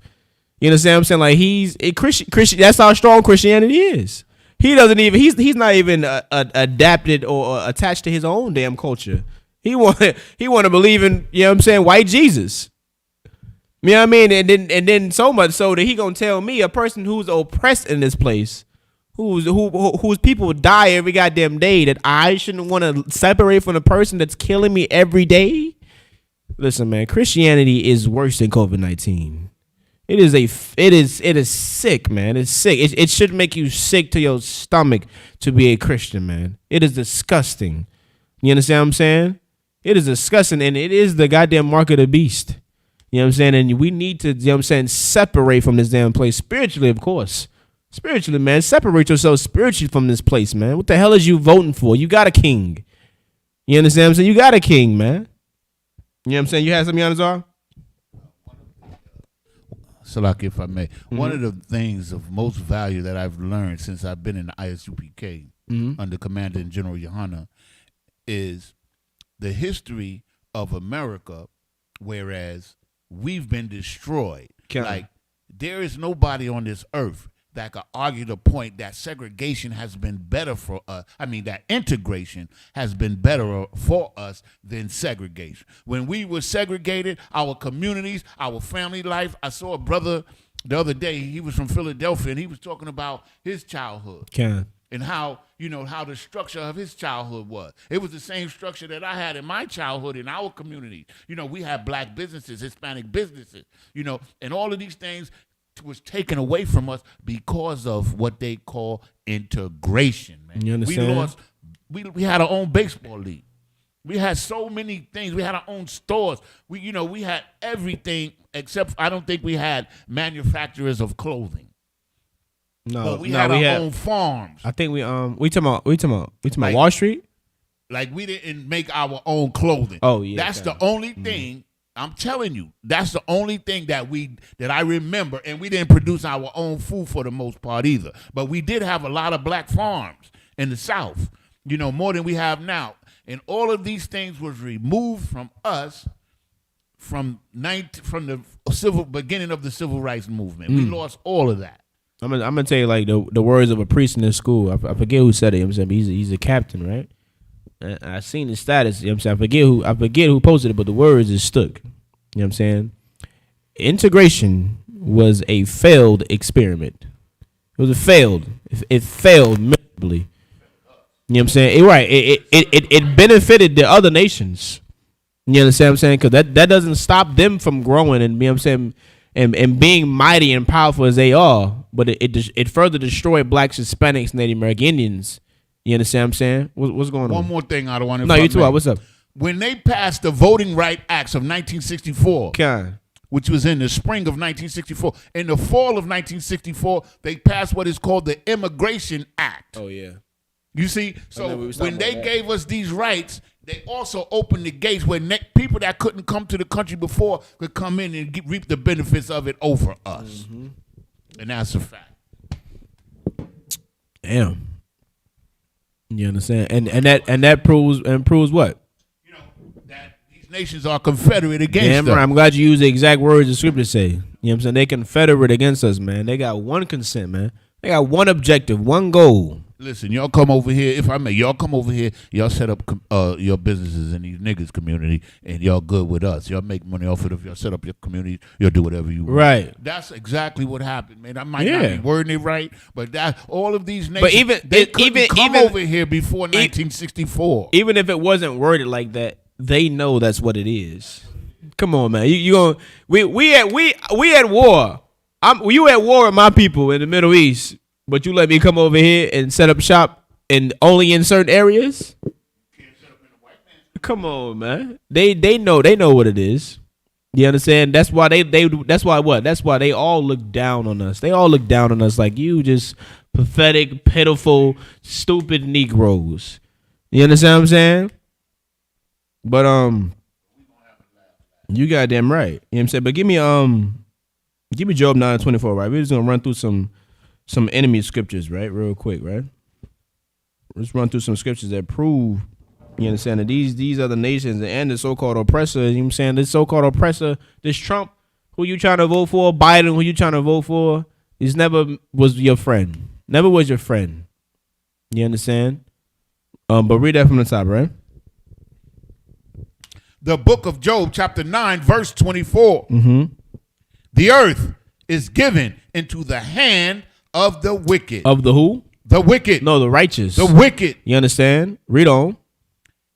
[SPEAKER 2] You understand what I'm saying? Like he's a Christian. That's how strong Christianity is. He doesn't even. He's not even adapted or attached to his own damn culture. He want to believe in, you know what I'm saying, white Jesus. You know what I mean? And then so much so that he gonna tell me, a person who's oppressed in this place, whose people die every goddamn day, that I shouldn't want to separate from the person that's killing me every day. Listen, man, Christianity is worse than COVID-19. It is sick, man. It's sick. It should make you sick to your stomach to be a Christian, man. It is disgusting. You understand what I'm saying? It is disgusting, and it is the goddamn mark of the beast. You know what I'm saying? And we need to, you know what I'm saying, separate from this damn place. Spiritually, of course. Spiritually, man. Separate yourself spiritually from this place, man. What the hell is you voting for? You got a king. You understand what I'm saying? You got a king, man. You know what I'm saying? You had something, Yanazar?
[SPEAKER 3] Salaki, if I may. One of the things of most value that I've learned since I've been in the Isupk under Commander in General Yohana is the history of America, whereas we've been destroyed. Like, there is nobody on this earth that could argue the point that segregation has been better for us. I mean, that integration has been better for us than segregation. When we were segregated, our communities, our family life. I saw a brother the other day. He was from Philadelphia, and he was talking about his childhood. And how, you know, how the structure of his childhood was. It was the same structure that I had in my childhood in our community. You know, we had black businesses, Hispanic businesses, you know, and all of these things was taken away from us because of what they call integration, man.
[SPEAKER 2] You understand?
[SPEAKER 3] We had our own baseball league. We had so many things. We had our own stores. We had everything except I don't think we had manufacturers of clothing.
[SPEAKER 2] No,
[SPEAKER 3] but we had our own farms.
[SPEAKER 2] I think we talking about Wall Street.
[SPEAKER 3] Like we didn't make our own clothing.
[SPEAKER 2] Oh yeah,
[SPEAKER 3] that's the only thing I'm telling you, that's the only thing that I remember, and we didn't produce our own food for the most part either. But we did have a lot of black farms in the South, more than we have now. And all of these things was removed from us from the beginning of the civil rights movement. We lost all of that.
[SPEAKER 2] I'm gonna tell you like the words of a priest in this school. I forget who said it. I'm saying he's a captain, right? I seen his status. I'm saying I forget who posted it, but the words is stuck. I'm saying integration was a failed experiment. It was a failed. It failed miserably. I'm saying? It benefited the other nations. You understand what I'm saying? Because that doesn't stop them from growing and I'm saying and being mighty and powerful as they are. But it further destroyed blacks, Hispanics, Native American Indians. You understand what I'm saying? What's going on?
[SPEAKER 3] One more thing I don't want to.
[SPEAKER 2] No, you too. What's up?
[SPEAKER 3] When they passed the Voting Right Acts of 1964, which was in the spring of 1964, in the fall of 1964, they passed what is called the Immigration Act.
[SPEAKER 2] Oh yeah.
[SPEAKER 3] You see, so when they gave us these rights, they also opened the gates where people that couldn't come to the country before could come in and reap the benefits of it over us. Mm-hmm. And that's a fact.
[SPEAKER 2] Damn. You understand? And that proves what?
[SPEAKER 3] That these nations are confederate against us.
[SPEAKER 2] Damn right. I'm glad you used the exact words the scripture say. You know what I'm saying? They confederate against us, man. They got one consent, man. They got one objective, one goal.
[SPEAKER 3] Listen, y'all come over here. If I may, y'all come over here. Y'all set up your businesses in these niggas community, and y'all good with us. Y'all make money off it. If y'all set up your community, you'll do whatever you want.
[SPEAKER 2] Right.
[SPEAKER 3] That's exactly what happened, man. I might not be wording it right, but that all of these nations, they couldn't come over here before 1964.
[SPEAKER 2] Even if it wasn't worded like that, they know that's what it is. Come on, man. You going? We at war. You at war with my people in the Middle East. But you let me come over here and set up shop and only in certain areas? Come on, man. They know what it is. You understand? That's why that's why they all look down on us. They all look down on us like you just pathetic, pitiful, stupid Negroes. You understand what I'm saying? But you goddamn right. You know what I'm saying? But give me Job 9:24, right? We're just gonna run through some enemy scriptures, right? Real quick, right? Let's run through some scriptures that prove, you understand, that these other nations and the so-called oppressor, you know what I'm saying, this so-called oppressor, this Trump, who you trying to vote for, Biden, who you trying to vote for, he's never was your friend. Never was your friend. You understand? But read that from the top, right?
[SPEAKER 3] The book of Job, chapter 9, verse 24.
[SPEAKER 2] Mm-hmm.
[SPEAKER 3] The earth is given into the hand of the wicked.
[SPEAKER 2] Of the who?
[SPEAKER 3] The wicked.
[SPEAKER 2] No, the righteous.
[SPEAKER 3] The wicked.
[SPEAKER 2] You understand? Read on.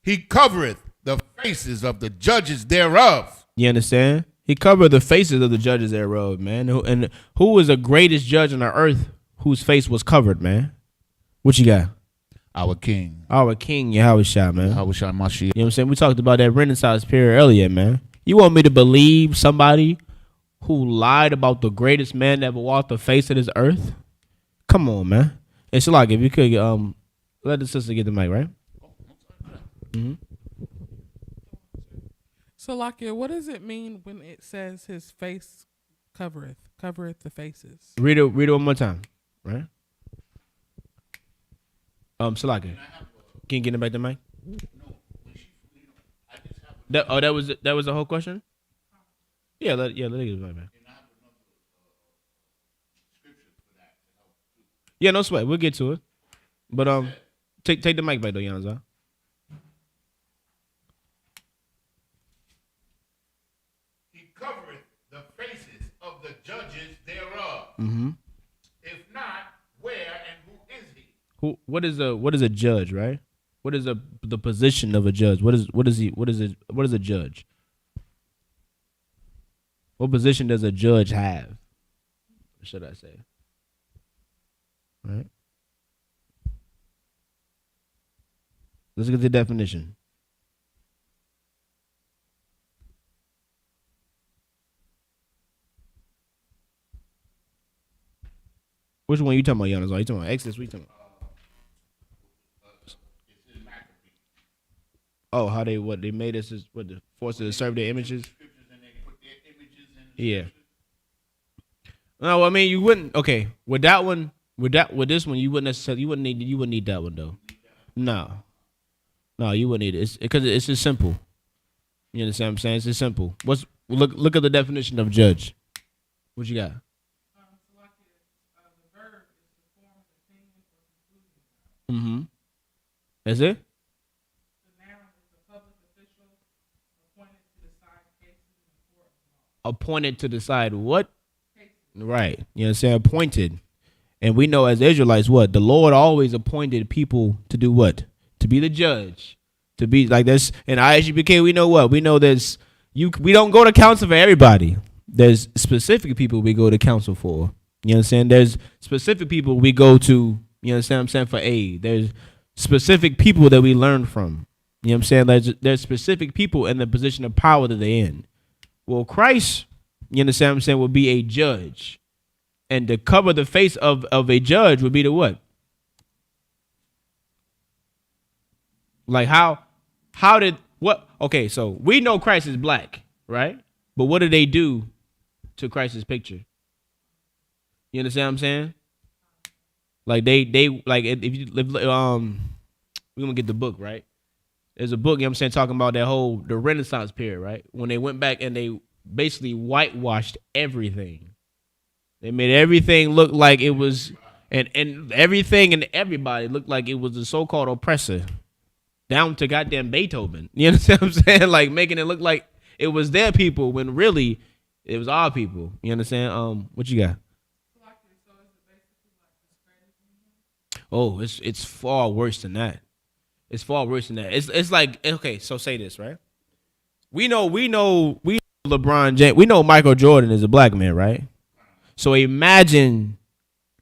[SPEAKER 3] He covereth the faces of the judges thereof.
[SPEAKER 2] You understand? He covered the faces of the judges thereof, man. And who was the greatest judge on the earth whose face was covered, man? What you got?
[SPEAKER 3] Our king.
[SPEAKER 2] Our king, Yahushua, man.
[SPEAKER 3] Yahushua Mashiach.
[SPEAKER 2] You know what I'm saying? We talked about that Renaissance period earlier, man. You want me to believe somebody who lied about the greatest man that ever walked the face of this earth? Come on, man. It's like if you could let the sister get the mic, right? Mm-hmm.
[SPEAKER 6] So, Lakia, what does it mean when it says his face covereth the faces?
[SPEAKER 2] Read it one more time, right? Salaki, can you get him back the mic? That was the whole question? Yeah, let it get it back. Yeah, no sweat. We'll get to it. But take the mic back though, Yanza.
[SPEAKER 3] He covereth the faces of the judges thereof.
[SPEAKER 2] Mm-hmm.
[SPEAKER 3] If not, where and who is he?
[SPEAKER 2] What is a judge, right? What is the position of a judge? What is a judge? What position does a judge have? What should I say? Right. Let's get the definition. Which one you talking about, Giannis? Are you talking about Exodus? What you talking about? Oh, how they made us the force to serve their images? Yeah. No, I mean you wouldn't. Okay, with that one, with this one, you wouldn't necessarily. You wouldn't need that one though. No, you wouldn't need it. It's because it's just simple. You understand what I'm saying? It's just simple. Look at the definition of judge. What you got? Mm-hmm. That's it? Appointed to decide what? Right. You know what I'm saying? Appointed. And we know as Israelites what? The Lord always appointed people to do what? To be the judge. To be like this. And ISUPK, we know what? We know we don't go to council for everybody. There's specific people we go to council for. You know what I'm saying? There's specific people we go to, you know what I'm saying, for aid. There's specific people that we learn from. You know what I'm saying? There's specific people in the position of power that they're in. Well, Christ, you understand what I'm saying, will be a judge. And to cover the face of a judge would be the what? Like how did what? Okay, so we know Christ is black, right? But what did they do to Christ's picture? You understand what I'm saying? Like they like if you we're gonna get the book, right? There's a book, you know what I'm saying, talking about the Renaissance period, right? When they went back and they basically whitewashed everything. They made everything look like it was and everything and everybody looked like it was the so-called oppressor. Down to goddamn Beethoven. You understand what I'm saying? Like making it look like it was their people when really it was our people. You understand? What you got? Oh, it's far worse than that. It's far worse than that. It's like, okay, so say this, right? We know LeBron James. We know Michael Jordan is a black man, right? So imagine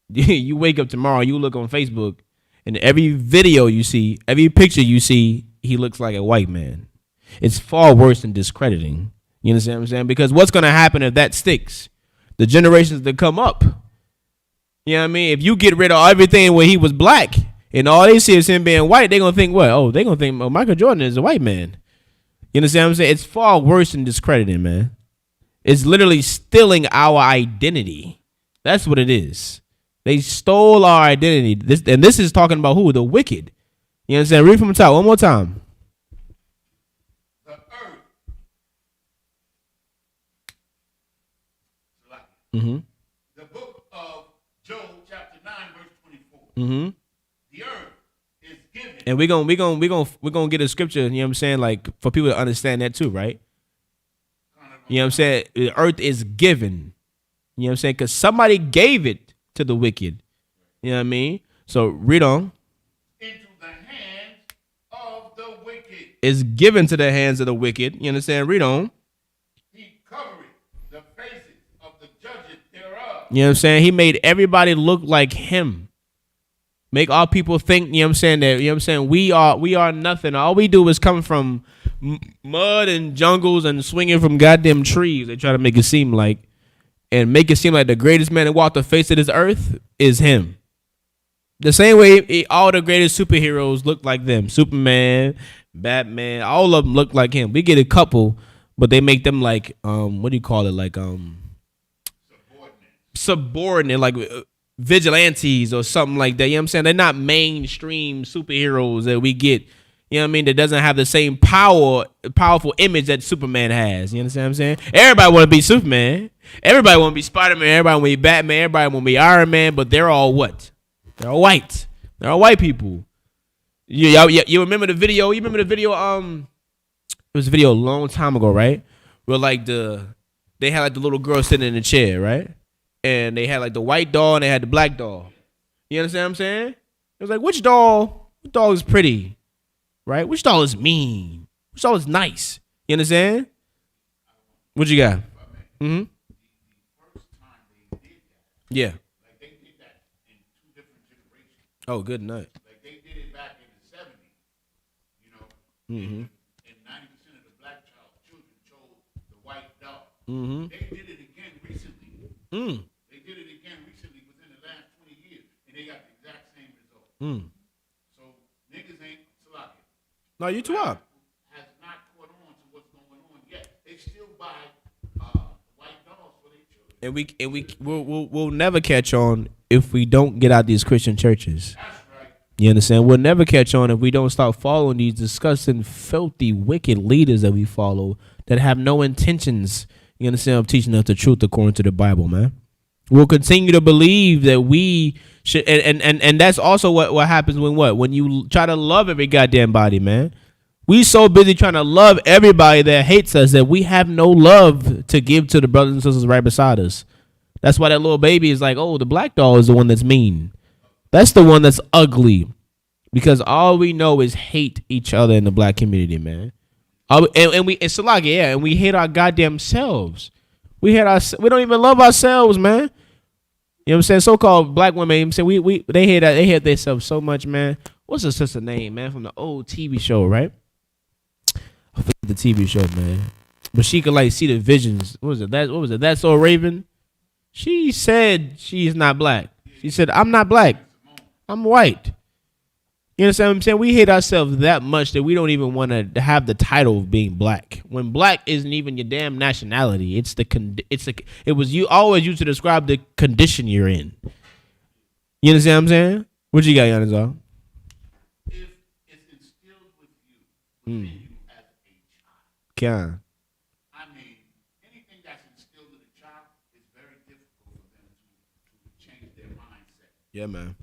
[SPEAKER 2] you wake up tomorrow, you look on Facebook, and every video you see, every picture you see, he looks like a white man. It's far worse than discrediting. You understand what I'm saying? Because what's going to happen if that sticks? The generations that come up, you know what I mean? If you get rid of everything when he was black and all they see is him being white, they're going to think what? Oh, they're going to think Michael Jordan is a white man. You understand what I'm saying? It's far worse than discrediting, man. It's literally stealing our identity. That's what it is. They stole our identity. This is talking about who? The wicked. You understand? Read from the top one more time.
[SPEAKER 3] The earth.
[SPEAKER 2] Mm-hmm.
[SPEAKER 3] The book of Job, chapter 9, verse 24.
[SPEAKER 2] Mm-hmm.
[SPEAKER 3] The earth is given.
[SPEAKER 2] And we're gonna get a scripture, you know what I'm saying, like for people to understand that too, right? You know what I'm saying? The earth is given. You know what I'm saying? Because somebody gave it to the wicked. You know what I mean? So read on.
[SPEAKER 3] Into the hands of the wicked.
[SPEAKER 2] It's given to the hands of the wicked. You understand? Read on.
[SPEAKER 3] He covered the faces of the judges thereof.
[SPEAKER 2] You know what I'm saying? He made everybody look like him. Make all people think, you know what I'm saying, that, you know what I'm saying, we are nothing. All we do is come from mud and jungles and swinging from goddamn trees. They try to make it seem like, and make it seem like the greatest man that walked the face of this earth is him. The same way all the greatest superheroes look like them. Superman, Batman, all of them look like him. We get a couple, but they make them like, what do you call it? Like, subordinate, like vigilantes or something like that. You know what I'm saying? They're not mainstream superheroes that we get, you know what I mean, that doesn't have the same powerful image that Superman has. You understand what I'm saying? Everybody want to be Superman. Everybody want to be Spider-Man. Everybody want to be Batman. Everybody want to be Iron Man, but they're all what? They're all white. They're all white people. You remember the video? You remember the video? It was a video a long time ago, right? Where like they had like the little girl sitting in the chair, right? And they had like the white doll and they had the black doll. You understand what I'm saying? It was like, which doll is pretty? Right? Which doll is mean? Which doll is nice? You understand? What you got? Mm-hmm. Yeah.
[SPEAKER 3] Like they did that in two different generations.
[SPEAKER 2] Oh, good night.
[SPEAKER 3] Like they did it back in the 70s. You know?
[SPEAKER 2] Mm-hmm.
[SPEAKER 3] And 90% of the black children chose the white doll.
[SPEAKER 2] Mm-hmm.
[SPEAKER 3] They did it again recently.
[SPEAKER 2] Mm.
[SPEAKER 3] They did it again recently within the last 20 years. And they got the exact same result.
[SPEAKER 2] Mm.
[SPEAKER 3] So niggas ain't sloppy.
[SPEAKER 2] No, you too up.
[SPEAKER 3] Has not caught on to what's going on yet. They still buy white dolls
[SPEAKER 2] And we'll never catch on if we don't get out these Christian churches. You understand? We'll never catch on if we don't start following these disgusting, filthy, wicked leaders that we follow that have no intentions, you understand, of teaching us the truth according to the Bible, man. We'll continue to believe that we should, and that's also what happens when you try to love every goddamn body, man. We so busy trying to love everybody that hates us that we have no love to give to the brothers and sisters right beside us. That's why that little baby is like, oh, the black doll is the one that's mean. That's the one that's ugly, because all we know is hate each other in the black community, man. And we hate our goddamn selves. We don't even love ourselves, man. You know what I'm saying? So-called black women, you know what I'm saying, they hate themselves so much, man. What's her sister name, man, from the old TV show, right? I forget the TV show, man. But she could like see the visions. What was it? That's So Raven. She said she's not black. She said, I'm not black. I'm white. You understand what I'm saying? We hate ourselves that much that we don't even want to have the title of being black. When black isn't even your damn nationality. It was you always used to describe the condition you're in. You understand what I'm saying? What you got, Yanazar?
[SPEAKER 3] If it's instilled with you, within you as a child.
[SPEAKER 2] Can.
[SPEAKER 3] I mean, anything that's instilled in a child is very difficult for them to change their mindset.
[SPEAKER 2] Yeah, man.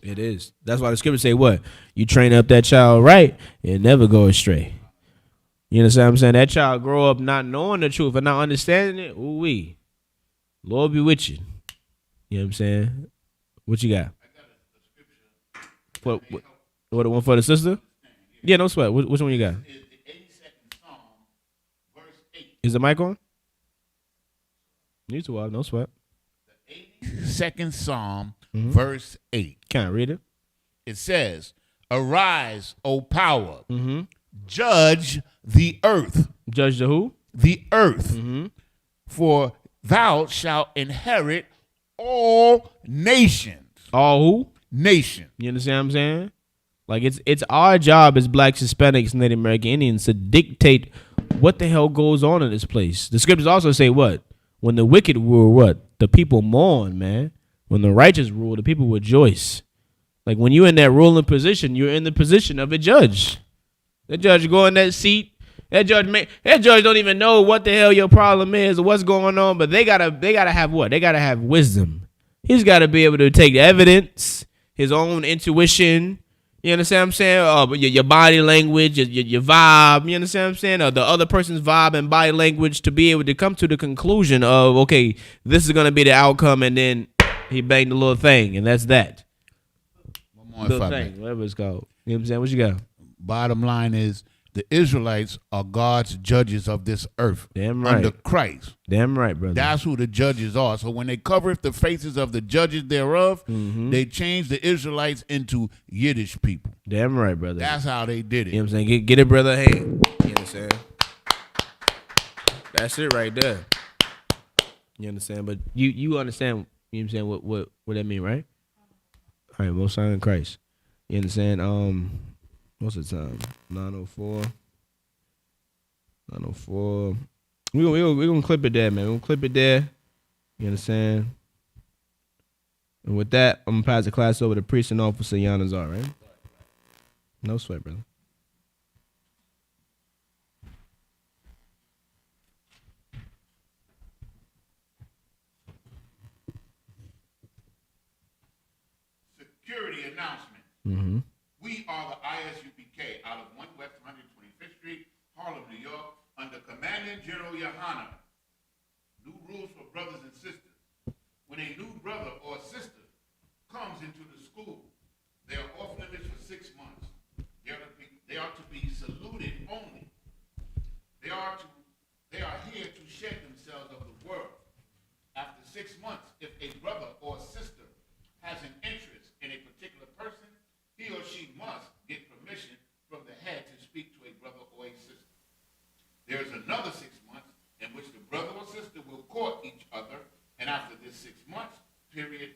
[SPEAKER 2] It is. That's why the scriptures say what? You train up that child right, it never go astray. You understand what I'm saying? That child grow up not knowing the truth and not understanding it. Ooh wee. Lord be with you. You know what I'm saying? What you got?
[SPEAKER 3] I got a scripture.
[SPEAKER 2] What the one for the sister? Yeah, no sweat. Which one you got?
[SPEAKER 3] Is the 82nd Psalm, verse 8.
[SPEAKER 2] Is the mic on? You too, no sweat.
[SPEAKER 3] The 82nd Psalm, verse 8.
[SPEAKER 2] Can't read it.
[SPEAKER 3] It says, "Arise, O power, judge the earth."
[SPEAKER 2] Judge the who?
[SPEAKER 3] The earth. For thou shalt inherit all nations.
[SPEAKER 2] All who?
[SPEAKER 3] Nation.
[SPEAKER 2] You understand what I'm saying? Like it's our job as blacks, Hispanics, Native American Indians to dictate what the hell goes on in this place. The scriptures also say what? When the wicked rule, what? The people mourn, man. When the righteous rule, the people rejoice. Like when you're in that ruling position, you're in the position of a judge. The judge go in that seat. That judge don't even know what the hell your problem is or what's going on, but they gotta have what? They gotta have wisdom. He's gotta be able to take evidence, his own intuition. You understand what I'm saying? But your body language, your vibe. You understand what I'm saying? Or the other person's vibe and body language to be able to come to the conclusion of, okay, this is gonna be the outcome, and then he banged the little thing, and that's that.
[SPEAKER 3] One more
[SPEAKER 2] Little thing, whatever it's called. You know what I'm saying? What you got?
[SPEAKER 3] Bottom line is, the Israelites are God's judges of this earth.
[SPEAKER 2] Damn right.
[SPEAKER 3] Under Christ.
[SPEAKER 2] Damn right, brother.
[SPEAKER 3] That's who the judges are. So when they covereth the faces of the judges thereof, they changed the Israelites into Yiddish people.
[SPEAKER 2] Damn right, brother.
[SPEAKER 3] That's how they did it.
[SPEAKER 2] You know what I'm saying? Get it, brother. Hey. You know what I'm saying? That's it right there. You understand? But you understand, you know what I'm saying, what that mean, right? All right, most high in Christ. You understand? What's the time? 9:04. 9:04. We're gonna clip it there, man. We're gonna clip it there. You understand? And with that, I'm gonna pass the class over to Priest and Officer Yanazar, right? No sweat, brother.
[SPEAKER 3] Security announcement. We are the Isupk out of 1 West 125th Street, Harlem, New York, under Commanding General Yohana. New rules for brothers and sisters. When a new brother or sister comes into the school, they are off limits for 6 months. They are to be saluted only. They are here to shed themselves of the world. After 6 months, if a brother or sister has an interest in a particular person, he or she must get permission from the head to speak to a brother or a sister. There is another 6 months in which the brother or sister will court each other, and after this 6 months period,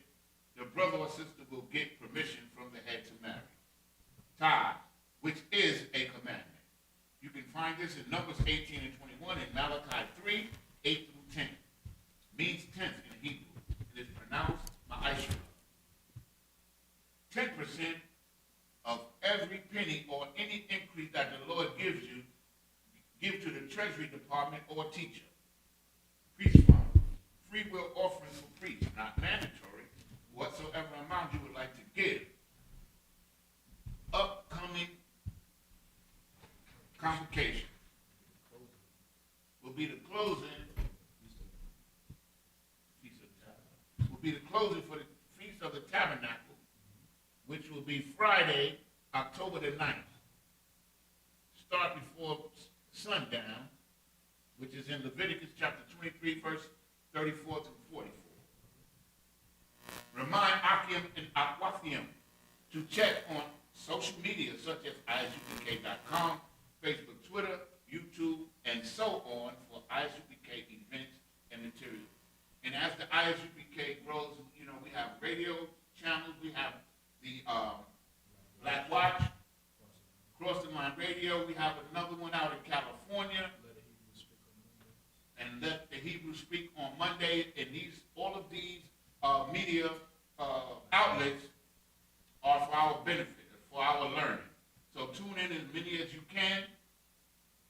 [SPEAKER 3] the brother or sister will get permission from the head to marry. Tithe, which is a commandment. You can find this in Numbers 18 and 21 and Malachi 3, 8 through 10. every penny or any increase that the Lord gives you, give to the Treasury Department or teacher. Priest fund, free will offering for priests, not mandatory, whatsoever amount you would like to give. Upcoming convocation will be the closing. Will be the closing for the Feast of the Tabernacle, which will be Friday, October the 9th. Start before sundown, which is in Leviticus chapter 23, verse 34 to 44. Remind Akim and Aquathium to check on social media such as isupk.com, Facebook, Twitter, YouTube, and so on for Isupk events and materials. And as the ISUPK grows, you know, we have radio channels, we have the Black Watch, Cross the Line Radio, we have another one out in California, and Let the Hebrew Speak on Monday, and all of these media outlets are for our benefit, for our learning. So tune in as many as you can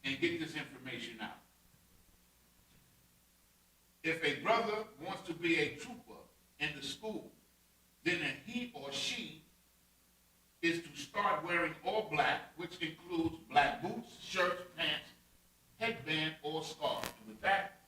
[SPEAKER 3] and get this information out. If a brother wants to be a trooper in the school, then he or she is to start wearing all black, which includes black boots, shirts, pants, headband, or scarf. And with that,